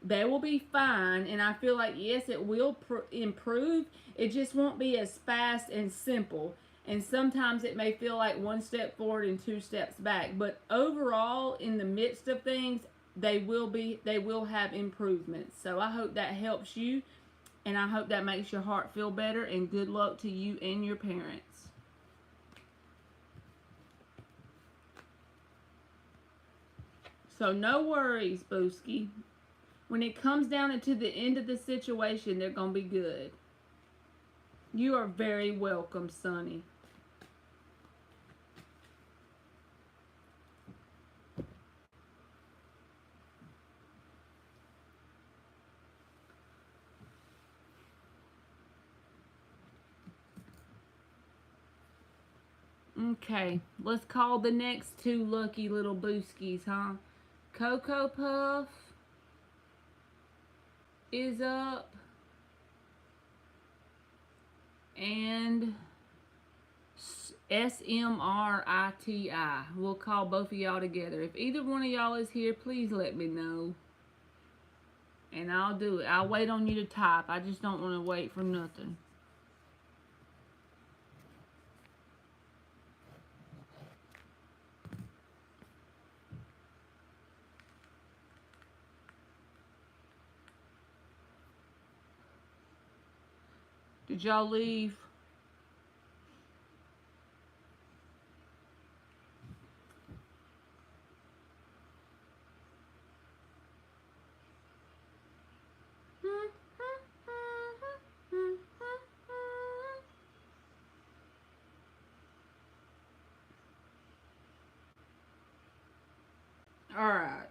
they will be fine. And I feel like, yes, it will improve. It just won't be as fast and simple. And sometimes it may feel like 1 step forward and 2 steps back. But overall, in the midst of things, they will have improvements. So I hope that helps you. And I hope that makes your heart feel better. And good luck to you and your parents. So no worries, Booski. When it comes down into the end of the situation, they're going to be good. You are very welcome, Sonny. Okay, let's call the next 2 lucky little booskies, huh? Cocoa Puff is up. And SMRITI. We'll call both of y'all together. If either one of y'all is here, please let me know. And I'll do it. I'll wait on you to type. I just don't want to wait for nothing. Did y'all leave? All right.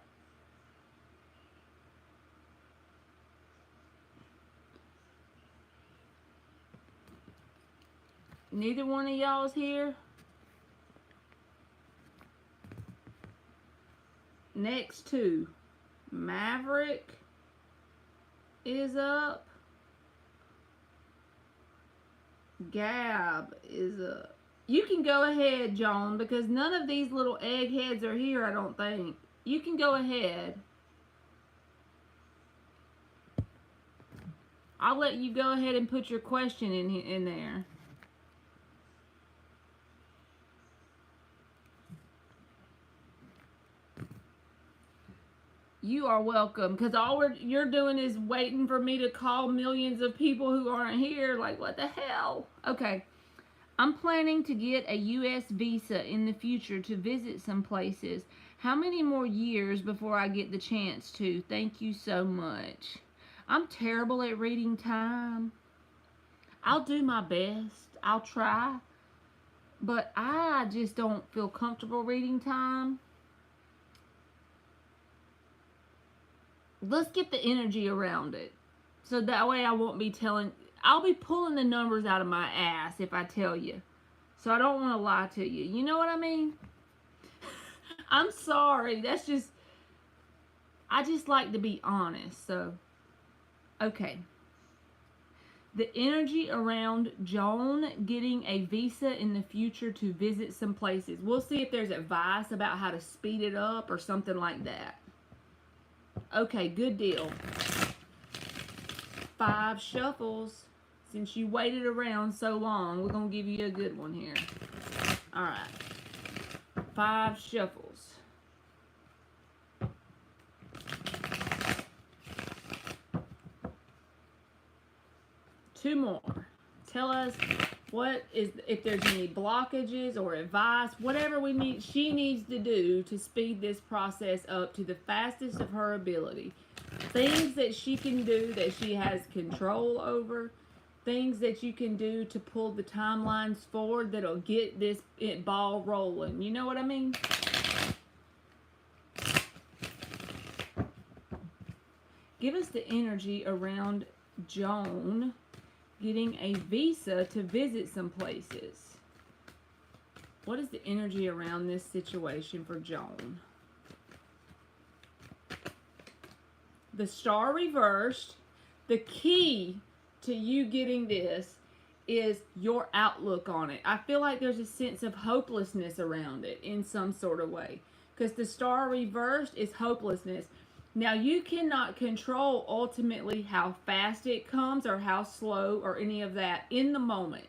Neither one of y'all is here. Next 2. Maverick is up. Gab is up. You can go ahead, Joan, because none of these little eggheads are here, I don't think. You can go ahead. I'll let you go ahead and put your question in there. You are welcome, because all you're doing is waiting for me to call millions of people who aren't here. Like, what the hell? Okay. I'm planning to get a U.S. visa in the future to visit some places. How many more years before I get the chance to? Thank you so much. I'm terrible at reading time. I'll do my best. I'll try. But I just don't feel comfortable reading time. Let's get the energy around it. So that way I won't be I'll be pulling the numbers out of my ass if I tell you. So I don't want to lie to you. You know what I mean? I'm sorry. That's just... I just like to be honest. So, okay. The energy around Joan getting a visa in the future to visit some places. We'll see if there's advice about how to speed it up or something like that. Okay, good deal. 5 shuffles. Since you waited around so long, we're going to give you a good one here. Alright. 5 shuffles. Two more. Tell us what is, if there's any blockages or advice, whatever she needs to do to speed this process up to the fastest of her ability. Things that she can do that she has control over. Things that you can do to pull the timelines forward that'll get this ball rolling. You know what I mean? Give us the energy around Joan getting a visa to visit some places. What is the energy around this situation for Joan? The star reversed. The key to you getting this is your outlook on it. I feel like there's a sense of hopelessness around it in some sort of way. Because the star reversed is hopelessness. Now, you cannot control ultimately how fast it comes or how slow or any of that in the moment.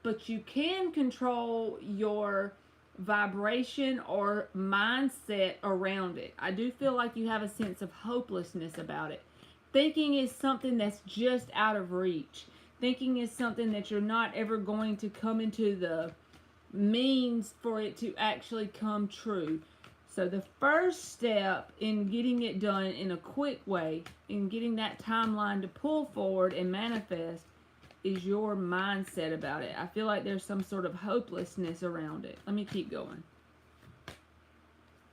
But you can control your vibration or mindset around it. I do feel like you have a sense of hopelessness about it. Thinking is something that's just out of reach. Thinking is something that you're not ever going to come into the means for it to actually come true. So the first step in getting it done in a quick way, in getting that timeline to pull forward and manifest, is your mindset about it. I feel like there's some sort of hopelessness around it. Let me keep going.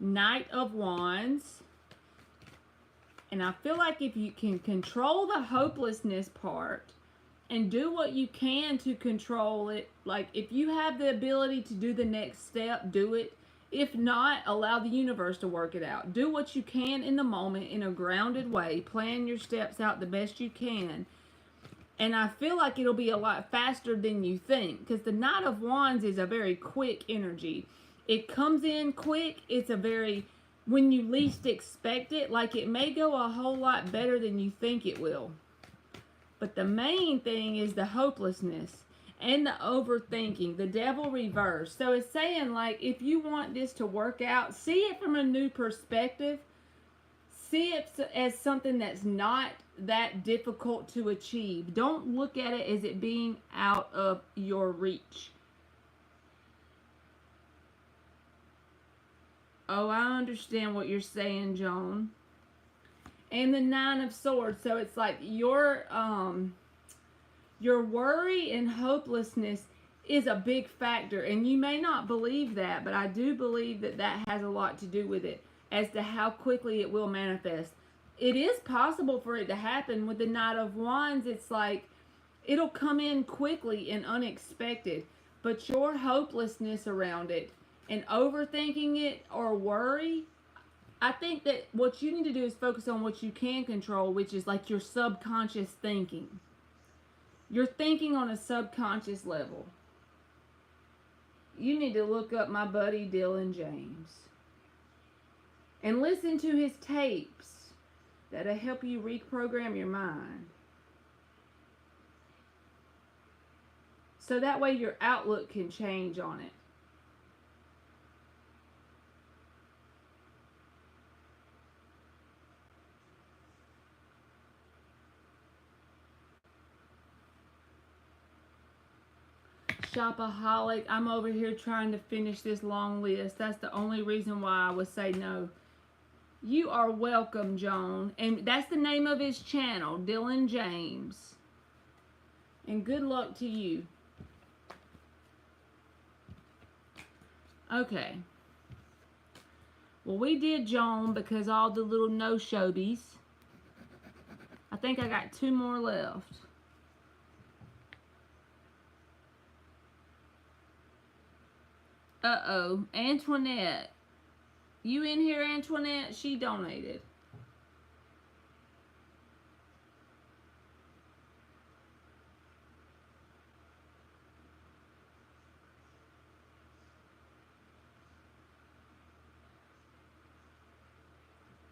Knight of Wands. And I feel like if you can control the hopelessness part and do what you can to control it, like if you have the ability to do the next step, do it. If not, allow the universe to work it out. Do what you can in the moment in a grounded way. Plan your steps out the best you can. And I feel like it'll be a lot faster than you think. Because the Knight of Wands is a very quick energy. It comes in quick. It's a very, when you least expect it, like it may go a whole lot better than you think it will. But the main thing is the hopelessness. And the overthinking, the devil reverse. So it's saying, like, if you want this to work out, see it from a new perspective. See it as something that's not that difficult to achieve. Don't look at it as it being out of your reach. Oh, I understand what you're saying, Joan. And the Nine of Swords. So it's like your worry and hopelessness is a big factor, and you may not believe that, but I do believe that that has a lot to do with it as to how quickly it will manifest. It is possible for it to happen. With the Knight of Wands, it's like it'll come in quickly and unexpected, but your hopelessness around it and overthinking it or worry, I think that what you need to do is focus on what you can control, which is like your subconscious thinking. You're thinking on a subconscious level. You need to look up my buddy Dylan James and listen to his tapes. That'll help you reprogram your mind. So that way your outlook can change on it. Shopaholic, I'm over here trying to finish this long list. That's the only reason why I would say no. You are welcome, Joan. And that's the name of his channel, Dylan James. And good luck to you. Okay. Well, we did Joan because all the little no-shobies. I think I got 2 more left. Uh-oh. Antoinette. You in here, Antoinette? She donated.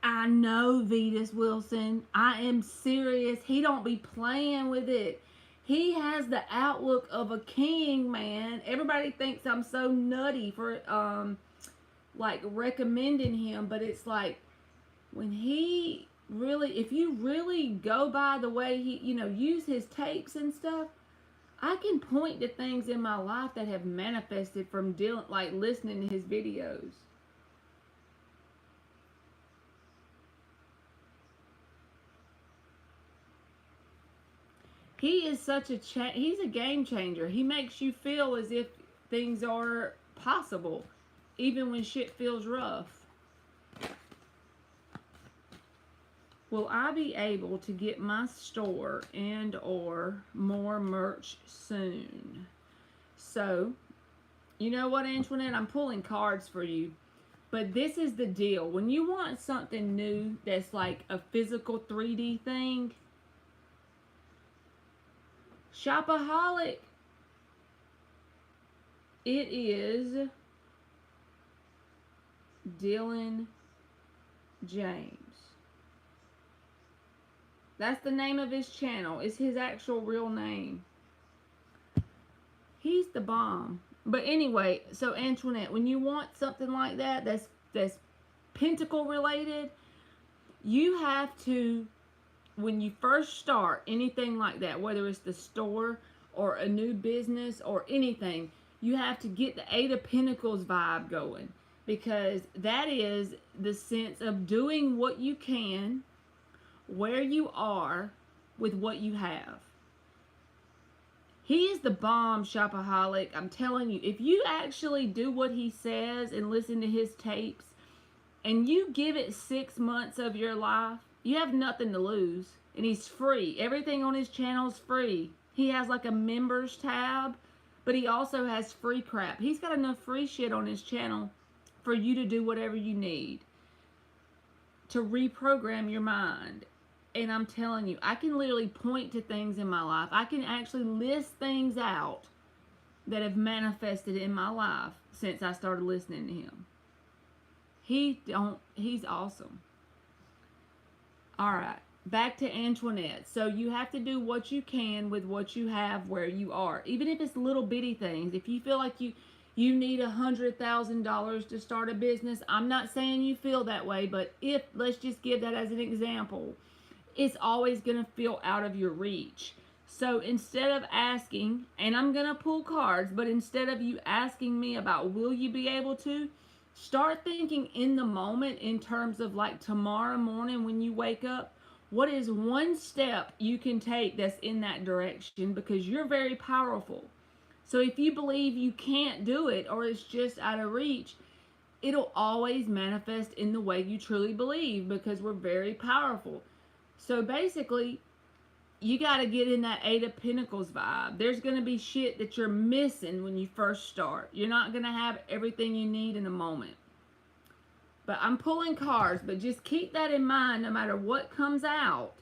I know, Vetus Wilson. I am serious. He don't be playing with it. He has the outlook of a king, man. Everybody thinks I'm so nutty for like recommending him, but it's like when he really, if you really go by the way he, use his tapes and stuff, I can point to things in my life that have manifested from like listening to his videos. He is such a he's a game changer. He makes you feel as if things are possible, even when shit feels rough. Will I be able to get my store and or more merch soon? So, you know what, Antoinette? I'm pulling cards for you. But this is the deal. When you want something new that's like a physical 3D thing, Shopaholic, it is Dylan James. That's the name of his channel. It's his actual real name. He's the bomb. But anyway, so Antoinette, when you want something like that, that's pentacle related, you have to, when you first start anything like that, whether it's the store or a new business or anything, you have to get the Eight of Pentacles vibe going, because that is the sense of doing what you can, where you are, with what you have. He is the bomb, Shopaholic. I'm telling you, if you actually do what he says and listen to his tapes, and you give it 6 months of your life, you have nothing to lose. And he's free. Everything on his channel is free. He has like a members tab, but he also has free crap. He's got enough free shit on his channel for you to do whatever you need to reprogram your mind. And I'm telling you, I can literally point to things in my life. I can actually list things out that have manifested in my life since I started listening to him. He's awesome. All right, back to Antoinette. So you have to do what you can with what you have where you are. Even if it's little bitty things. If you feel like you need $100,000 to start a business, I'm not saying you feel that way, but let's just give that as an example. It's always going to feel out of your reach. So instead of asking, and I'm going to pull cards, but instead of you asking me about will you be able to, start thinking in the moment in terms of like tomorrow morning when you wake up, what is one step you can take that's in that direction, because you're very powerful. So if you believe you can't do it or it's just out of reach, it'll always manifest in the way you truly believe, because we're very powerful. So basically, you got to get in that Eight of Pentacles vibe. There's going to be shit that you're missing when you first start. You're not going to have everything you need in a moment. But I'm pulling cards, but just keep that in mind no matter what comes out.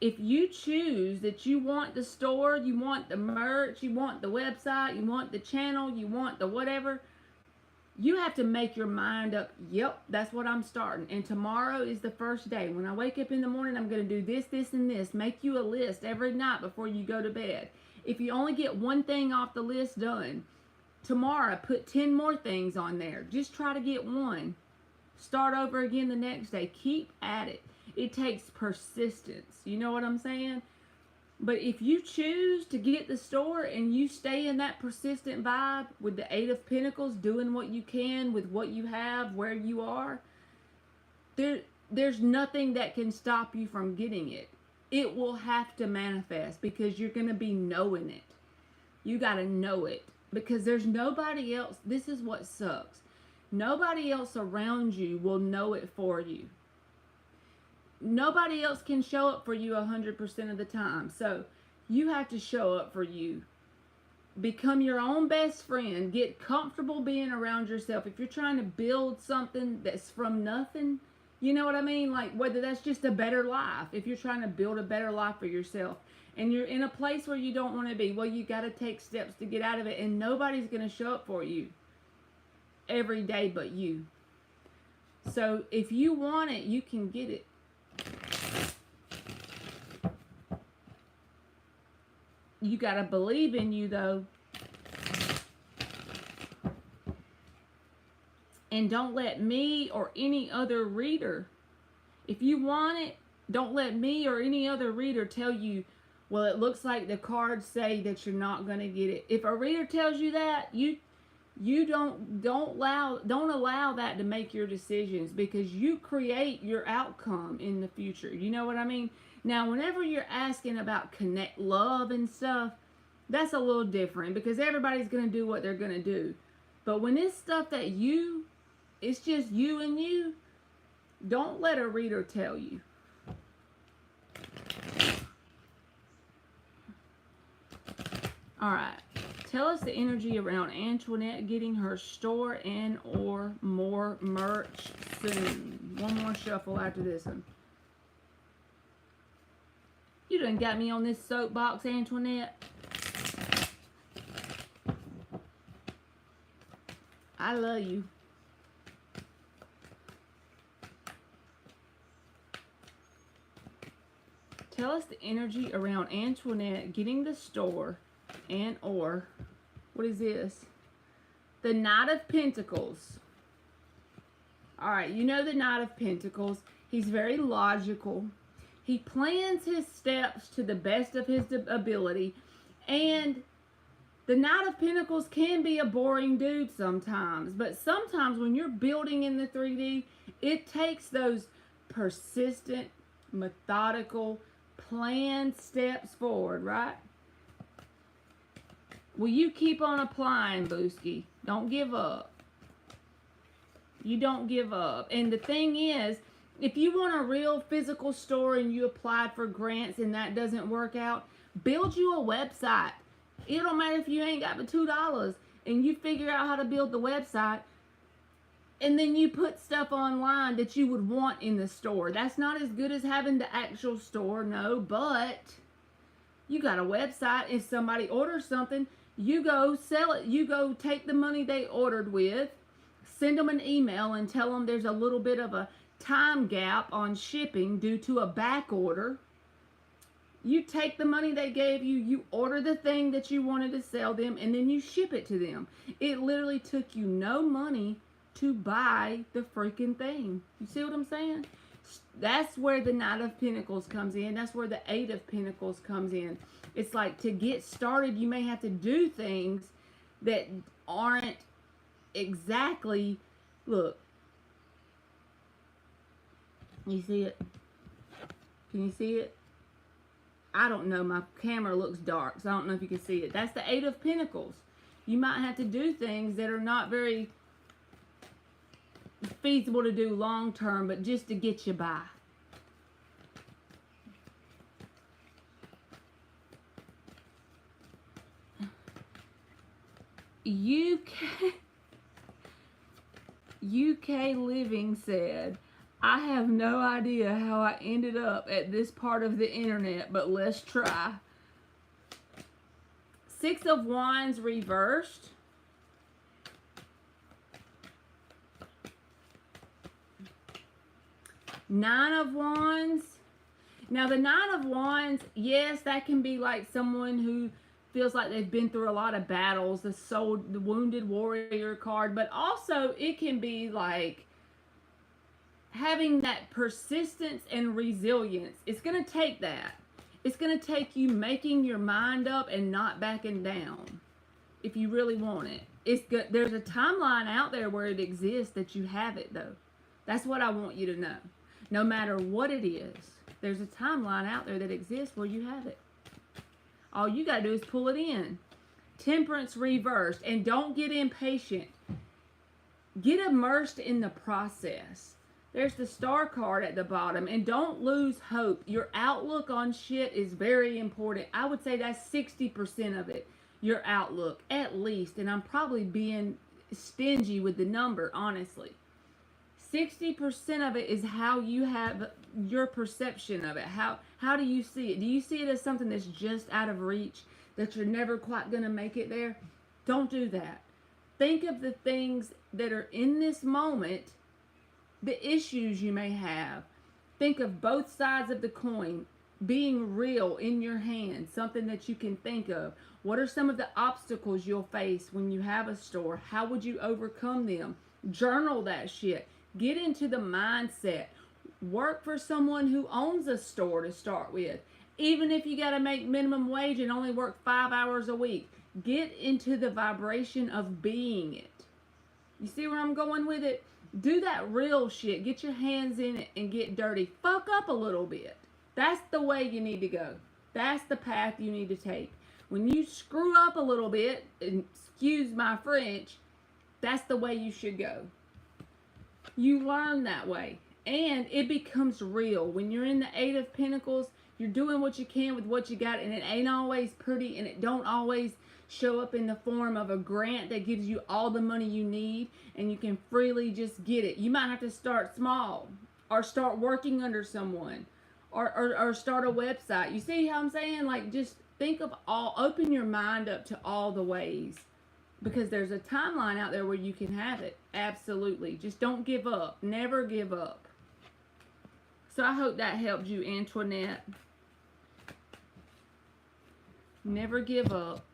If you choose that you want the store, you want the merch, you want the website, you want the channel, you want the whatever, you have to make your mind up, yep, that's what I'm starting. And tomorrow is the first day. When I wake up in the morning, I'm going to do this, this, and this. Make you a list every night before you go to bed. If you only get one thing off the list done, tomorrow put 10 more things on there. Just try to get one. Start over again the next day. Keep at it. It takes persistence. You know what I'm saying? But if you choose to get the store and you stay in that persistent vibe with the Eight of Pentacles, doing what you can with what you have, where you are, there's nothing that can stop you from getting it. It will have to manifest because you're going to be knowing it. You got to know it because there's nobody else. This is what sucks. Nobody else around you will know it for you. Nobody else can show up for you 100% of the time. So you have to show up for you. Become your own best friend. Get comfortable being around yourself. If you're trying to build something that's from nothing, you know what I mean? Like whether that's just a better life. If you're trying to build a better life for yourself and you're in a place where you don't want to be, well, you got to take steps to get out of it. And nobody's going to show up for you every day but you. So if you want it, you can get it. You got to believe in you, though. And don't let me or any other reader, if you want it, don't let me or any other reader tell you, well, it looks like the cards say that you're not going to get it. If a reader tells you that, you don't allow that to make your decisions, because you create your outcome in the future. You know what I mean? Now, whenever you're asking about connect love and stuff, that's a little different, because everybody's going to do what they're going to do. But when it's stuff that it's just you and you, don't let a reader tell you. All right. Tell us the energy around Antoinette getting her store and or more merch soon. One more shuffle after this one. You done got me on this soapbox, Antoinette. I love you. Tell us the energy around Antoinette getting the store and or, what is this? The Knight of Pentacles. Alright, you know the Knight of Pentacles. He's very logical. He plans his steps to the best of his ability. And the Knight of Pentacles can be a boring dude sometimes. But sometimes when you're building in the 3D, it takes those persistent, methodical, planned steps forward, right? Well, you keep on applying, Booski. Don't give up. You don't give up. And the thing is, if you want a real physical store and you applied for grants and that doesn't work out, build you a website. It don't matter if you ain't got but $2 and you figure out how to build the website, and then you put stuff online that you would want in the store. That's not as good as having the actual store, no, but you got a website. If somebody orders something, you go sell it. You go take the money they ordered with, send them an email and tell them there's a little bit of a time gap on shipping due to a back order. You take the money they gave you, you order the thing that you wanted to sell them, and then you ship it to them. It literally took you no money to buy the freaking thing. You see what I'm saying? That's where the Knight of Pentacles comes in. That's where the Eight of Pentacles comes in. It's like, to get started, you may have to do things that aren't exactly, look. You see it? Can you see it? I don't know. My camera looks dark, so I don't know if you can see it. That's the Eight of Pentacles. You might have to do things that are not very feasible to do long term, but just to get you by. UK Living said, I have no idea how I ended up at this part of the internet, but let's try. Six of Wands reversed. Nine of Wands. Now the Nine of Wands, yes, that can be like someone who feels like they've been through a lot of battles, the wounded warrior card, but also it can be like having that persistence and resilience. It's going to take that. It's going to take you making your mind up and not backing down if you really want it. It's good. There's a timeline out there where it exists that you have it, though. That's what I want you to know. No matter what it is, there's a timeline out there that exists where you have it. All you got to do is pull it in. Temperance reversed. And don't get impatient. Get immersed in the process. There's the Star card at the bottom. And don't lose hope. Your outlook on shit is very important. I would say that's 60% of it. Your outlook, at least. And I'm probably being stingy with the number, honestly. 60% of it is how you have your perception of it. How do you see it? Do you see it as something that's just out of reach, that you're never quite going to make it there? Don't do that. Think of the things that are in this moment the issues you may have. Think of both sides of the coin being real in your hand, something that you can think of. What are some of the obstacles you'll face when you have a store? How would you overcome them? Journal that shit. Get into the mindset. Work for someone who owns a store to start with. Even if you got to make minimum wage and only work 5 hours a week, get into the vibration of being it. You see where I'm going with it? Do that real shit. Get your hands in it and get dirty. Fuck up a little bit. That's the way you need to go. That's the path you need to take. When you screw up a little bit, and excuse my French, that's the way you should go. You learn that way. And it becomes real. When you're in the Eight of Pentacles, you're doing what you can with what you got, and it ain't always pretty, and it don't always show up in the form of a grant that gives you all the money you need, and you can freely just get it. You might have to start small, or start working under someone, or start a website. You see how I'm saying? Like, just think of all, open your mind up to all the ways, because there's a timeline out there where you can have it. Absolutely. Just don't give up. Never give up. So I hope that helped you, Antoinette. Never give up.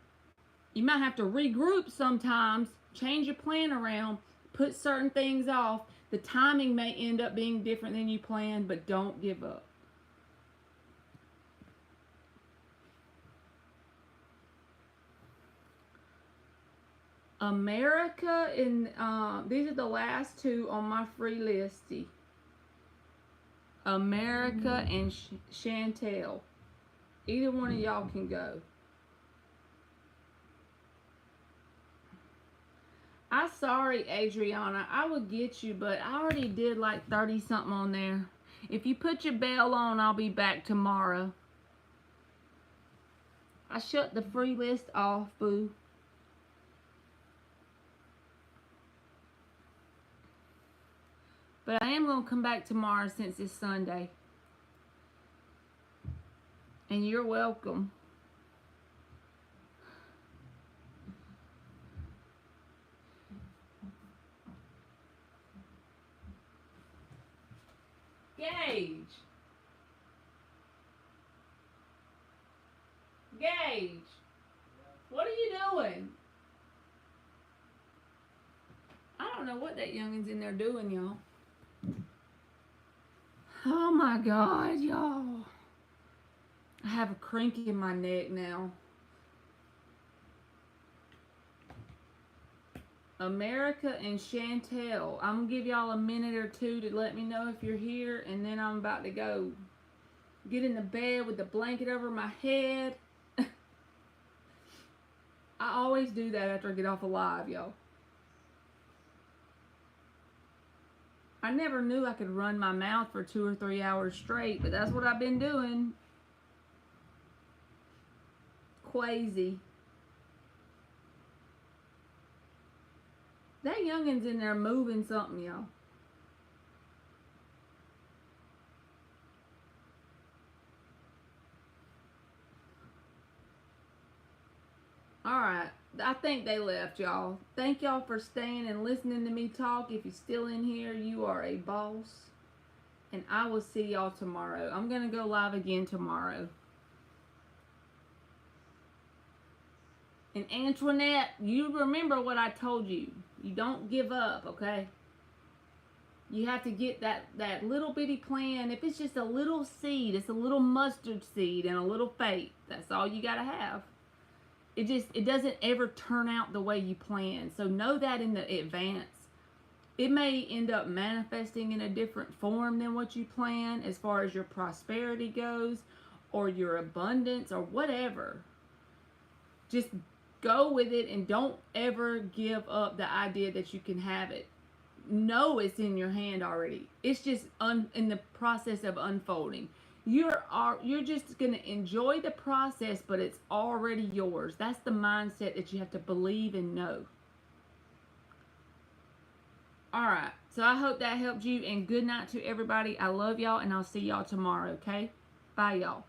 You might have to regroup sometimes, change your plan around, put certain things off. The timing may end up being different than you planned, but don't give up. America, and these are the last two on my free listy. America and Chantel. Either one of y'all can go. I'm sorry, Adriana. I would get you, but I already did like 30 something on there. If you put your bell on, I'll be back tomorrow. I shut the free list off, boo. But I am going to come back tomorrow since it's Sunday. And you're welcome. Gage. Gage. What are you doing? I don't know what that youngin's in there doing, y'all. Oh my God, y'all. I have a crank in my neck now. America and Chantel. I'm going to give y'all a minute or two to let me know if you're here, and then I'm about to go get in the bed with the blanket over my head. I always do that after I get off a live, y'all. I never knew I could run my mouth for 2 or 3 hours straight, but that's what I've been doing. Crazy. That youngin's in there moving something, y'all. Alright, I think they left, y'all. Thank y'all for staying and listening to me talk. If you're still in here, you are a boss. And I will see y'all tomorrow. I'm going to go live again tomorrow. And Antoinette, you remember what I told you. You don't give up, okay? You have to get that little bitty plan. If it's just a little seed, it's a little mustard seed and a little faith. That's all you got to have. It doesn't ever turn out the way you plan. So know that in the advance. It may end up manifesting in a different form than what you plan as far as your prosperity goes or your abundance or whatever. Just go with it and don't ever give up the idea that you can have it. Know it's in your hand already. It's just in the process of unfolding. You're just going to enjoy the process, but it's already yours. That's the mindset that you have to believe and know. Alright, so I hope that helped you, and good night to everybody. I love y'all, and I'll see y'all tomorrow, okay? Bye, y'all.